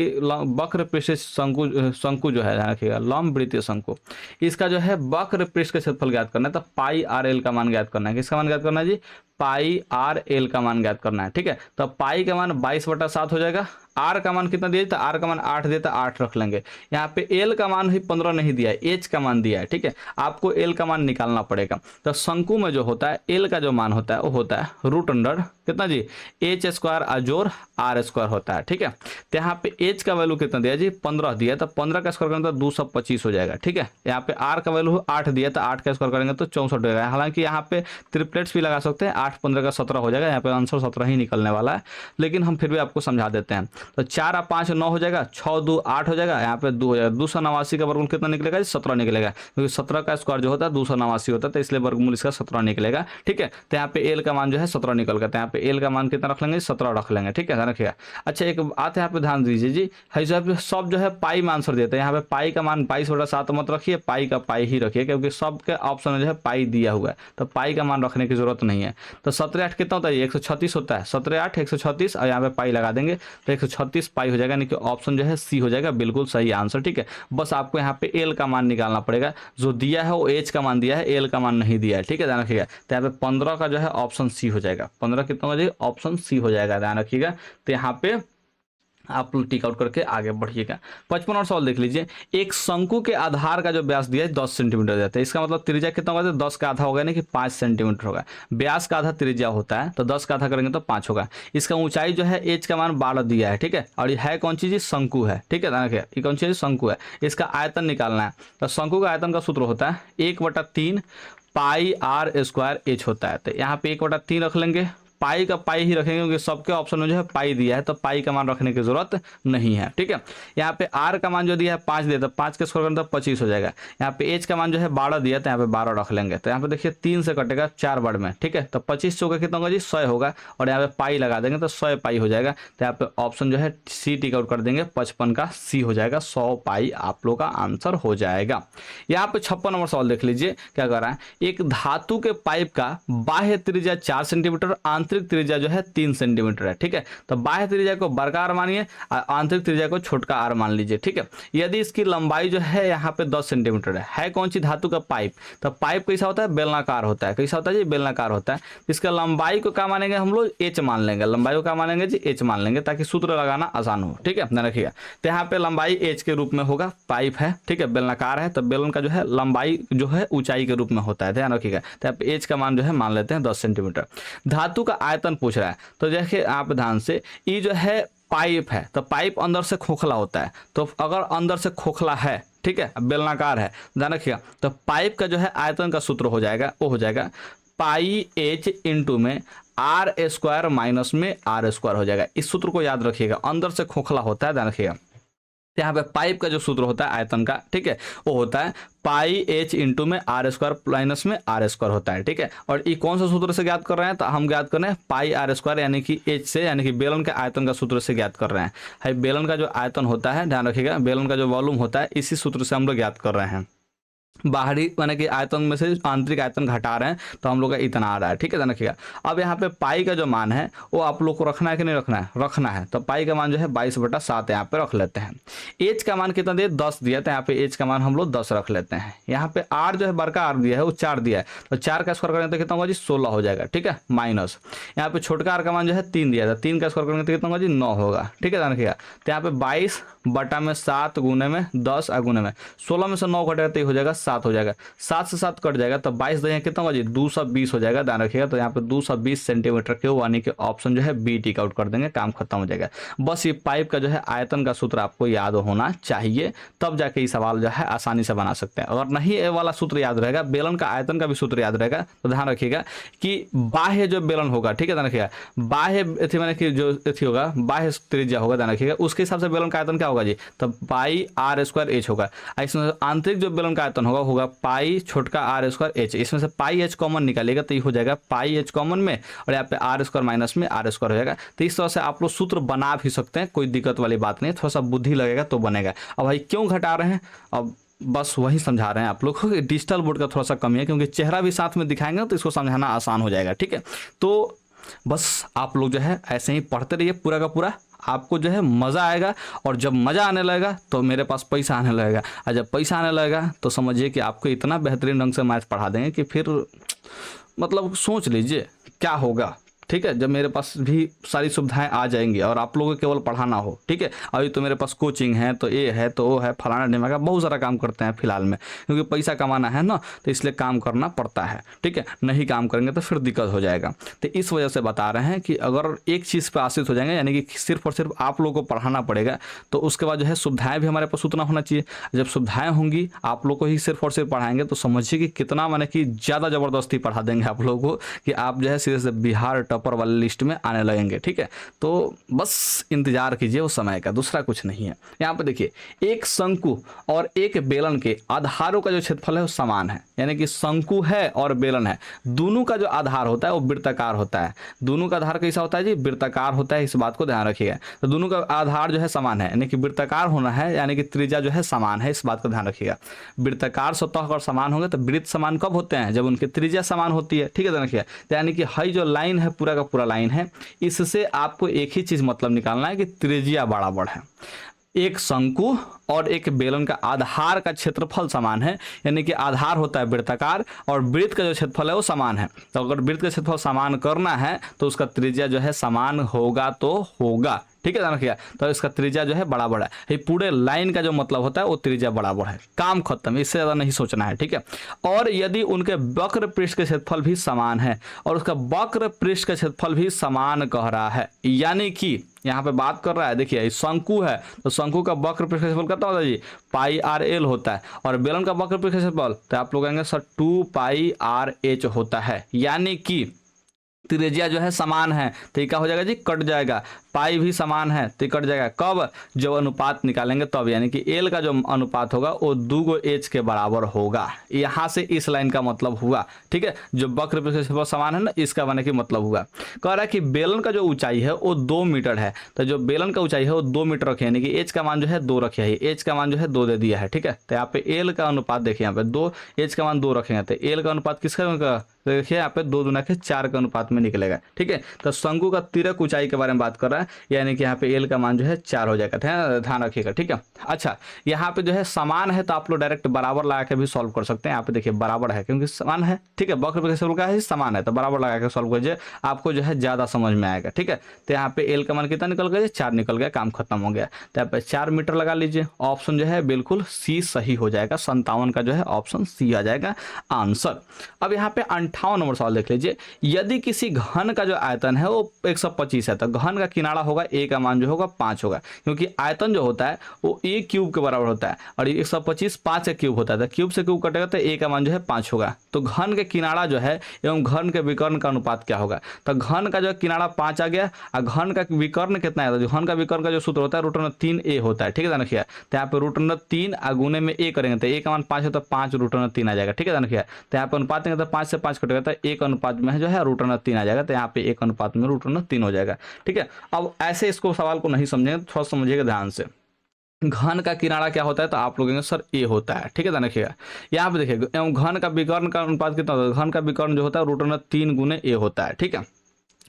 Speaker 1: वक्र पृष्ठ शंकु जो है, रखिएगा लंबवृत्तीय शंकु, इसका जो है वक्र पृष्ठ का क्षेत्रफल ज्ञात करना है। तो पाई आर एल का मान ज्ञात करना है। किसका मान ज्ञात करना है जी, पाई आर एल का मान ज्ञात करना है। ठीक है, तो पाई का मान 22/7 हो जाएगा। आर का मान कितना दिया, तो आर का मान 8 दिया, तो 8 रख लेंगे। यहाँ पे एल का मान ही 15 नहीं दिया है, एच का मान दिया है। ठीक है, आपको एल का मान निकालना पड़ेगा। तो शंकु में जो होता है एल का जो मान होता है वो होता है रूट अंडर कितना जी, एच स्क्वायर अजोर आर स्क्वायर होता है। ठीक है, तो यहाँ पे एच का वैल्यू कितना दिया जी, 15 दिया, तो 15 का स्क्वायर करेंगे तो 225 हो जाएगा। ठीक है, यहाँ पे आर का वैल्यू 8 दिया, तो 8 का स्क्वायर करेंगे तो 64 हो जाएगा। हालांकि यहाँ पे ट्रिपलेट्स भी लगा सकते हैं, 8 15 का 17 हो जाएगा। यहाँ पे आंसर 17 ही निकलने वाला है, लेकिन हम फिर भी आपको समझा देते हैं। तो 4 और 5 9 हो जाएगा, 6 2 8 हो जाएगा, यहाँ पे 2 हो जाएगा। 289 का वर्गमूल कितना निकलेगा, 17 निकलेगा, क्योंकि 17 का स्क्वायर जो होता है 289 होता है, तो इसलिए वर्गमूल इसका 17 निकलेगा। ठीक है, तो यहाँ पे एल का मान जो है 17 निकल गया, तो यहाँ पे एल का मान कितना रख लेंगे, 17 रख लेंगे। ठीक है, ध्यान रखिएगा। अच्छा, एक बात यहाँ पे ध्यान दीजिए जी, सब जो है पाई में आंसर देते हैं। यहाँ पे पाई का मान 22/7 मत रखिए, पाई का पाई ही रखिए, क्योंकि सबके ऑप्शन में जो है पाई दिया हुआ है, तो पाई का मान रखने की जरूरत नहीं है। तो 17 8 कितना होता है, 136 होता है। 17 8 136, और यहाँ पे पाई लगा देंगे तो 136 पाई हो जाएगा, यानी कि ऑप्शन जो है सी हो जाएगा, बिल्कुल सही आंसर। ठीक है, बस आपको यहाँ पे एल का मान निकालना पड़ेगा। जो दिया है वो एच का मान दिया है, एल का मान नहीं दिया है। ठीक है, ध्यान रखिएगा। तो यहाँ पे 15 का जो है ऑप्शन सी हो जाएगा। 15 कितना हो जाएगा, ऑप्शन सी हो जाएगा, ध्यान रखिएगा। तो यहाँ पे आप लोग टिक आउट करके आगे बढ़िएगा। 55 और सवाल देख लीजिए। एक शंकु के आधार का जो व्यास दिया है 10 सेंटीमीटर देता है, इसका मतलब त्रिज्या कितना होगा, 10 का आधा होगा, यानी कि 5 सेंटीमीटर होगा। व्यास का आधा त्रिज्या होता है, तो 10 का आधा करेंगे तो 5 होगा। इसका ऊंचाई जो है एच का मान 12 दिया है। ठीक है, और ये है कौन चीज, शंकु है। ठीक है, ये कौन चीज, शंकु है। इसका आयतन निकालना है। तो शंकु का आयतन का सूत्र होता है 1/3 पाई आर स्क्वायर एच होता है। तो यहाँ पे 1/3 रख लेंगे, पाई का पाई ही रखेंगे, क्योंकि सबके ऑप्शन में जो है पाई दिया है, तो पाई का मान रखने की जरूरत नहीं है। ठीक है, यहाँ पे आर का मान जो दिया है 5 दिया, तो 5 के स्क्वायर करें तो 25 हो जाएगा। यहाँ पे एच का मान जो है 12 दिया, तो यहाँ पे 12 रख लेंगे। तो यहाँ पे देखिए 3 से कटेगा 4 बार में। ठीक है, तो 25 होगा कितना होगा जी, 100 होगा, और यहाँ पे पाई लगा देंगे तो 100 पाई हो जाएगा। तो यहाँ पे ऑप्शन जो है सी टिक आउट कर देंगे, 55 का सी हो जाएगा, 100 पाई आप लोग का आंसर हो जाएगा। यहाँ पे 56 नंबर सवाल देख लीजिए, क्या कर रहा है। एक धातु के पाइप का बाह्य त्रिज्या 4 सेंटीमीटर, आंतरिक त्रिज्या जो है 3 सेंटीमीटर है। ठीक है, तो बाह्य त्रिज्या को बड़का आर मानिए, आंतरिक त्रिज्या को छोटका आर मान लीजिए। ठीक है, यदि इसकी लंबाई जो है यहाँ पे 10 सेंटीमीटर है कौन सी धातु का पाइप, तो पाइप कैसा होता है, बेलनाकार होता है। कैसा होता है जी, बेलनाकार होता है। इसका लंबाई को क्या मानेंगे हम लोग, एच मान लेंगे। लंबाई को क्या मानेंगे जी, एच मान लेंगे, ताकि सूत्र लगाना आसान हो। ठीक है, ध्यान रखिएगा। तो यहाँ पे लंबाई एच के रूप में होगा, पाइप है। ठीक है, बेलनाकार है, तो बेलन का जो है लंबाई जो है ऊंचाई के रूप में होता है, ध्यान रखिएगा। तो यहाँ पे एच का मान जो है मान लेते हैं 10 सेंटीमीटर। धातु का आयतन पूछ रहा है, तो देखिए आप ध्यान से, ये जो है पाइप है, तो पाइप अंदर से खोखला होता है। तो अगर अंदर से खोखला है, ठीक है, बेलनाकार है, ध्यान रखिएगा, तो पाइप का जो है आयतन का सूत्र हो जाएगा, वो हो जाएगा पाई एच इंटू में आर स्क्वायर माइनस में आर स्क्वायर हो जाएगा। इस सूत्र को याद रखिएगा, अंदर से खोखला होता है, ध्यान रखिएगा। यहाँ पे पाइप का जो सूत्र होता है आयतन का, ठीक है, वो होता है पाई एच इंटू में आर स्क्वायर माइनस में आर स्क्वायर होता है। ठीक है, और ये कौन सा सूत्र से ज्ञात कर रहे हैं, तो हम ज्ञात कर रहे हैं पाई आर स्क्वायर, यानी कि एच से, यानी कि बेलन के आयतन का सूत्र से ज्ञात कर रहे हैं। है बेलन का जो आयतन होता है, ध्यान रखिएगा, बेलन का जो वॉल्यूम होता है, इसी सूत्र से हम लोग ज्ञात कर रहे हैं। बाहरी माने कि आयतन में से आंतरिक आयतन घटा रहे हैं तो हम लोग का इतना आ रहा है, ठीक है, ध्यान रखिएगा। अब यहाँ पे पाई का जो मान है वो आप लोग को रखना है कि नहीं रखना है, रखना है। तो पाई का मान जो है 22/7 यहाँ पे रख लेते हैं। एच का मान कितना दिया, 10 दिया, तो यहाँ पे एच का मान हम लोग 10 रख लेते हैं। यहाँ पे आर जो है बड़का आर दिया है वो 4 दिया है, तो 4 का स्क्वायर करेंगे तो कितना होगा जी 16 हो जाएगा, ठीक है, माइनस यहाँ पे छोटका आर का मान जो है 3 दिया था, 3 का स्क्वायर करेंगे तो कितना होगा जी 9 होगा, ठीक है, ध्यान रखिएगा। तो यहाँ पे 22/7 गुने में 10 गुने में 16 में से 9 घटेगा तो ये हो जाएगा 7 हो जाएगा, 7 से 7 कट जाएगा तो 22 दे कितना होगा जी 220 हो जाएगा, ध्यान रखिएगा। तो यहाँ पे 220 सेंटीमीटर के यानी कि ऑप्शन जो है बी टिक आउट कर देंगे, काम खत्म हो जाएगा। बस ये पाइप का जो है आयतन का सूत्र आपको याद होना चाहिए, तब जाके ये सवाल जो है आसानी से बना सकते हैं। अगर नहीं ये वाला सूत्र याद रहेगा, बेलन का आयतन का भी सूत्र याद रहेगा, तो ध्यान रखिएगा कि बाह्य जो बेलन होगा, ठीक है, ध्यान रखिएगा, बाह्य माने कि जो होगा बाह्य त्रिज्या होगा, ध्यान रखिएगा, उसके हिसाब से बेलन का आयतन क्या होगा जी, तो पाई आर स्क्वायर एच होगा। इसमें आंतरिक जो बेलन का आयतन होगा पाई छोटका आर स्क्वायर एच, इसमें से पाई एच कॉमन निकालेगा तो ये हो जाएगा पाई एच कॉमन में और यहाँ पे आर स्क्वायर माइनस में आर स्क्वायर हो जाएगा। तो इस तरह से आप लोग सूत्र बना भी सकते हैं, कोई दिक्कत वाली बात नहीं, थोड़ा सा बुद्धि लगेगा तो बनेगा। अब भाई क्यों घटा रहे हैं, अब बस वही समझा रहे हैं आप लोग को कि डिजिटल बोर्ड का थोड़ा सा कमी है, क्योंकि चेहरा भी साथ में दिखाएंगे तो इसको समझाना आसान हो जाएगा, ठीक है। तो बस आप लोग जो है ऐसे ही पढ़ते रहिए पूरा का पूरा, आपको जो है मज़ा आएगा, और जब मज़ा आने लगेगा तो मेरे पास पैसा आने लगेगा, और जब पैसा आने लगेगा तो समझिए कि आपको इतना बेहतरीन ढंग से मैथ पढ़ा देंगे कि फिर मतलब सोच लीजिए क्या होगा, ठीक है, जब मेरे पास भी सारी सुविधाएं आ जाएंगी और आप लोगों को केवल पढ़ाना हो, ठीक है। अभी तो मेरे पास कोचिंग है, तो ये है तो वो है, फलाना ढिमाका बहुत सारा काम करते हैं फिलहाल में, क्योंकि पैसा कमाना है ना, तो इसलिए काम करना पड़ता है, ठीक है। नहीं काम करेंगे तो फिर दिक्कत हो जाएगा। तो इस वजह से बता रहे हैं कि अगर एक चीज़ पर आश्रित हो जाएंगे, यानी कि सिर्फ और सिर्फ आप लोगों को पढ़ाना पड़ेगा, तो उसके बाद जो है सुविधाएं भी हमारे पास उतना होना चाहिए। जब सुविधाएं होंगी, आप लोग को ही सिर्फ और सिर्फ पढ़ाएंगे, तो समझिए कि कितना माने कि ज़्यादा ज़बरदस्ती पढ़ा देंगे आप लोगों को कि आप जो है सीधे से बिहार टॉपर वाली लिस्ट में आने लगेंगे, ठीक है। तो बस इंतजार कीजिए उस समय का, दूसरा कुछ नहीं है। यहाँ पे देखिए, एक शंकु और एक बेलन के आधारों का जो क्षेत्रफल है वो समान है, यानी कि शंकु है और बेलन है, दोनों का जो आधार होता है वो वृत्ताकार होता है। दोनों का आधार कैसा होता है जी, वृत्ताकार होता है, इस बात को ध्यान रखिएगा। तो दोनों का आधार जो है समान है, यानी कि वृत्ताकार होना है, यानी कि त्रिज्या जो है समान है, इस बात का ध्यान रखिएगा। वृत्ताकार सतह अगर समान होंगे तो वृत्त समान कब होते हैं, जब उनकी त्रिज्या समान होती है, ठीक है, ध्यान रखिएगा। यानी कि हई जो लाइन है पूरा का पूरा लाइन है, इससे आपको एक ही चीज मतलब निकालना है कि त्रिज्या बराबर है। एक शंकु और एक बेलन का आधार का क्षेत्रफल समान है, यानी कि आधार होता है वृत्ताकार और वृत्त का जो क्षेत्रफल है वो समान है। तो अगर वृत्त का क्षेत्रफल समान करना है तो उसका त्रिज्या जो है समान होगा तो होगा, ठीक है, ध्यान रखिएगा। तो इसका त्रिज्या जो है बराबर है, ये पूरे लाइन का जो मतलब होता है वो त्रिज्या बराबर है, काम खत्म, इससे ज़्यादा नहीं सोचना है, ठीक है। और यदि उनके वक्र पृष्ठ के क्षेत्रफल भी समान है और उसका वक्र पृष्ठ का क्षेत्रफल भी समान कह रहा है, यानी कि यहाँ पे बात कर रहा है, देखिए शंकु है तो शंकु का वक्र पृष्ठ का क्षेत्रफल कितना होता है जी, पाई आर एल होता है, और बेलन का वक्र पृष्ठ का क्षेत्रफल तो आप लोग कहेंगे सर 2 पाई आर एच होता है, यानी कि त्रिज्या जो है समान है, तो ये क्या हो जाएगा जी, कट जाएगा, पाई भी समान है तो कट जाएगा, कब, जब अनुपात निकालेंगे तब, यानी कि एल का जो अनुपात होगा वो 2 एच के बराबर होगा। यहाँ से इस लाइन का मतलब हुआ, ठीक है, जो वक्र पृष्ठ समान है ना, इसका बने कि मतलब हुआ। कह रहा है कि बेलन का जो ऊंचाई है वो 2 मीटर है, तो जो बेलन का ऊंचाई है वो 2 मीटर रखे, यानी कि एच का मान जो है 2 रखे है, एच का मान जो है 2 दे दिया है, ठीक है। तो यहाँ पे एल का अनुपात देखिए, यहाँ पे 2, एच का मान 2 रखेंगे तो एल का अनुपात किसका, देखिए यहाँ पे 2 दूना के 4 के अनुपात में निकलेगा, ठीक है। तो शंकु का तिरक ऊंचाई के बारे में बात कर रहा है, यानी कि यहाँ पे एल का मान जो है 4 हो जाएगा, ध्यान रखिएगा, ठीक है। अच्छा, यहाँ पे जो है समान है तो आप लोग डायरेक्ट बराबर लगा के भी सॉल्व कर सकते हैं। यहाँ पे देखिए बराबर है क्योंकि समान है, ठीक है, वक्र पृष्ठ का है समान है तो बराबर लगा के सॉल्व कीजिए, आपको जो है ज्यादा समझ में आएगा, ठीक है। तो यहाँ पे एल का मान कितना निकल गया, 4 निकल गया, काम खत्म हो गया। तो यहाँ पे 4 मीटर लगा लीजिए, ऑप्शन जो है बिल्कुल सी सही हो जाएगा, 57 का जो है ऑप्शन सी आ जाएगा आंसर। अब यहाँ पे 58 नंबर सवाल देख लीजिए, यदि किसी घन का जो आयतन है वो 125 है तो घन का किनारा होगा, ए का मान जो होगा 5 होगा, क्योंकि आयतन जो होता है वो ए क्यूब के बराबर होता है और 125 5 का क्यूब होता है, तो क्यूब से क्यूब कटेगा तो ए का मान जो है 5 होगा। तो घन के किनारा जो है एवं घन के विकर्ण का अनुपात क्या होगा, तो घन का जो किनारा 5 आ गया और घन का विकर्ण कितना है, तो घन का विकर्ण का जो सूत्र होता है √3a होता है, ठीक है, ध्यान रखिए। तो यहाँ पे √3 गुने में ए करेंगे तो ए का मान 5 है तो 5 √3 आ जाएगा, ठीक है, ध्यान रखिए। तो यहाँ पे अनुपात देंगे तो 5 से 5 कटेगा तो 1 अनुपात में जो है √3 आ जाएगा, तो यहाँ पे 1 अनुपात में √3 हो जाएगा, ठीक है। अब ऐसे इसको सवाल को नहीं समझेंगे, थोड़ा समझिएगा ध्यान से। घन का किनारा क्या होता है, तो आप लोग कहेंगे सर ए होता है। ठीक है, ध्यान रखिएगा। यहाँ पे देखिए एवं घन का विकर्ण का अनुपात कितना होता है, घन का विकर्ण जो होता है √3 3 गुने ए होता है। ठीक है,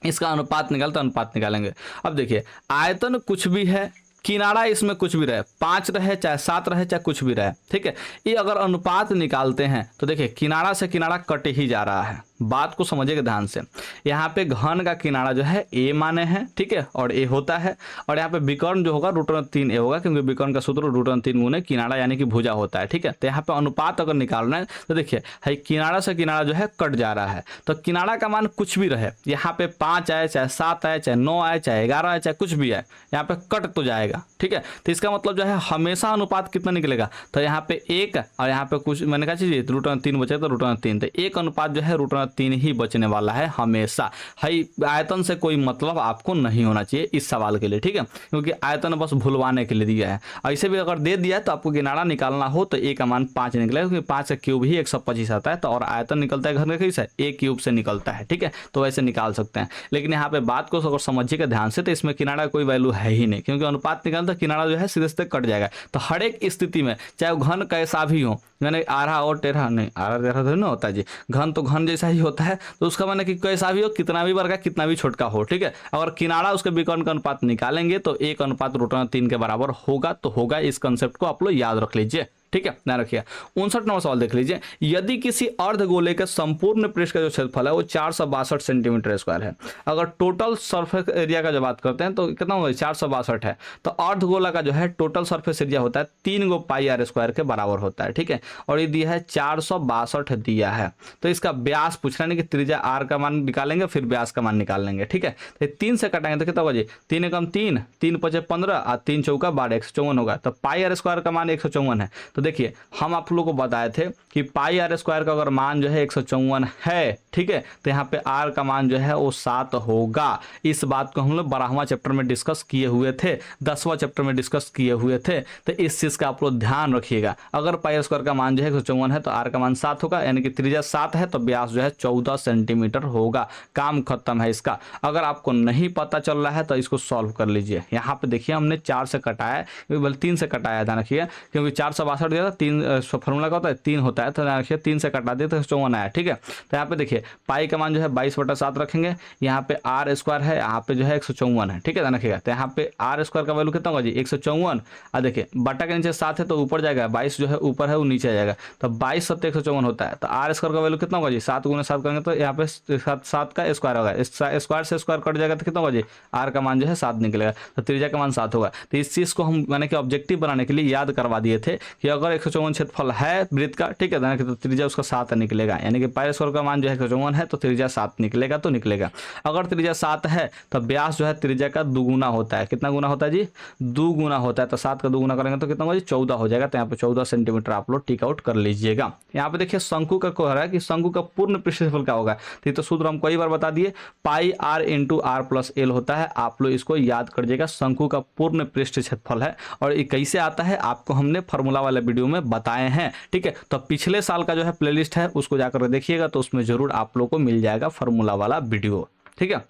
Speaker 1: इसका अनुपात निकालता, अनुपात निकालेंगे। अब देखिए आयतन कुछ भी है, किनारा इसमें कुछ भी रहे, 5 रहे चाहे 7 रहे चाहे कुछ भी रहे। ठीक है, ये अगर अनुपात निकालते हैं तो देखिए किनारा से किनारा कट ही जा रहा है। बात को समझिएगा ध्यान से। यहाँ पे घन का किनारा जो है ए माने हैं, ठीक है, और ए होता है। और यहाँ पे विकर्ण जो होगा √3 ए होगा, क्योंकि विकर्ण का सूत्र √3 गुने किनारा यानी कि भुजा होता है। ठीक है, तो यहाँ पे अनुपात अगर निकालना है तो देखिए है किनारा से किनारा जो है कट जा रहा है, तो किनारा का मान कुछ भी रहे, यहाँ पे 5 आए चाहे 7 आए चाहे 9 आए चाहे 11 आए चाहे कुछ भी आए, यहाँ पे कट तो जाएगा। ठीक है, तो इसका मतलब जो है हमेशा अनुपात कितना निकलेगा, तो यहाँ पे 1 और यहाँ पे कुछ मैंने कहा चीज़ √3 बचे तो √3, तो एक अनुपात जो है √3 ही बचने वाला है हमेशा। है आयतन से कोई मतलब आपको नहीं होना चाहिए इस सवाल के लिए। ठीक है, क्योंकि आयतन बस भुलवाने के लिए दिया है। ऐसे भी अगर दे दिया है तो आपको किनारा निकालना हो तो ए का मान 5 निकलेगा, क्योंकि 5 का क्यूब ही 125 आता है। तो और आयतन निकलता है घर का कैसे, ए क्यूब से निकलता है। ठीक है, तो वैसे निकाल सकते हैं। लेकिन यहाँ पे बात को अगर समझिएगा ध्यान से, तो इसमें किनारा कोई वैल्यू है ही नहीं, क्योंकि अनुपात निकालता किनारा जो है सीधे सीधे कट जाएगा। तो हर एक स्थिति में चाहे वो घन कैसा भी हो, मैंने आधा और टेढ़ा नहीं, आधा टेढ़ा तो नहीं होता जी, घन तो घन जैसा ही होता है, तो उसका मैंने कि कैसा भी हो, कितना भी बड़ा कितना भी छोटका हो। ठीक है, अगर किनारा उसके विकर्ण का अनुपात निकालेंगे तो एक अनुपात √3 के बराबर होगा, तो होगा। इस कंसेप्ट को आप लोग याद रख लीजिए। ठीक है, ध्यान रखिए। 59 नंबर सवाल देख लीजिए। यदि किसी अर्धगोले के संपूर्ण पृष्ठ का जो क्षेत्रफल है वो 462 सेंटीमीटर स्क्वायर है, अगर टोटल सरफेस एरिया का जब बात करते हैं तो कितना होगा, 462 है, तो अर्धगोला का जो है टोटल सरफेस एरिया होता है 3 गो पाई आर स्क्वायर के बराबर होता है। ठीक है, और ये दिया है 462 दिया है, तो इसका व्यास पूछ रहा है कि त्रिज्या आर का मान निकालेंगे फिर व्यास का मान निकाल लेंगे। ठीक है, तो 3 से कटाएंगे तो कितना होगा जी, 3 एकम 3, 3 पचे 15 और 3 चौका 12, 154 होगा। तो पाई आर स्क्वायर का मान 154 है। तो देखिए हम आप लोगों को बताए थे कि पाई आर स्क्वायर का अगर मान जो है 154 है, ठीक है, तो यहाँ पे आर का मान जो है वो 7 होगा। इस बात को हम लोग 12वां चैप्टर में डिस्कस किए हुए थे, 10वां चैप्टर में डिस्कस किए हुए थे। तो इस चीज का आप लोग ध्यान रखिएगा। अगर पाई आर स्क्वायर का मान जो है 154 है तो आर का मान 7 होगा, यानी कि त्रिज्या 7 है तो व्यास जो है 14 सेंटीमीटर होगा। काम खत्म है इसका। अगर आपको नहीं पता चल रहा है तो इसको सॉल्व कर लीजिए। यहाँ पे देखिए हमने 4 से कटाया है, बल्कि 3 से कटाया, ध्यान रखिए, क्योंकि 462 दिया था, 3 फॉर्मूला का होता है 3 होता है, तो ध्यान रखिए 3 से कटा दिए तो 54 आया। ठीक है, तो यहाँ पे देखिए पाई का मान जो है 22/7 रखेंगे, यहाँ पे आर स्क्वायर है, यहाँ पे जो है 154 है। ठीक है, ध्यान रखिएगा, तो यहाँ पे आर स्क्वायर का वैल्यू कितना होगा जी, 154। और देखिए बटा के नीचे 7 है तो ऊपर जाएगा, 22 जो है ऊपर है वो नीचे आ जाएगा, तो 22 7 154 होता है। तो आर स्क्वायर का वैल्यू कितना होगा जी, 7 गुना 7 करेंगे तो यहाँ पे 7 का स्क्वायर होगा, स्क्वायर से स्क्वायर कट जाएगा तो कितना होगा जी, आर का मान जो है 7 निकलेगा, तो त्रिज्या का मान 7 होगा। तो इस चीज को हम मैंने कि ऑब्जेक्टिव बनाने के लिए याद करवा दिए थे कि अगर 154 क्षेत्रफल है वृत्त का, ठीक है, तो त्रिज्या उसका 7 निकलेगा, यानी कि पाई स्क्वायर का मान जो है 154 है तो त्रिज्या 7 निकलेगा, तो निकलेगा। अगर त्रिज्या 7 है तो व्यास जो है त्रिज्या का दुगुना होता है। कितना गुना होता है जी, दुगुना होता है, तो 7 का दुगुना करेंगे तो कितना होगा जी, 14 हो जाएगा। तो यहाँ पे 14 सेंटीमीटर आप लोग टिक आउट कर लीजिएगा। यहाँ पे देखिए शंकु का कह रहा है कि शंकु का पूर्ण पृष्ठ क्षेत्रफल क्या होगा, तो सूत्र हम कई बार बता दिए, pi are into are plus L होता है। आप लोग इसको याद कर लीजिएगा, शंकु का पूर्ण पृष्ठ क्षेत्रफल है। और ये कैसे आता है आपको हमने फॉर्मूला वाले वीडियो में बताए हैं। ठीक है, तो पिछले साल का जो है प्लेलिस्ट है उसको जाकर देखिएगा, तो उसमें जरूर आप लोग को मिल जाएगा फॉर्मूला वाला वीडियो। ठीक है,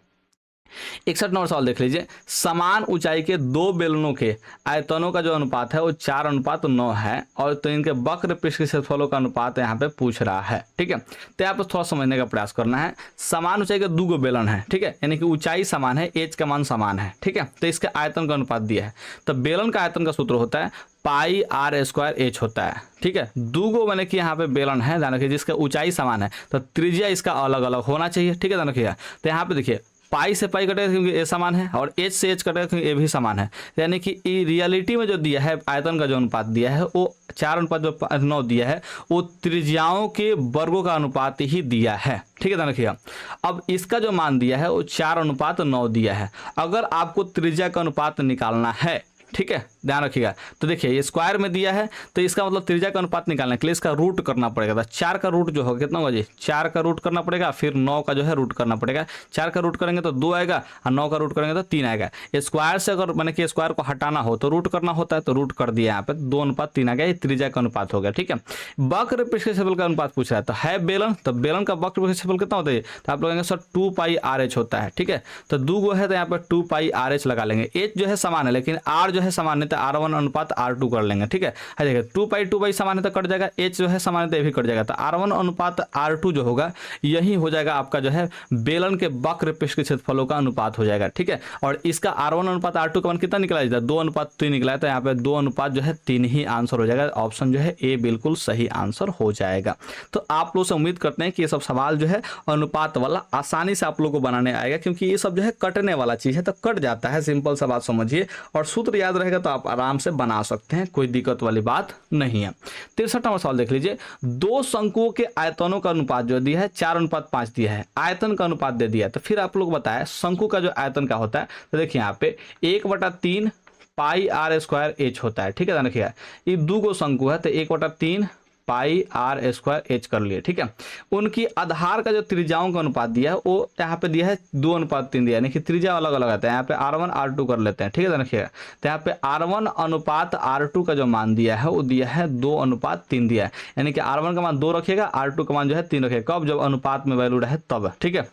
Speaker 1: 61 नंबर सवाल देख लीजिए। समान ऊंचाई के दो बेलनों के आयतनों का जो अनुपात है वो 4:9 है, और तो इनके वक्र पृष्ठ के क्षेत्रफलों का अनुपात यहाँ पे पूछ रहा है। ठीक है, तो यहाँ पे थोड़ा समझने का प्रयास करना है। समान ऊंचाई के दो बेलन है, ठीक है, यानी कि ऊंचाई समान है, एच का मान समान है। ठीक है, तो इसके आयतन का अनुपात दिया है, तो बेलन का आयतन का सूत्र होता है पाई आर स्क्वायर एच होता है। ठीक है, दूगो मैंने कि यहाँ पे बेलन है, ध्यान रखिए, जिसका ऊंचाई समान है तो त्रिज्या इसका अलग अलग होना चाहिए। ठीक है, ध्यान रखिए, तो यहाँ पे देखिए पाई से पाई कटेगा क्योंकि ए समान है, और एच से एच कटेगा क्योंकि ए भी समान है, यानी कि रियलिटी में जो दिया है आयतन का जो अनुपात दिया है वो 4:9 दिया है, वो त्रिज्याओं के वर्गों का अनुपात ही दिया है। ठीक है, ध्यान रखिएगा। अब इसका जो मान दिया है वो 4:9 दिया है। अगर आपको त्रिज्या का अनुपात निकालना है, ठीक है, ध्यान रखिएगा, तो देखिए ये स्क्वायर में दिया है, तो इसका मतलब त्रिज्या का अनुपात निकालने के लिए इसका रूट करना पड़ेगा। तो 4 का रूट जो होगा कितना होगा जी, 4 का रूट करना पड़ेगा, फिर 9 का जो है रूट करना पड़ेगा। 4 का रूट करेंगे तो 2 आएगा, और 9 का रूट करेंगे तो 3 आएगा। स्क्वायर से अगर मैंने कि स्क्वायर को हटाना हो तो रूट करना होता है, तो रूट कर दिया, यहाँ पे 2:3 आ गया, ये त्रिज्या का अनुपात हो गया। ठीक है, वक्र पृष्ठ के क्षेत्रफल का अनुपात पूछ रहा है, तो है बेलन, तो बेलन का वक्र पृष्ठ के क्षेत्रफल कितना होता है, तो आप लोग कहेंगे सर 2 पाई आर एच होता है। ठीक है, तो दो है तो यहाँ पे 2 पाई आर एच लगा लेंगे। एच जो है समान है लेकिन आर जो है समान नहीं, तो R1 अनुपात R2 कर लेंगे, ठीक है। देखिए 2 पाई सामान्यतः कट जाएगा, H जो है सामान्यतः भी कट जाएगा, तो R1 अनुपात R2 जो होगा यही हो जाएगा आपका जो है बेलन के वक्र पृष्ठ के क्षेत्रफलों का अनुपात हो जाएगा, ठीक है। और इसका R1 अनुपात R2 का मान कितना निकला जाता है, 2:3 निकला है, तो यहाँ पे 2:3 ही आंसर हो जाएगा। ऑप्शन जो है ए बिल्कुल सही आंसर हो जाएगा। तो आप लोग से उम्मीद करते हैं कि ये सब सवाल जो है अनुपात वाला आसानी से आप लोग को बनाने आएगा, क्योंकि ये सब जो है कटने वाला चीज है, तो कट जाता है, सिंपल सा बात समझिए, और सूत्र याद रहेगा तो आप आराम से बना सकते हैं, कोई दिक्कत वाली बात नहीं है। 63 नंबर सवाल देख लीजिए, दो शंकुओं के आयतनों का अनुपात जो दिया है 4:5 दिया है, आयतन का अनुपात दे दिया है, तो फिर आप लोग बताएं शंकु का जो आयतन का होता है, तो देखिए यहाँ पे 1/3 पाई आर स्क्वायर एच होता है, ठीक है। देखिए ये दो गो शंकु है, तो 1/3 पाई आर स्क्वायर एच कर लिए, ठीक है। उनकी आधार का जो त्रिज्याओं का अनुपात दिया है वो यहाँ पे दिया है 2:3 दिया है, यानी कि त्रिज्या अलग अलग आता है। यहाँ पे R1 R2 कर लेते हैं, ठीक है। देखिए तो यहाँ पे R1 अनुपात R2 का जो मान दिया है वो दिया है 2:3 दिया है, यानी कि R1 का मान 2 रखिएगा, R2 का मान जो है 3 रखिएगा, कब जब अनुपात में वैल्यू रहे तब, ठीक है।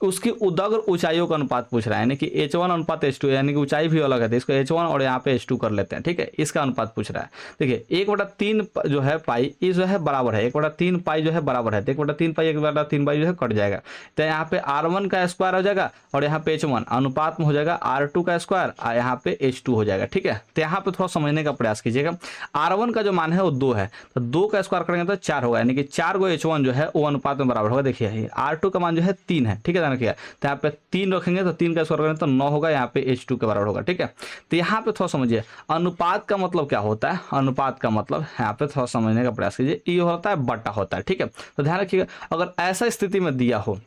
Speaker 1: उसकी उदग्र ऊंचाइयों का अनुपात पूछ रहा है, यानी कि H1 अनुपात H2, यानी कि ऊंचाई भी अलग है, तो इसको H1 और यहाँ पे H2 कर लेते हैं, ठीक है। इसका अनुपात पूछ रहा है, देखिए 1/3 जो है पाई ये जो है बराबर है 1/3 पाई जो है बराबर है, तो 1/3 पाई 1/3 पाई जो है कट जाएगा, तो यहाँ पे R1 का स्क्वायर हो जाएगा और यहाँ पे H1 अनुपात में हो जाएगा R2 का स्क्वायर और यहाँ पे H2 हो जाएगा, ठीक है। तो यहाँ पे थोड़ा समझने का प्रयास कीजिएगा। R1 का जो मान है वो 2 है, तो 2 का स्क्वायर करेंगे तो 4 होगा, यानी कि 4 गो H1 जो है वो अनुपात में बराबर होगा। देखिए R2 का मान जो है 3 है, ठीक है, किया तो यहाँ पे 3 रखेंगे तो 3 का स्क्वायर करेंगे तो 9 होगा, यहाँ पे H2 के बराबर होगा, ठीक है। तो यहाँ पे थोड़ा समझिए अनुपात का मतलब क्या होता है, अनुपात का मतलब यहाँ पे थोड़ा समझने का प्रयास कीजिए, ये होता है बटा होता है, ठीक है। तो ध्यान रखिएगा अगर ऐसा स्थिति में दिया हो,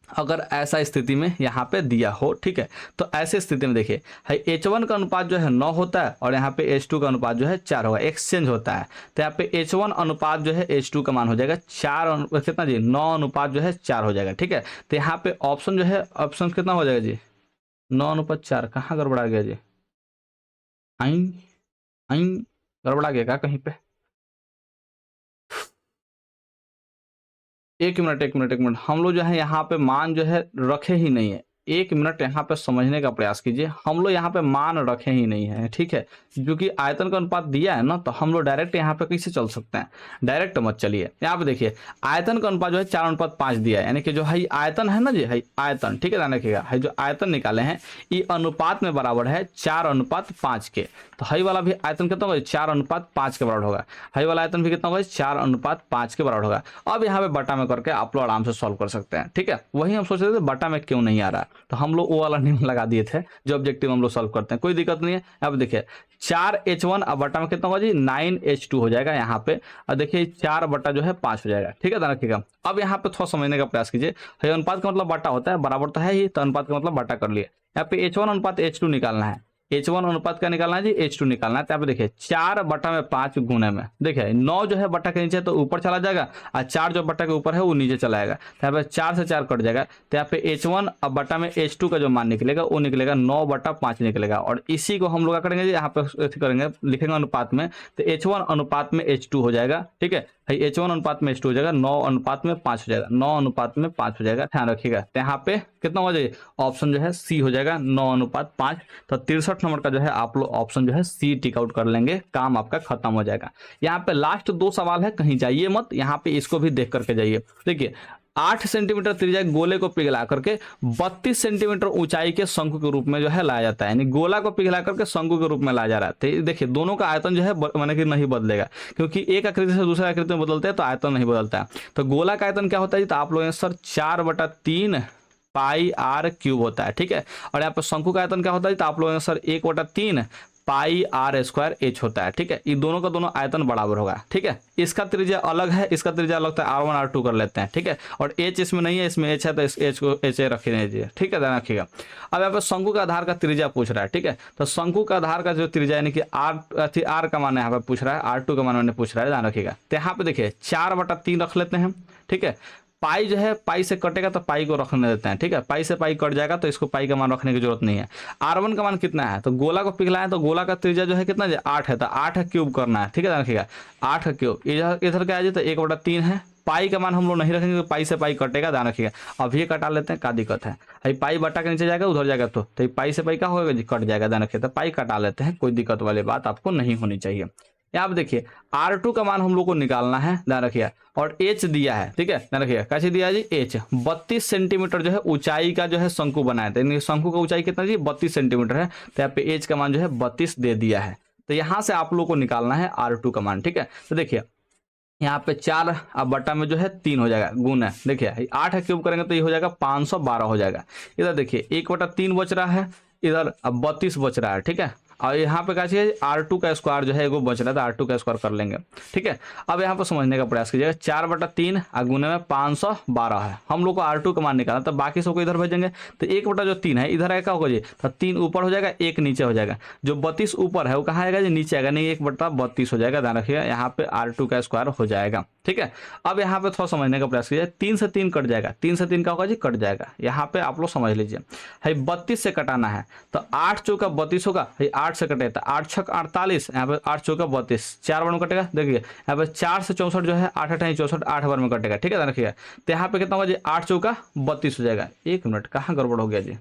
Speaker 1: अगर ऐसा स्थिति में यहाँ पे दिया हो, ठीक है, तो ऐसे स्थिति में देखिए H1 का अनुपात जो है 9 होता है और यहाँ पे H2 का अनुपात जो है 4 होगा, एक्सचेंज होता है, तो यहाँ पे H1 अनुपात जो है H2 का मान हो जाएगा 4 कितना जी 9 अनुपात जो है 4 हो जाएगा, ठीक है। तो यहाँ पे ऑप्शन जो है ऑप्शन कितना हो जाएगा जी 9:4, कहाँ गड़बड़ा गया जी, आई आई गड़बड़ा गया क्या कहीं पे, एक मिनट हम लोग जो है यहाँ पे मान जो है रखे ही नहीं है, 1 मिनट यहाँ पे समझने का प्रयास कीजिए। हम लोग यहाँ पे मान रखे ही नहीं है, ठीक है, क्योंकि आयतन का अनुपात दिया है ना, तो हम लोग डायरेक्ट यहाँ पे कैसे चल सकते हैं, डायरेक्ट मत चलिए। यहाँ पे देखिए आयतन का अनुपात जो है 4:5 दिया है, यानी कि जो है आयतन है ना जी, है आयतन, ठीक है, ध्यान रखिएगा, है जो आयतन निकाले हैं ये अनुपात में बराबर है 4:5 के, तो हई वाला भी आयतन कितना होगा 4:5 के बराबर होगा, हई वाला आयतन भी कितना होगा 4:5 के बराबर होगा। अब यहाँ पे बटा में करके आप लोग आराम से सॉल्व कर सकते हैं, ठीक है। वही हम सोच रहे थे बटा में क्यों नहीं आ रहा, तो हम लोग वो वाला नियम लगा दिए थे जो ऑब्जेक्टिव हम लोग सॉल्व करते हैं, कोई दिक्कत नहीं है। अब देखिए 4H1 अब बटा में कितना होगा जी 9H2 हो जाएगा यहाँ पे, और देखिए 4 बटा जो है 5 हो जाएगा, ठीक है, ध्यान रखिएगा। अब यहाँ पे थोड़ा समझने का प्रयास कीजिए, अनुपात का मतलब बटा होता है, बराबर तो है ही, तो अनुपात का मतलब बटा कर लिए। यहाँ पे H1 अनुपात H2 निकालना है, H1 अनुपात का निकालना है जी H2 निकालना है, तो यहाँ पे देखिए 4/5 गुने में देखिए 9 जो है बटा के नीचे तो ऊपर चला जाएगा और 4 जो बटा के ऊपर है वो नीचे चला जाएगा, तो यहाँ पे 4 से 4 कट जाएगा, तो यहाँ पे H1 अब बटा में H2 का जो मान निकलेगा वो निकलेगा 9/5 निकलेगा, और इसी को हम लोग क्या करेंगे जी यहाँ पे करेंगे लिखेंगे अनुपात में, तो H1 अनुपात में H2 हो जाएगा, ठीक है, H1 अनुपात में H2 हो जाएगा, 9:5 हो जाएगा, 9:5 हो जाएगा, ध्यान रखिएगा। तो यहाँ पे कितना हो जाएगा ऑप्शन जो है सी हो जाएगा 9:5। तो 63 नंबर का जो है आप लोग ऑप्शन जो है सी टिक आउट कर लेंगे, काम आपका खत्म हो जाएगा। यहाँ पे लास्ट 2 सवाल है, कहीं जाइए मत, यहाँ पे इसको भी देख करके जाइए। देखिए 8 सेंटीमीटर त्रिज्या गोले को पिघला करके 32 सेंटीमीटर ऊंचाई के शंकु के रूप में जो है लाया जाता है, यानी गोला को पिघला करके शंकु के रूप में लाया जा रहा है। तो देखिए दोनों का आयतन जो है माने कि नहीं बदलेगा, क्योंकि एक आकृति से दूसरे आकृति में बदलते हैं तो आयतन नहीं बदलता है। तो गोला का आयतन क्या होता है, तो आप लोग सर 4/3 पाई आर क्यूब होता है, ठीक है। और यहाँ पर शंकु का आयतन क्या होता है, तो आप लोग sir 1/3 pi r square h होता है, ठीक है। ये दोनों का दोनों आयतन बराबर होगा, ठीक है। इसका त्रिज्या अलग है, इसका त्रिज्या अलग है, R1 R2 कर लेते हैं, ठीक है। और एच इसमें नहीं है, इसमें एच है, तो इस एच को एच रख दीजिए, ठीक है, ध्यान रखिएगा। अब यहाँ पे शंकु का आधार का त्रिज्या पूछ रहा है, ठीक है। तो शंकु का आधार का जो त्रिज्या यानी कि आर का मान यहाँ पे पूछ रहा है, R2 का मान पूछ रहा है, ध्यान रखिएगा। तो यहाँ पे देखिए 4/3 रख लेते हैं, ठीक है। पाई जो है पाई से कटेगा तो पाई को रखने देते हैं, ठीक है, पाई से पाई कट जाएगा तो इसको पाई का मान रखने की जरूरत नहीं है। R1 का मान कितना है, तो गोला को पिघलाएं तो गोला का त्रिज्या जो है कितना 8 है, तो 8 क्यूब करना है, ठीक है, रखिएगा 8 क्यूब, इधर क्या है जी, तो 1/3 है, पाई का मान हम लोग नहीं रखेंगे, तो पाई से पाई कटेगा, ध्यान रखिएगा। अब ये कटा लेते हैं, क्या दिक्कत है, भाई पाई बटा के नीचे जाएगा, उधर जाएगा तो ये पाई से पाई क्या होगा जी, कट जाएगा, ध्यान रखिए। तो पाई कटा लेते हैं, कोई दिक्कत वाली बात आपको नहीं होनी चाहिए। यहाँ पे देखिए R2 का मान हम लोग को निकालना है, ध्यान रखिए। और H दिया है, ठीक है, ध्यान रखिए कैसे दिया है जी, H 32 सेंटीमीटर जो है ऊंचाई का जो है शंकु बनाया था, यानी शंकु का ऊंचाई कितना जी 32 सेंटीमीटर है, तो यहाँ पे H का मान जो है 32 दे दिया है। तो यहाँ से आप लोग को निकालना है R2 का मान, ठीक है। तो देखिए यहाँ पे 4 अब बटा में जो है 3 हो जाएगा, गुण है, देखिए 8 है, क्यूब करेंगे तो ये हो जाएगा 512 हो जाएगा। इधर देखिए 1/3 बच रहा है, इधर अब 32 बच रहा है, ठीक है। और यहाँ पे क्या चाहिए, R2 का स्क्वायर जो है एगो बच रहा था, R2 का स्क्वायर कर लेंगे, ठीक है। अब यहाँ पर समझने का प्रयास कीजिएगा, 4/3 और गुने में 512 है, हम लोग को R2 का मान निकालना, तो बाकी सबको इधर भेजेंगे। तो 1/3 है इधर आएगा, क्या होगा जी, तो 3 ऊपर हो जाएगा, 1 नीचे हो जाएगा। जो 32 ऊपर है वो कहाँ आएगा जी, नीचे आएगा, नहीं 1/32 हो जाएगा, ध्यान रखिएगा। यहाँ पे R2 का स्क्वायर हो जाएगा, ठीक है। अब यहाँ पे थोड़ा समझने का प्रयास कीजिए, 3 से 3 कट जाएगा, 3 से 3 का होगा जी, कट जाएगा। यहाँ पे आप लोग समझ लीजिए, भाई 32 से कटाना है, तो 8 चौका 32 होगा, भाई 8 से कटेगा, 8 छक 48, यहाँ पे 8 चौका 32, 4 बार में कटेगा, देखिए यहाँ पे 4 से 64 जो है 8 8 64, 8 बार में कटेगा, ठीक है, ध्यान रखिएगा। तो यहाँ पे कितना होगा जी, 8 चौका 32 हो जाएगा। 1 मिनट, कहाँ गड़बड़ हो गया जी,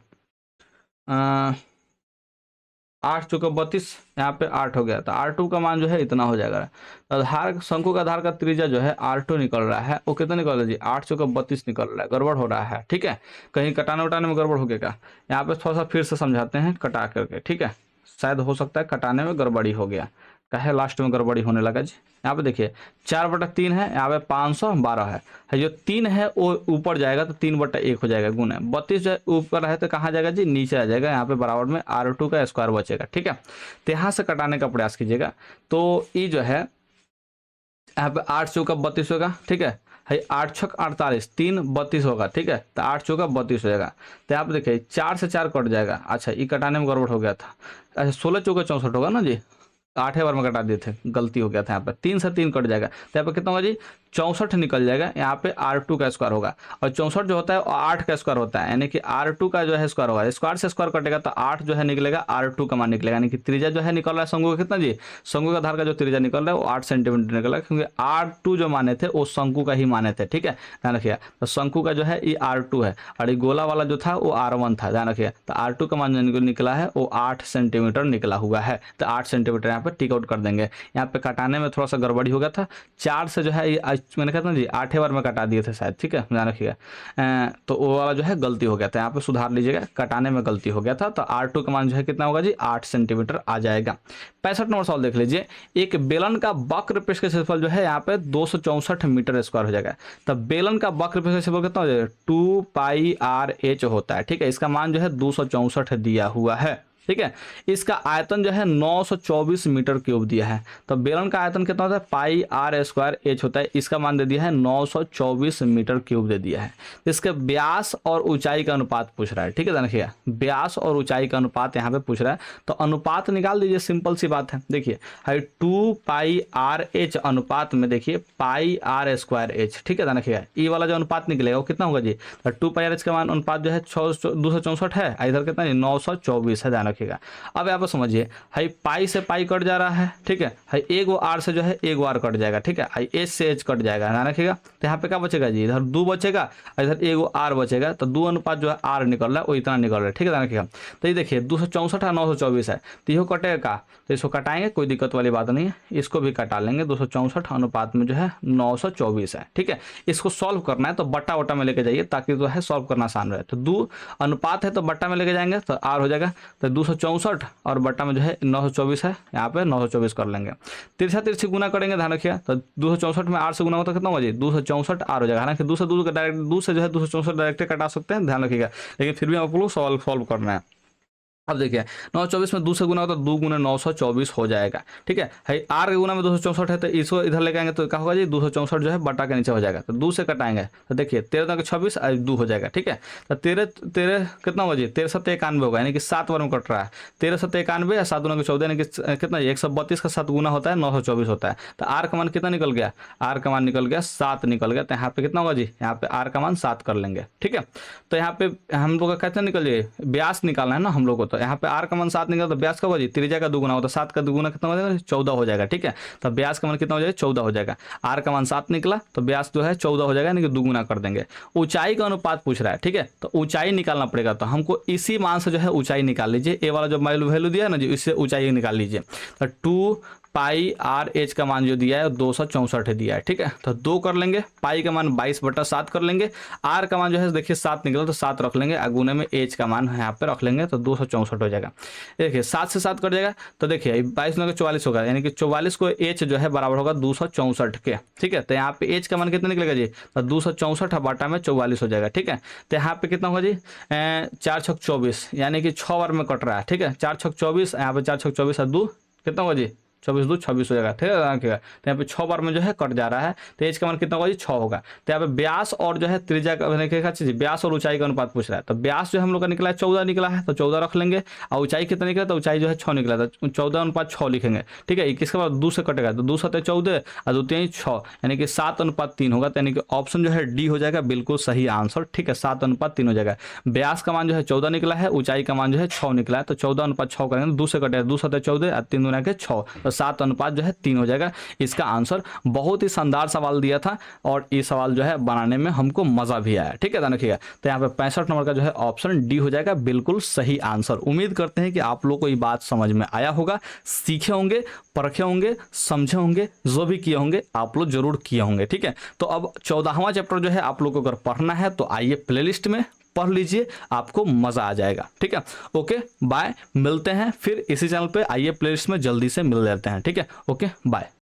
Speaker 1: 8 चौका 32, यहाँ पे 8 हो गया, तो R2 का मान जो है इतना हो जाएगा। आधार शंकु का आधार का त्रिज्या जो है R2 निकल रहा है, वो कितना निकल रहा है जी, 8 चौका 32 निकल रहा है, गड़बड़ हो रहा है, ठीक है। कहीं कटाने उटाने में गड़बड़ हो गया क्या, यहाँ पे थोड़ा सा फिर से समझाते हैं कटा करके, ठीक है। शायद हो सकता है कटाने में गड़बड़ी हो गया, कहे लास्ट में गड़बड़ी होने लगा जी। यहाँ पे देखिए 4/3 है, यहाँ पे 512 है, जो 3 है वो ऊपर जाएगा तो 3/1 हो जाएगा, गुना 32 जो ऊपर है तो कहाँ जाएगा जी, नीचे आ जाएगा, यहाँ पे बराबर में R2 का स्क्वायर बचेगा, ठीक है। तो यहाँ से कटाने का प्रयास कीजिएगा, तो ये जो है यहाँ पे 8 चौका 32 होगा, ठीक है। है 8 छक 48, 3 32 होगा, ठीक है, तो 8 चौका 32 हो जाएगा। तो यहाँ पे देखिए 4 से 4 कट जाएगा, अच्छा ये कटाने में गड़बड़ हो गया था, अच्छा 16 चौका 64 होगा ना जी, 8 बार में कटा दिए थे, गलती हो गया था। यहाँ पे 3 से 3 कट जाएगा, तो यहाँ पे कितना होगा जी 64 निकल जाएगा, यहाँ पे R2 का स्क्वायर होगा। और 64 जो होता है वो 8 का स्क्वायर होता है, यानी कि R2 का जो है स्क्वायर होगा, स्क्वायर से स्क्वायर कटेगा तो 8 जो है निकलेगा, R2 का मान निकलेगा, यानी कि त्रिज्या जो है निकल रहा है शंकु का कितना जी, शंकु का आधार का जो त्रिज्या निकल रहा है वो 8 सेंटीमीटर निकल रहा है, क्योंकि R2 जो माने थे वो शंकु का ही माने थे, ठीक है, ध्यान रखिए। तो शंकु का जो है ये R2 है, और ये गोला वाला जो था वो R1 था, ध्यान रखिए। तो R2 का मान जो निकला है वो 8 सेंटीमीटर निकला हुआ है, तो 8 सेंटीमीटर यहाँ पे टिक आउट कर देंगे। यहाँ पे कटाने में थोड़ा सा गड़बड़ी हो गया था, 4 से जो है मैंने कहता ना जी 8 बार में कटा दिए थे शायद, ठीक है, ध्यान रखिएगा। तो वो वाला जो है गलती हो गया था, यहाँ पे सुधार लीजिएगा, कटाने में गलती हो गया था। तो R2 का मान जो है कितना होगा जी 8 सेंटीमीटर आ जाएगा। 65 नंबर सवाल देख लीजिए, एक बेलन का वक्र पृष्ठ का क्षेत्रफल जो है यहाँ पे 264 मीटर स्क्वायर हो जाएगा। तो बेलन का वक्र पृष्ठ का क्षेत्रफल कितना हो जाएगा, 2πRh होता है, ठीक है। इसका मान जो है 264 दिया हुआ है, ठीक है। इसका आयतन जो है 924 मीटर क्यूब दिया है। तो बेलन का आयतन कितना होता है, πr² होता है, इसका मान दे दिया है 924 मीटर क्यूब दे दिया है। इसके व्यास और ऊंचाई का अनुपात पूछ रहा है, ठीक है, देखिए व्यास और ऊंचाई का अनुपात यहाँ पे पूछ रहा है। तो अनुपात निकाल दीजिए, सिंपल सी बात है, देखिए 2πRh अनुपात में देखिए πr²h, ठीक है, देखिए ये वाला जो अनुपात निकलेगा वो कितना होगा जी, तो 2πRh का मान अनुपात जो है 264 है, इधर कितना 924 है, ध्यान रखिएगा। अब यहाँ पर समझिए, हाई पाई से पाई कट जा रहा है, ठीक है, हाई एक वो आर से जो है एक वो आर कट जाएगा, ठीक है, हाई एच से एच कट जाएगा, ध्यान रखिएगा। तो यहाँ पे क्या बचेगा जी, इधर 2 बचेगा, इधर एक वो आर बचेगा, तो 2 अनुपात जो है आर निकल रहा है वो इतना निकल रहा है, ठीक है, ध्यान रखिएगा। तो ये देखिए 264 है, 924 है, तो ये कटेगा का, तो इसको कटाएंगे, कोई दिक्कत वाली बात नहीं है, इसको भी कटा लेंगे। 264 अनुपात में जो है 924 है, ठीक है। इसको सॉल्व करना है तो बट्टा वट्टा में लेके जाइए, ताकि जो है सॉल्व करना आसान रहे। तो 2 अनुपात है तो बट्टा में लेके जाएंगे तो आर हो जाएगा, तो 264 और बट्टा में जो है 924 है, यहाँ पे 924 कर लेंगे। तिरछा तिरछी गुना करेंगे, ध्यान रखिए। तो 264 में 8 से गुना होता है कितना होगा जी, 264 आर हो जाएगा। हालांकि 2 से 2 डायरेक्ट 2 से जो है 264 डायरेक्ट कटा सकते हैं, ध्यान रखिएगा, लेकिन फिर भी आप लोग सॉल्व करना है। अब देखिए 924 में 2 से गुना होता है, 2 गुना 924 हो जाएगा, ठीक है। आर के गुना में 264 है, तो इसको इधर लेके आएंगे तो क्या होगा जी, 264 जो है बटा के नीचे हो जाएगा, तो 2 से कटाएंगे तो देखिए 13 के 26 2 हो जाएगा, ठीक है। तो 13 कितना होगा जी, 13 7 91 होगा, यानी कि 7 बार में कट रहा है। 13 7 91 या 7 गुना के 14, यानी कि कितना 132 का 7 गुना होता है 924 होता है। तो आर का मान कितना निकल गया, आर का मान निकल गया 7 निकल गया। तो यहाँ पे कितना होगा जी, यहाँ पे आर का मान 7 कर लेंगे, ठीक है। तो यहाँ पे हम लोग का कितना निकल जाए, व्यास निकालना है ना हम लोग को, तो यहाँ पे आर का मान 7 निकला तो ब्यास का होगा जी त्रिज्या का दुगुना होता है, 7 का दुगुना कितना हो जाएगा 14 हो जाएगा। ठीक है, तो ब्यास का मान कितना हो जाएगा 14 हो जाएगा। आर का मान 7 निकला तो ब्यास जो है 14 हो जाएगा, यानी कि दुगुना कर देंगे। ऊंचाई का अनुपात पूछ रहा है, ठीक है, तो ऊंचाई निकालना पड़ेगा, तो हमको इसी मान से जो है ऊंचाई निकाल लीजिए। ए वाला जो वैल्यू दिया है ना जी, इससे ऊंचाई निकाल लीजिए। तो 2 पाई आर एच का मान जो दिया है 264 दिया है। ठीक है, तो 2 कर लेंगे, पाई का मान 22/7 कर लेंगे, आर का मान जो है देखिए 7 निकला तो 7 रख लेंगे, अगुने में एच का मान यहाँ पे रख लेंगे तो 264 हो जाएगा। देखिए 7 से 7 कट जाएगा, तो देखिए 22 में 44 होगा, यानी कि 44 को एच जो है बराबर होगा 264 के। ठीक है, तो यहाँ पे एच का मान कितना निकलेगा जी, तो 264 बाटा में 44 हो जाएगा। ठीक है, तो यहाँ पे कितना होगा जी 4 छक 24, यानी कि 6 बार में कट रहा है। ठीक है, 4 छक 24, यहाँ पे 4 छक 24 और 2 कितना होगा जी 24 2 26 हो जाएगा। ठीक है, तो यहाँ पे 6 बार में जो है कट जा रहा है, तो एच का मान कितना होगा जी 6 होगा। तो यहाँ पे ब्यास और जो है त्रिज्या का चीज ब्यास और ऊंचाई का अनुपात पूछ रहा है, तो ब्यास जो हम लोग का निकला है 14 निकला है, तो 14 रख लेंगे, और ऊंचाई कितना निकला तो ऊंचाई जो है 6 निकला, तो 14/6 लिखेंगे। ठीक है, किसके बाद 2 से कटेगा, तो 2 7 14 और 2 3 6, यानी कि 7/3 होगा, यानी कि ऑप्शन जो है डी हो जाएगा बिल्कुल सही आंसर। ठीक है, 7/3 हो जाएगा। ब्यास का मान जो है 14 निकला है, ऊंचाई का मान जो है 6 निकला है, तो 14/6 करेंगे, 2 से कटेगा, 2 7 14 और 3 दूना के 6, तो 7 जो है 3 हो जाएगा इसका आंसर। बहुत ही शानदार सवाल दिया था और ये सवाल जो है बनाने में हमको मजा भी आया। ठीक है, तो देखिएगा, तो यहाँ पे 65 नंबर का जो है ऑप्शन डी हो जाएगा बिल्कुल सही आंसर। उम्मीद करते हैं कि आप लोग को ये बात समझ में आया होगा, सीखे होंगे, परखे होंगे, समझे होंगे, जो भी किए होंगे आप लोग जरूर किए होंगे। ठीक है, तो अब 14वां चैप्टर जो है आप लोग को अगर पढ़ना है तो आइए प्लेलिस्ट में पढ़ लीजिए, आपको मजा आ जाएगा। ठीक है, ओके बाय, मिलते हैं फिर इसी चैनल पे, आइए प्लेलिस्ट में जल्दी से मिल लेते हैं। ठीक है, ओके बाय।